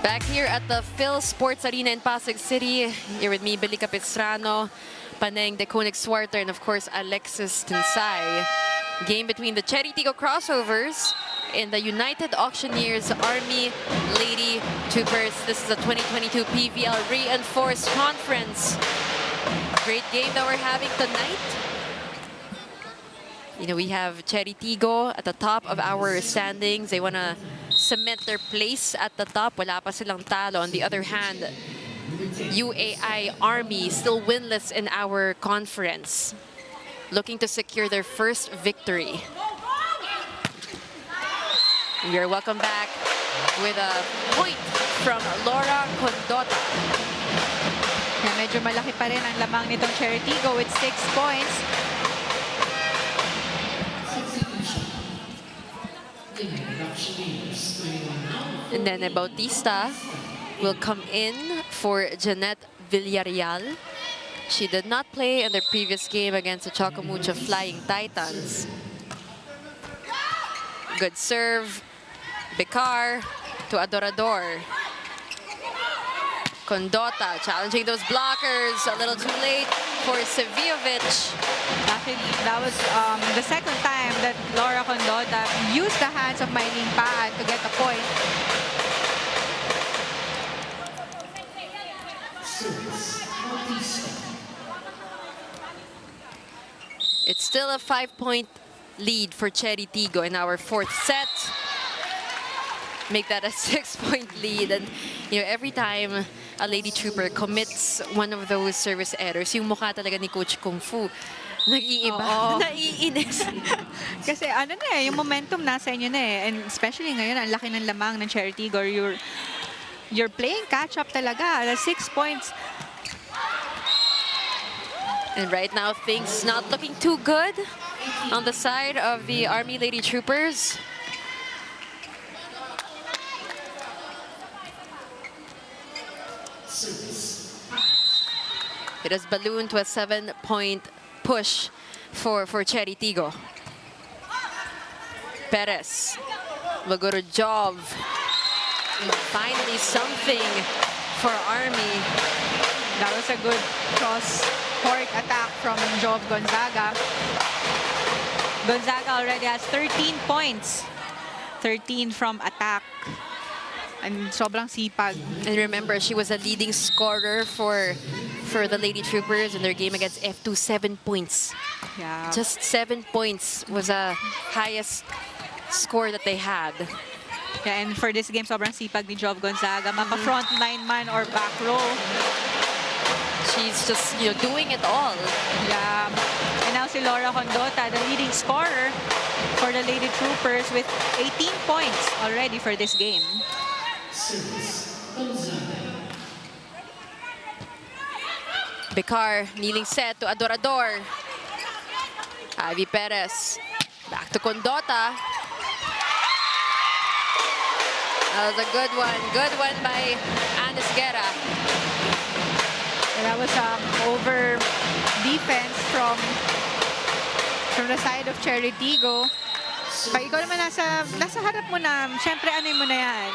Back here at the Phil Sports Arena in Pasig City, here with me, Billy Capistrano, Paneng de Koenigswarter, and of course, Alexis Tinsay. Game between the CHERY TIGGO crossovers in the United Auctioneers Army Lady Troopers. This is the 2022 PVL Reinforced Conference. Great game that we're having tonight. You know, we have CHERY TIGGO at the top of our standings. They want to cement their place at the top. Wala pa silang talo. On the other hand, UAI Army still winless in our conference, looking to secure their first victory. We are welcome back with a point from Laura Condota. Kaya medyo malaki pa rin ang lamang nitong CHERY TIGGO with 6 points. And then Bautista will come in for Jeanette Villarreal. She did not play in their previous game against the Chocomucho Flying Titans. Good serve. Bicar to Adorador. Condota challenging those blockers. A little too late for Seviovic. Actually, that was the second time that Laura Condota used the hands of Mylene Pat to get a point. It's still a 5-point lead for CHERY TIGGO in our fourth set. Make that a 6-point lead. And you know, every time a Lady Trooper commits one of those service errors, yung mukha talaga ni Coach Kung Fu, nag-iiba. Naiinis. Kasi ano na eh, yung momentum nasa inyo na eh. And especially ngayon, ang laki ng lamang ng CHERY TIGGO. You're playing catch-up talaga. 6 points. And right now, things not looking too good on the side of the Army Lady Troopers. It has ballooned to a 7-point push for CHERY TIGGO. Perez will go to Jov. Finally something for Army. That was a good cross-court attack from Jov Gonzaga. Gonzaga already has 13 points. 13 from attack. And sobrang sipag. And remember, she was a leading scorer for the Lady Troopers in their game against F2, 7 points. Yeah. Just 7 points was the highest score that they had. Yeah, and for this game, sobrang sipag ni Jov Gonzaga. Mapa-front line man or back row. She's just, you know, doing it all. Yeah. And now si Laura Condota, the leading scorer for for the Lady Troopers with 18 points already for this game. Bicar kneeling set to Adorador. Ivy Perez. Back to Condota. That was a good one. Good one by Anis Guerra. That was over defense from the side of CHERY TIGGO. Pag ikaw naman nasa harap mo na, syempre ano mo na yan.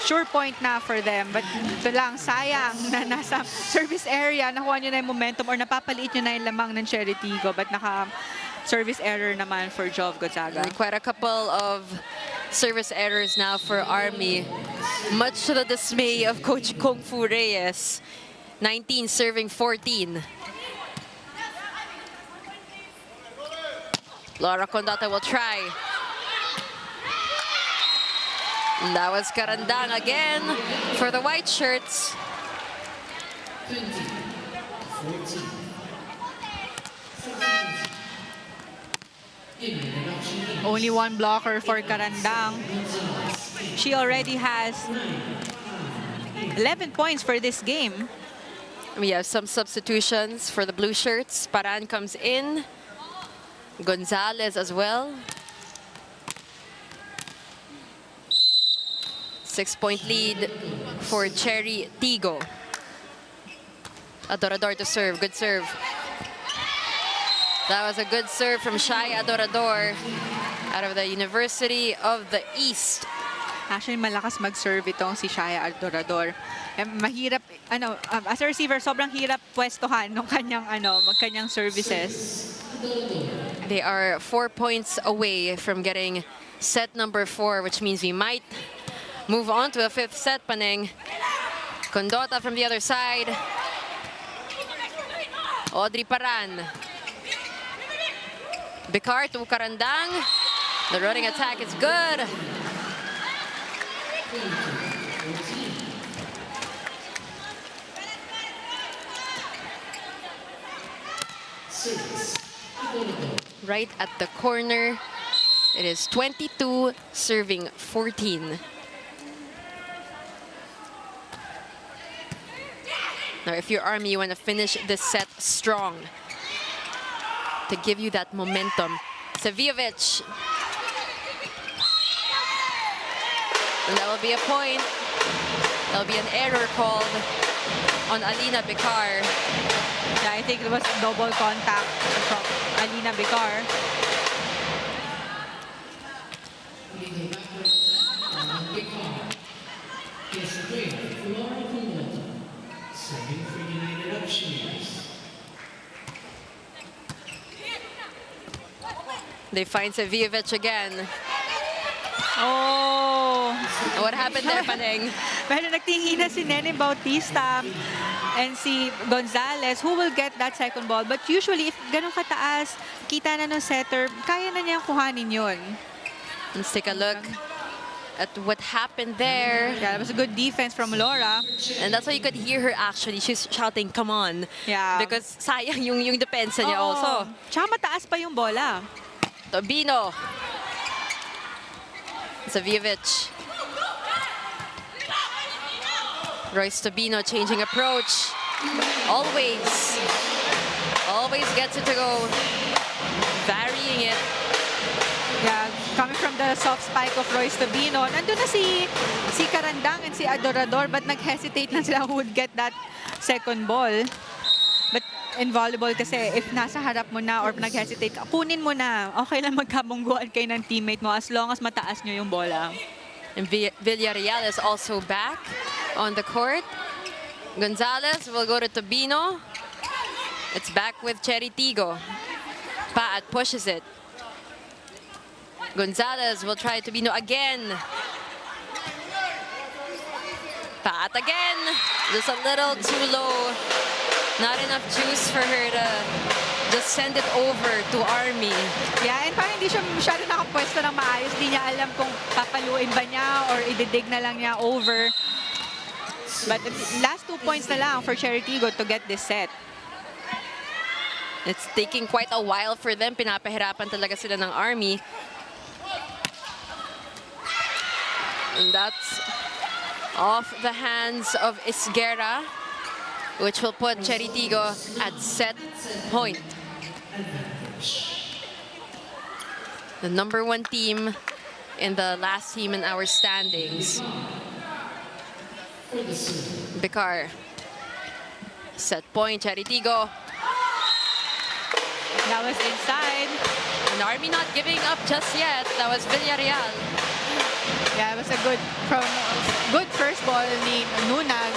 Sure point na for them. But ito lang, sayang na nasa service area, nakuha nyo na yung momentum or napapaliit nyo na yung lamang ng CHERY TIGGO. But naka-service error naman for Jove Gonzaga. Quite a couple of service errors now for Army. Much to the dismay of Coach Kung Fu Reyes. 19 serving 14. Laura Condota will try. And that was Karandang again for the white shirts. Only one blocker for Karandang. She already has 11 points for this game. We have some substitutions for the blue shirts. Paran comes in. Gonzalez as well. 6-point lead for CHERY TIGGO. Adorador to serve. Good serve. That was a good serve from Shai Adorador out of the University of the East. Actually, malakas mag-serve itong si Shai Adorador. Mahirap, as a receiver, sobrang hirap pwestohan ng kanyang services. They are 4 points away from getting set number 4, which means we might move on to a 5th set, Paneng. Condota from the other side. Audrey Paran. Bicar to Karandang. The running attack is good. Right at the corner. It is 22 serving 14. Now, if you're Army, you want to finish this set strong to give you that momentum. Saviovic. And that will be a point. There'll be an error called on Alina Bicar. Yeah, I think it was double contact from Alina Bicar. They find Saviovic again. Oh! What happened there, Paneng? Pero nagtingin na si Nene Bautista and si Gonzalez who will get that second ball. But usually, if ganun kataas, kita na ng setter, kaya na niyang kuhanin yun. Let's take a look at what happened there. Yeah, that was a good defense from Laura. And that's why you could hear her actually. She's shouting, come on. Yeah. Because sayang yung depensa niya Oo. also. Tsaka mataas pa yung bola. Tobino. Saviovic. Royce Tobino changing approach. Always gets it to go. Varying it. Yeah, coming from the soft spike of Royce Tobino. Nandun na si Karandang and si Adorador, but nag-hesitate na sila who would get that second ball. But in volleyball kasi, if nasa harap mo na or nag-hesitate ka, kunin mo na. Okay lang magkabungguan kayo ng teammate mo as long as mataas nyo yung bola. And Villarreal is also back on the court. Gonzalez will go to Tobino. It's back with CHERY TIGGO. Paat pushes it. Gonzalez will try Tobino again. Paat again. Just a little too low. Not enough juice for her to just send it over to Army. Yeah, and parang hindi siya masyado nakapwesto ng maayos. Hindi niya alam kung papaluin ba niya or ididig na lang niya over. But last 2 points na lang for CHERY TIGGO to get this set. It's taking quite a while for them. Pinapahirapan talaga sila ng Army. And that's off the hands of Isguera, which will put CHERY TIGGO at set point. The #1 team in the last team in our standings. Bicar. Set point, CHERY TIGGO. That was inside. And Army not giving up just yet. That was Villarreal. Yeah, it was a good first ball ni Nunag.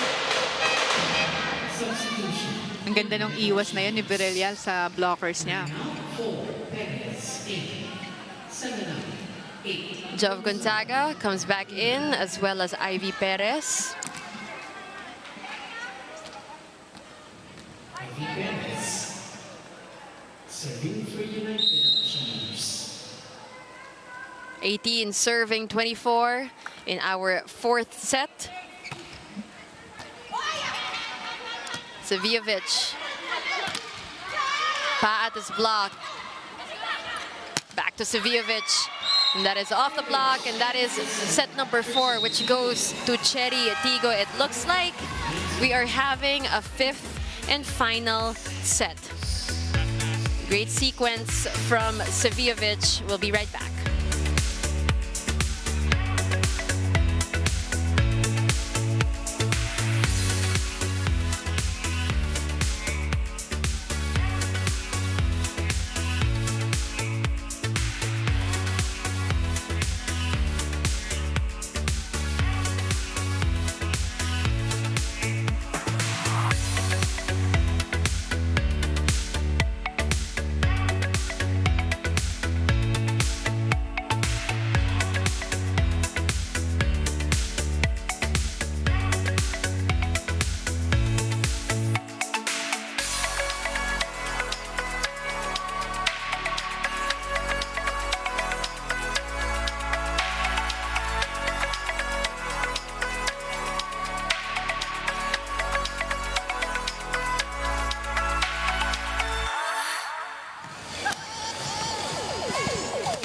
Ang ganda ng iwas na yun ni Villarreal sa blockers niya. Jov Gonzaga comes back in, as well as Ivy Perez. Ivy Perez. Serving for United Auctioneers. 18 serving 24 in our 4th set. Savijovic. Paat is blocked. Back to Savijovic. And that is off the block, and that is set #4, which goes to CHERY TIGGO. It looks like we are having a 5th and final set. Great sequence from Savijovic. We'll be right back.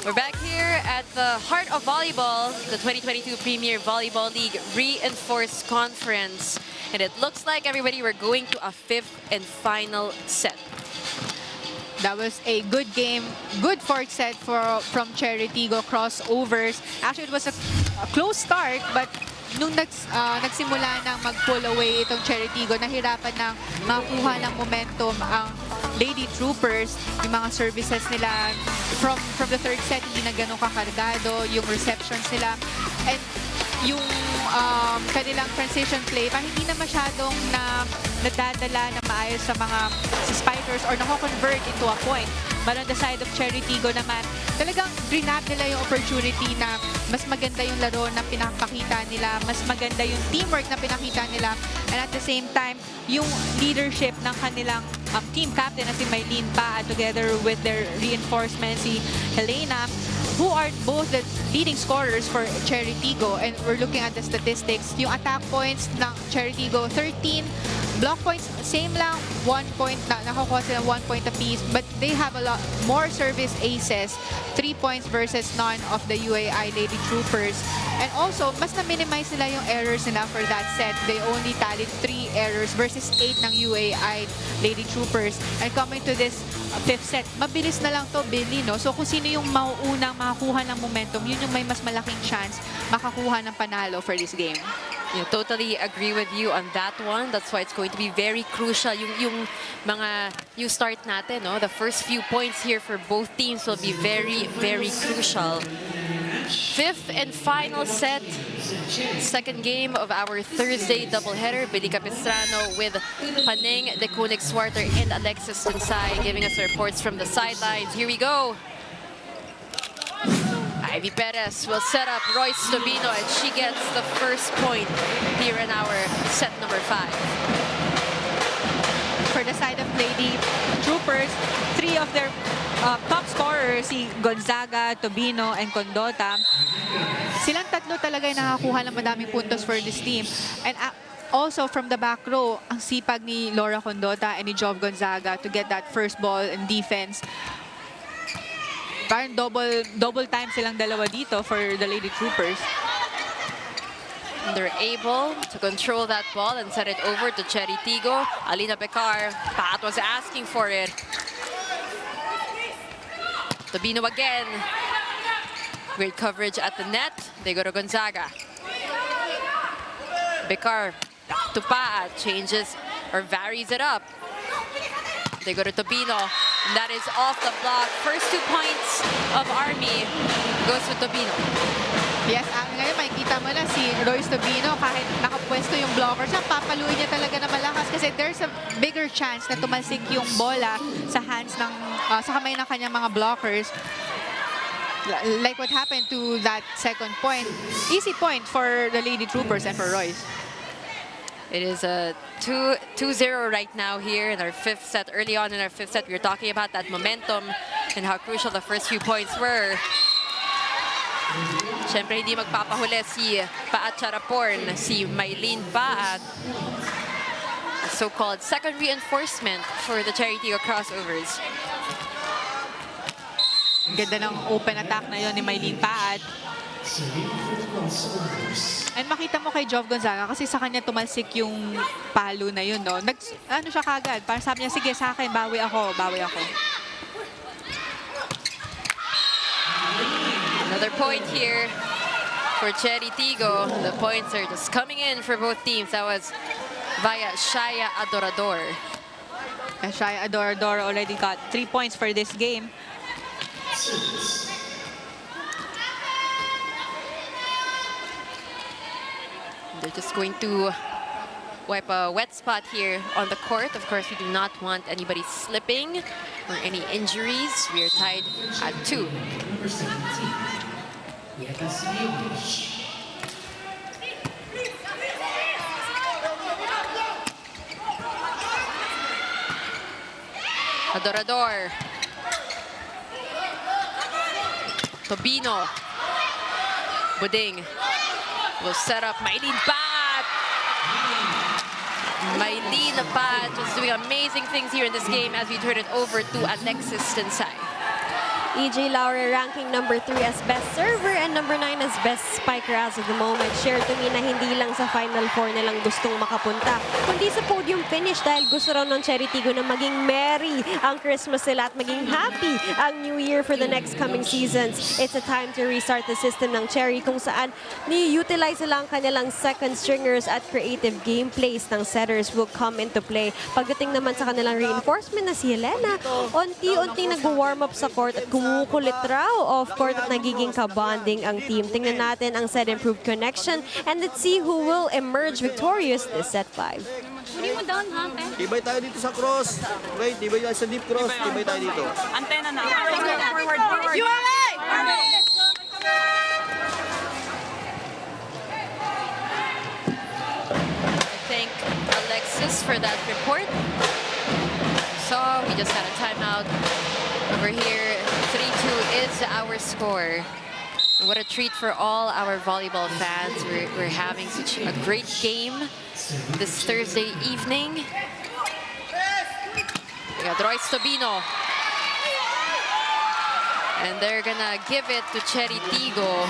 We're back here at the heart of volleyball, the 2022 Premier Volleyball League Reinforced Conference. And it looks like, everybody, we're going to a 5th and final set. That was a good game, good 4th set from CHERY TIGGO, crossovers. Actually, it was a close start, but nung nagsimula ng mag-pull away itong CHERY TIGGO, nahirapan ng makuha ng momentum ang Lady Troopers. Yung mga services nila from the 3rd set, hindi na ganun kakargado, yung receptions nila. And yung kanilang transition play, parang hindi na masyadong nadadala na maayos sa spikers or nako-convert into a point. But on the side of CHERY TIGGO naman, talagang grab nila yung opportunity na mas maganda yung laro na pinapakita nila, mas maganda yung teamwork na pinakita nila, and at the same time, yung leadership ng kanilang team captain na si Maylene Pa, together with their reinforcements, si Helena, who are both the leading scorers for CHERY TIGGO. And we're looking at the statistics. Yung attack points ng CHERY TIGGO, 13. Block points, same lang, 1 point, nakukuha sila 1 point apiece. But they have a lot more service aces, 3 points versus none of the UAI Lady Troopers. And also, mas na-minimize nila yung errors nila for that set. They only tallied 3 errors versus 8 ng UAI Lady Troopers. And coming to this 5th set, mabilis na lang to, Billy, no? So kung sino yung mauunang makakuha ng momentum, yun yung may mas malaking chance makakuha ng panalo for this game. Yeah, totally agree with you on that one. That's why it's going to be very crucial. Yung start natin, no? The first few points here for both teams will be very, very crucial. 5th and final set. Second game of our Thursday doubleheader. Billy Capistrano with Paneng de Koenigswarter and Alexis Tensay giving us reports from the sidelines. Here we go. Ivy Perez will set up Royce Tobino, and she gets the first point here in our set #5. For the side of Lady Troopers, 3 of their top scorers, si Gonzaga, Tobino, and Condota. Silang tatlo talaga yung nakakuha ng madaming puntos for this team. And also from the back row, ang sipag ni Laura Condota and ni Jov Gonzaga to get that first ball in defense. Parang double time silang dalawa dito for the Lady Troopers. They're able to control that ball and set it over to CHERY TIGGO. Alina Becar, Pat was asking for it. Tobino again. Great coverage at the net. They go to Gonzaga. Becar back to Pat, changes or varies it up. They go to Tobino, and that is off the block. First 2 points of Army goes to Tobino. Yes, ngayon makikita mo na si Royce Tobino, kahit nakapwesto yung blocker siya, papaluin niya talaga na malakas kasi there's a bigger chance na tumalsik yung bola sa hands ng, sa kamay ng kanyang mga blockers. Like what happened to that second point. Easy point for the Lady Troopers and for Royce. It is a 2-0 right now here in our 5th set. Early on in our 5th set, we were talking about that momentum and how crucial the first few points were. Siyempre, hindi magpapahuli si Paat Charaporn, si Maylene Paat. A so-called second reinforcement for the CHERY TIGGO crossovers. Ganda ng open attack na yon ni Maylene Paat. And makita mo kay Jov Gonzaga kasi sa kanya tumalsik yung palo na yun, no? Ano siya kagad? Parang sabi niya, sige sa akin, bawi ako, bawi ako. Another point here for CHERY TIGGO. The points are just coming in for both teams. That was via Shaya Adorador. Shaya Adorador already got 3 points for this game. They're just going to wipe a wet spot here on the court. Of course, we do not want anybody slipping or any injuries. We are tied at 2. Adorador. Tobino. Buding will set up Maylene Paat. Maylene Paat just doing amazing things here in this game as we turn it over to Alexis Tensay. EJ Laure ranking number 3 as best server and number 9 as best spiker as of the moment. Share to me na hindi lang sa Final 4 nilang gustong makapunta, kundi sa podium finish dahil gusto raw ng CHERY TIGGO na maging merry ang Christmas nila at maging happy ang New Year for the next coming seasons. It's a time to restart the system ng CHERY kung saan ni-utilize lang kanilang second stringers at creative gameplays ng setters will come into play. Pagdating naman sa kanilang reinforcement na si Helena, unti-unti nag-warm up sa court at kumukulit raw off court at nagiging kabonding ang team. Tingnan natin ang set improved connection and let's see who will emerge victorious this set 5. Hindi mo down, ha? Tibay tayo dito sa cross. Okay, tibay tayo sa deep cross. Tibay tayo dito. Antena na. Forward, forward. ULA! I thank Alexis for that report. So we just had a timeout over here. 3-2 is our score. What a treat for all our volleyball fans. We're having such a great game this Thursday evening. We got Royce Tobino. And they're gonna give it to CHERY TIGGO.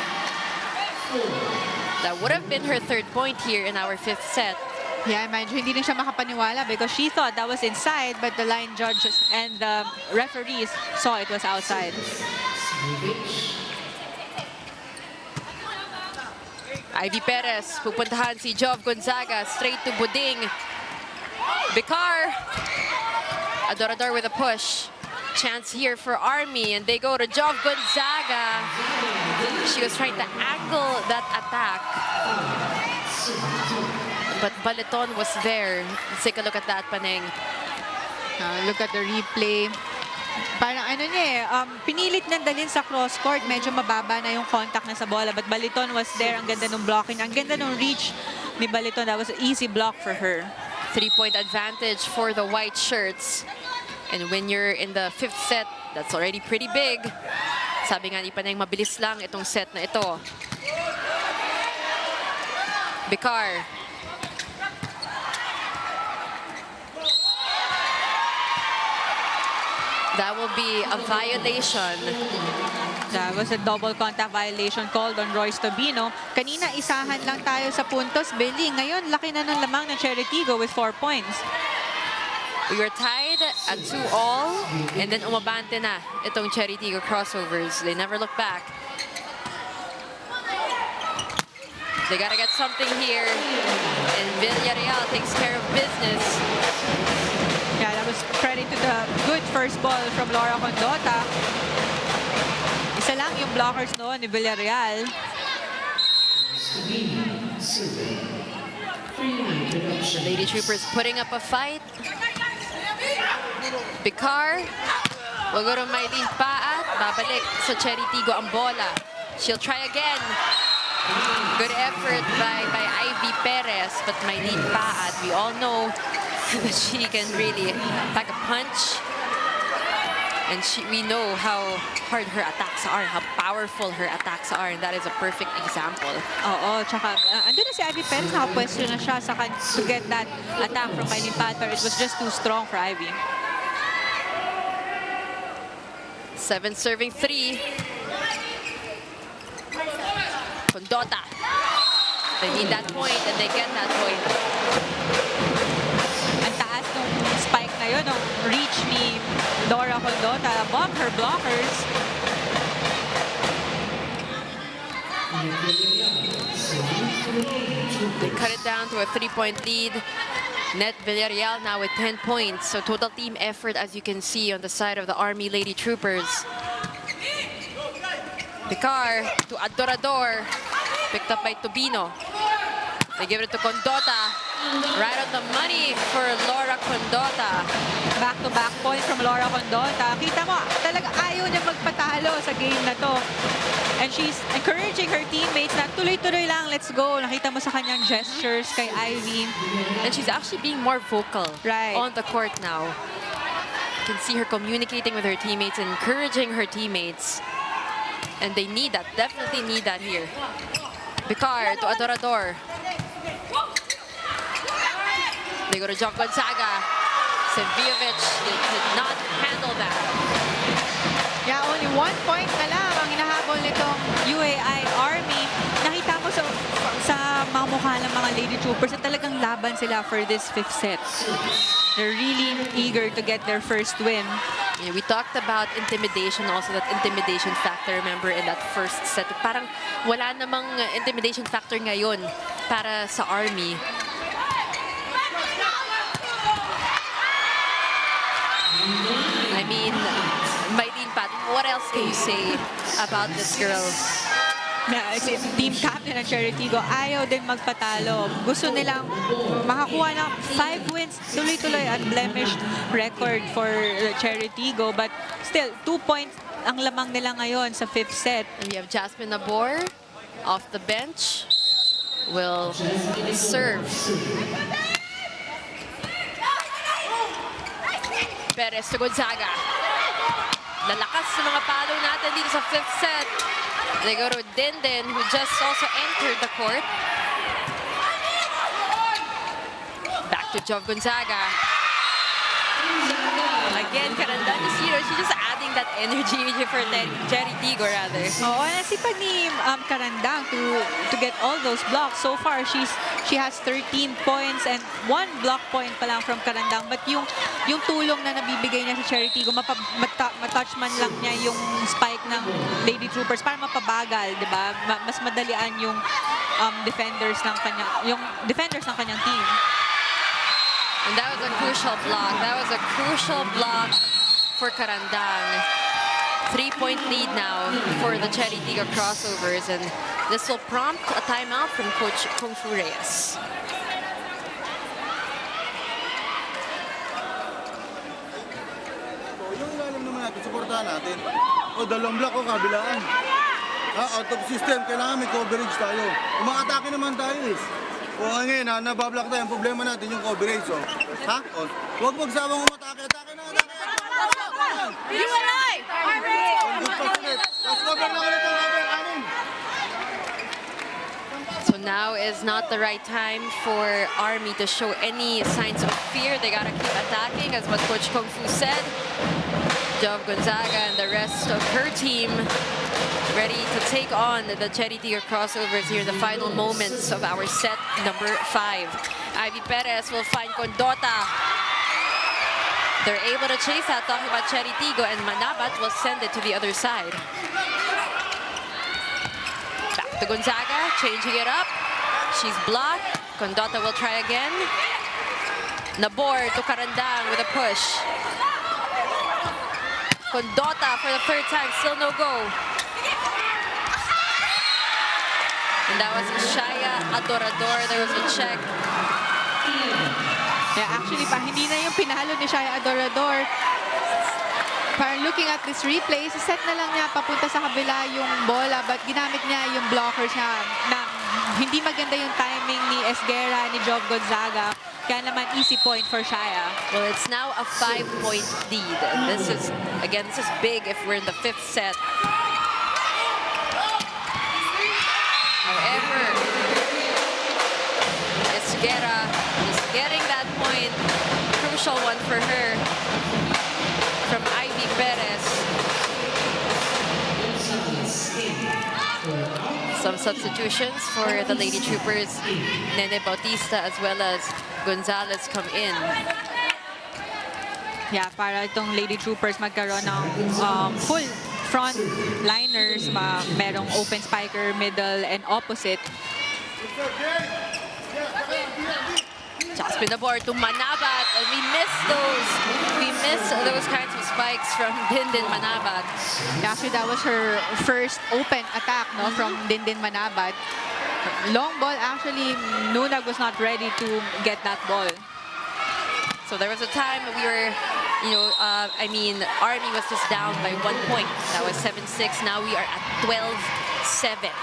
That would have been her 3rd point here in our 5th set. Yeah, imagine hindi rin siya makapaniwala because she thought that was inside, but the line judges and the referees saw it was outside. Ivy Perez, pupuntahan si Jov Gonzaga, straight to Buding. Becar. Adorador with a push. Chance here for Army, and they go to Jov Gonzaga. She was trying to angle that attack. But Baleton was there. Let's take a look at that, Paneng. Look at the replay. Parang ano niya pinilit nang dalhin sa cross court. Medyo mababa na yung contact na sa bola. But Baleton was there. Ang ganda ng blocking. Ang ganda ng reach ni Baleton. That was an easy block for her. 3-point advantage for the white shirts. And when you're in the 5th set, that's already pretty big. Sabi nga ni Paneng, mabilis lang itong set na ito. Becar. That will be a violation. That was a double contact violation called on Royce Tobino. Kanina, isahan lang tayo sa puntos, Billy. Ngayon, laki na ng lamang ng CHERY TIGGO with 4 points. We were tied at 2-all, and then umabante na itong CHERY TIGGO crossovers. They never look back. They gotta get something here, and Villarreal takes care of business. Yeah, that was credit to the good first ball from Laura Condota. Isa lang yung blockers noon ni Villarreal. The Lady Troopers putting up a fight. Picar will go to Maylene Paat. Babalik sa CHERY TIGGO ang bola. She'll try again. Good effort by Ivy Perez, but Maylene Paat, we all know that she can really pack a punch. And we know how hard her attacks are, how powerful her attacks are, and that is a perfect example. Oo, tsaka andun na si Ivy Perez, nakapwesto na siya to get that attack from Maylene Paat, but it was just too strong for Ivy. 7 serving 3. Condota. They need that point, and they get that point. Ang taas nung spike na yun, nung reach ni Laura Condota above her blockers. They cut it down to a 3-point lead. Net Villarreal now with 10 points. So total team effort, as you can see on the side of the Army Lady Troopers. Picar to Adorador. Picked up by Tobino. They give it to Condota. Right on the money for Laura Condota. Back-to-back point from Laura Condota. Kita mo, talaga ayaw niya magpatalo sa game na to. And she's encouraging her teammates na tuloy-tuloy lang, let's go. Nakita mo sa kanyang gestures kay Ivy. And she's actually being more vocal Right. on the court now. You can see her communicating with her teammates and encouraging her teammates. And they need that, definitely need that here. Picar to Adorador. They go to John Gonzaga. Seviovic did not handle that. Yeah, only 1 point na lang ang hinahabol nitong UAI Army. Nakita mo sa mga mukha ng mga Lady Troopers na talagang laban sila for this 5th set. They're really eager to get their first win. Yeah, we talked about intimidation also, that intimidation factor, remember, in that first set. Parang wala namang intimidation factor ngayon para sa Army. I mean, Maylene Paat, what else can you say about this girl? Na si team captain ng CHERY TIGGO ayaw din magpatalo. Gusto nilang makakuha ng 5 wins, tuloy-tuloy unblemished record for CHERY TIGGO, but still 2 points ang lamang nila ngayon sa 5th set. And we have Jasmine Nabor off the bench. Will serve. Perez to Gonzaga. Lalakas sa mga palo natin dito sa 5th set. They go to Denden, who just also entered the court. Back to Jov Gonzaga. Again, Karandan is, she's just adding that energy for CHERY TIGGO rather. Oo, nasipag ni Karandang to get all those blocks. So far, she has 13 points and 1 block point pa lang from Karandang. But yung tulong na nabibigay niya sa CHERY TIGGO, matouch man lang niya yung spike ng Lady Troopers para mapabagal, di ba? Mas madalian yung defenders ng kanyang team. And that was a crucial block. That was a crucial block for Karandang. 3-point lead now for the CHERY TIGGO crossovers, and this will prompt a timeout from Coach Kung Fu Reyes. Yung ilalim naman natin, supportahan natin. O, dalawang block o kabilaan. Out of system, kailangan may coverage tayo. Umaatake naman tayo eh. O ngayon, nabablock tayo. Ang problema natin yung coverage. O. Ha? O, huwag magsawang umatake. Atake na, atake! You and I are ready. Tapos cover na ulit ang cover. Anin. So now is not the right time for Army to show any signs of fear. They gotta keep attacking, as what Coach Kung Fu said. Jov Gonzaga and the rest of her team ready to take on the Cherry Tiggo crossovers here in the final moments of our set number 5. Ivy Perez will find Condota. They're able to chase that, talking about Cherry Tiggo, and Manabat will send it to the other side. Back to Gonzaga, changing it up. She's blocked. Condota will try again. Nabor to Karandang with a push. Condota for the 3rd time, still no go. And that was Shaya Adorador. There was a check. Yeah, actually, hindi na yung pinalo ni Shaya Adorador. Parang looking at this replay, set na lang niya papunta sa kabila yung bola, but ginamit niya yung blockers niya na hindi maganda yung timing ni Esguerra, ni Jov Gonzaga. Kaya naman easy point for Shaya. Well, it's now a 5-point lead. And this is, again, this is big if we're in the 5th set. However, Esguerra is getting that point. Crucial one for her from Ivy Perez. Some substitutions for the Lady Troopers. Nene Bautista as well as Gonzalez come in. Yeah, para itong Lady Troopers magkaroon ng full front liners, merong open spiker, middle, and opposite. Jaspin Nabor to Manabat, and we missed those kinds of spikes from Dindin Manabat. Actually, that was her first open attack, no, from Dindin Manabat. Long ball, actually, Nunag was not ready to get that ball. So there was a time we were, Army was just down by 1 point. That was 7-6. Now we are at 12-7.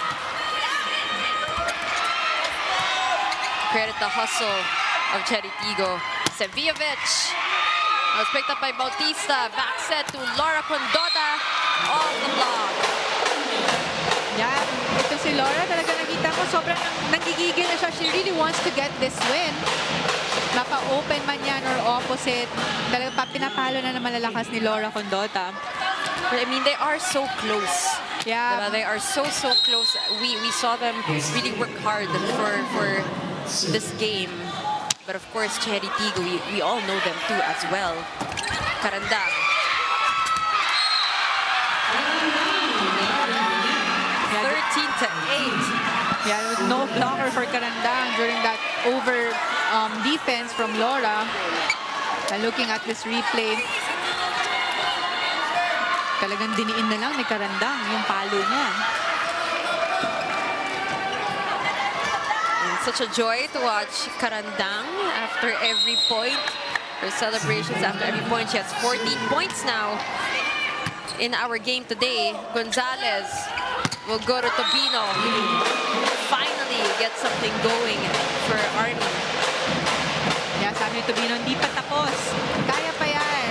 Credit the hustle of Cherry Tiggo. Sevijovic was picked up by Bautista. Back set to Laura Condota. Off the block. Yeah, ito si Laura, talaga nakita ko, sobrang nagigigil na siya. She really wants to get this win. Mapa-open man yan or opposite. Talaga pinapalo na malalakas ni Laura Condota. But I mean, they are so close. Yeah. They are so close. We saw them really work hard for this game. But of course, Cherry Tiggo, we all know them too as well. Karandang. Yeah, 13-8. Yeah, there was no blocker for Karandang during that over defense from Laura. Looking at this replay, talagang diniin na lang ni Karandang yung palo niya. And such a joy to watch Karandang after every point. Her celebrations after every point. She has 14 points now in our game today. Gonzalez will go to Tobino. Finally get something going for Army. Yeah, sabi ni Tobino, hindi pa tapos. Kaya pa yan.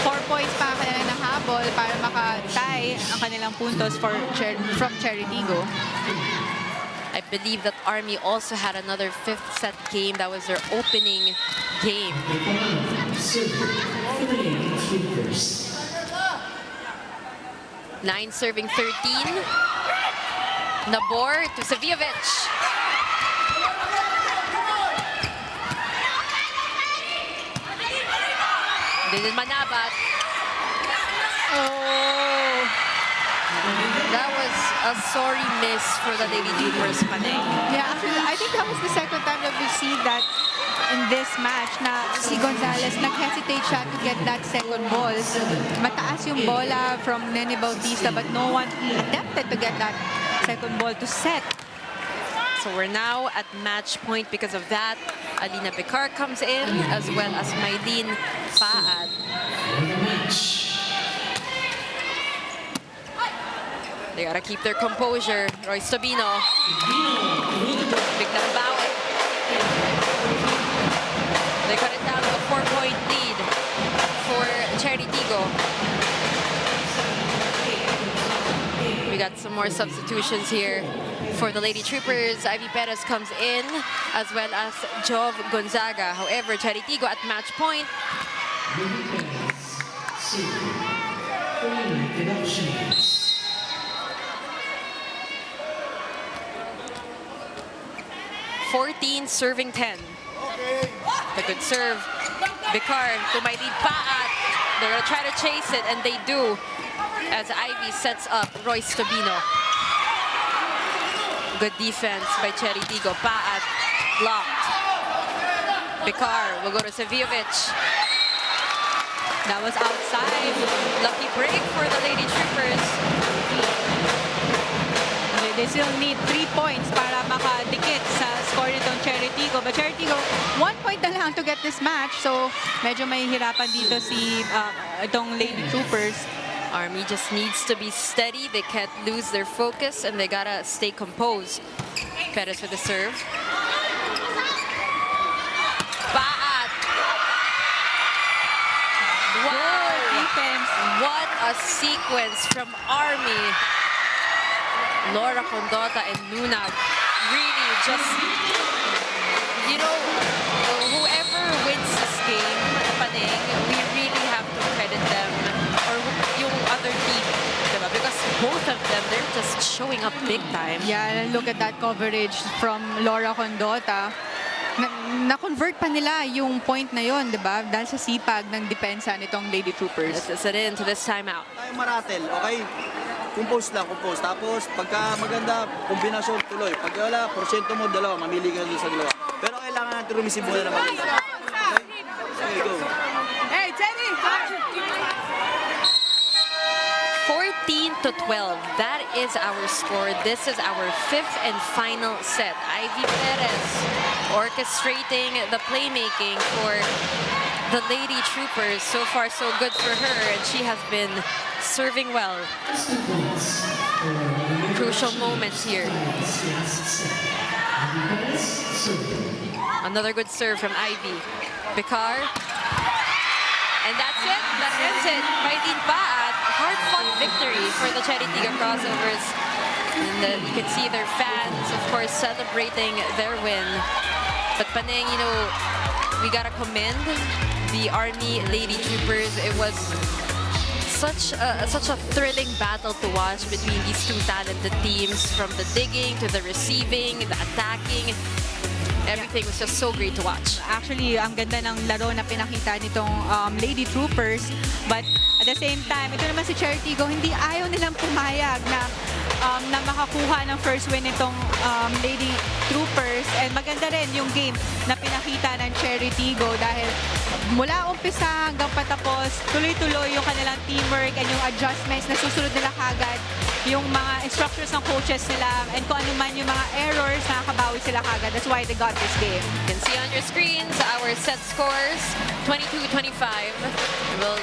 4 points pa ang kanilang nahabol para maka-tie ang kanilang puntos from Cherry Tiggo. I believe that Army also had another 5th set game. That was their opening game. 9 serving 13. Nabor to Sevijovic. Dindin Manabat. Oh. That was a sorry miss for the Lady Troopers, Panay. Yeah, actually, I think that was the second time that we see that in this match na si Gonzalez nag-hesitate siya to get that second ball. Mataas yung bola from Nene Bautista, but no one attempted to get that second ball to set. So we're now at match point because of that. Alina Becar comes in, as well as Maylene Paad. They gotta keep their composure. Royce Tobino. Biglang bawi. They cut it down to a 4-point lead for Cherry Tiggo. We got some more substitutions here for the Lady Troopers. Ivy Perez comes in, as well as Jov Gonzaga. However, Cherry Tiggo at match point. 14 serving 10. The good serve. Vicar to my lead Paat. They're going to try to chase it, and they do, as Ivy sets up Royce Tobino. Good defense by CHERY TIGGO. Paat blocked. Vicar will go to Seviovic. That was outside. Lucky break for the Lady Troopers. They still need 3 points para makadikit sa score nitong CHERY TIGGO. But CHERY TIGGO, 1 point na lang to get this match. So, medyo may hirapan dito si itong Lady Troopers. Army just needs to be steady. They can't lose their focus, and they gotta stay composed. Perez with the serve. Paat. Wow! defense. What a sequence from Army. Laura Condota and Nuna really just, you know, whoever wins this game, Paneng, we really have to credit them, or yung other team, diba? Because both of them, they're just showing up big time. Yeah, and look at that coverage from Laura Condota. Na-convert pa nila yung point na yon, di ba? Dahil sa sipag ng depensa nitong Lady Troopers. Let's set in to this timeout. Tayo maratel, okay? Compose lang, compose. Tapos, pagka maganda, kombinasyon tuloy. Pag wala, porsyento mo, dalawa. Mamili ka doon sa dalawa. Pero kailangan natin rumisip muna na maganda. Okay? Okay, go. Hey, Jenny! 14-12. That is our score. This is our 5th and final set. Ivy Perez orchestrating the playmaking for the Lady Troopers. So far, so good for her, and she has been serving well. Crucial moments here. Another good serve from Ivy. Vicar. And that's it. That ends it. Maylene Baat. Hard-fought victory for the CHERY TIGGO crossovers. And you can see their fans, of course, celebrating their win. But Paneng, you know, we gotta commend the Army Lady Troopers. It was such a thrilling battle to watch between these two talented teams, from the digging to the receiving, the attacking. Everything was just so great to watch. Actually, ang ganda ng laro na pinakita nitong Lady Troopers. But at the same time, ito naman si CHERY TIGGO, hindi ayaw nilang pumayag na makakuha ng first win itong Lady Troopers. And maganda rin yung game na pinakita ng CHERY TIGGO dahil mula umpisa hanggang patapos, tuloy-tuloy yung kanilang teamwork and yung adjustments na susunod nila kagad. Yung mga instructors ng coaches nila and kung ano man yung mga errors, nakakabawi sila kagad. That's why they got this game. You can see on your screens our set scores, 22-25. We'll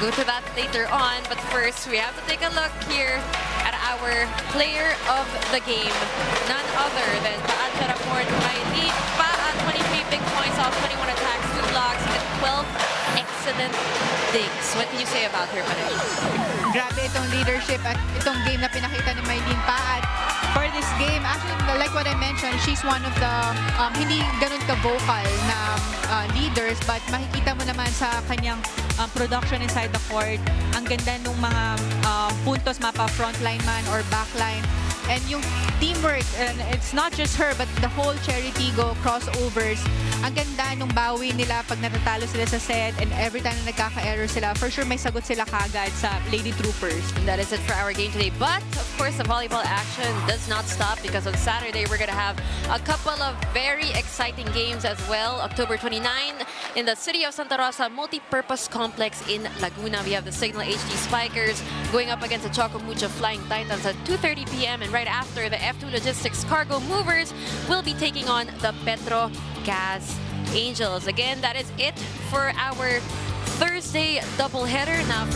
go to that later on, but first we have to take a look here at our player of the game. None other than Paat Charaport, my lead. Paat, 23 big points off 21 attacks, 2 blocks, and 12 excellent digs. What can you say about her, Panay? Grabe itong leadership at itong game na pinakita ni Maylene Paat. For this game, actually, like what I mentioned, she's one of the hindi ganun ka-vocal na leaders, but makikita mo naman sa kanyang production inside the court. Ang ganda nung mga puntos, mapa frontline man or backline. And yung teamwork, and it's not just her, but the whole CHERY TIGGO crossovers. Ang ganda nung bawi nila pag natatalo sila sa set, and every time na nagkaka-error sila, for sure may sagot sila kagad sa Lady Troopers. And that is it for our game today. But, of course, the volleyball action does not stop, because on Saturday we're going to have a couple of very exciting games as well. October 29 in the city of Santa Rosa Multi-Purpose Complex in Laguna. We have the Signal HD Spikers going up against the Choco Mucho Flying Titans at 2:30 p.m. And right after, the F2 Logistics Cargo Movers will be taking on the Petro Gas Angels. Again, that is it for our Thursday doubleheader. Now,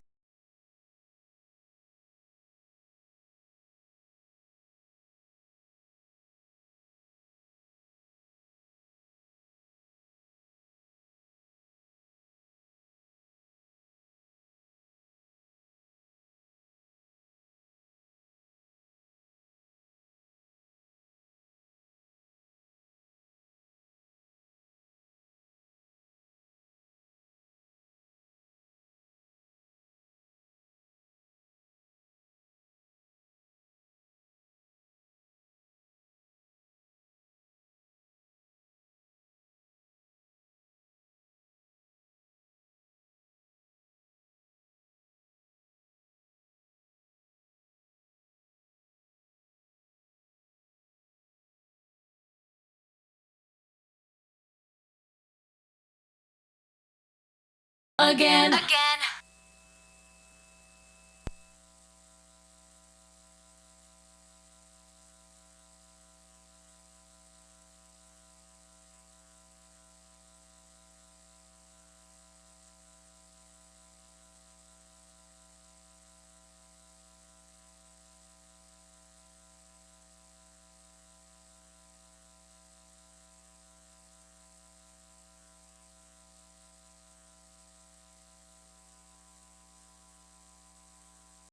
again.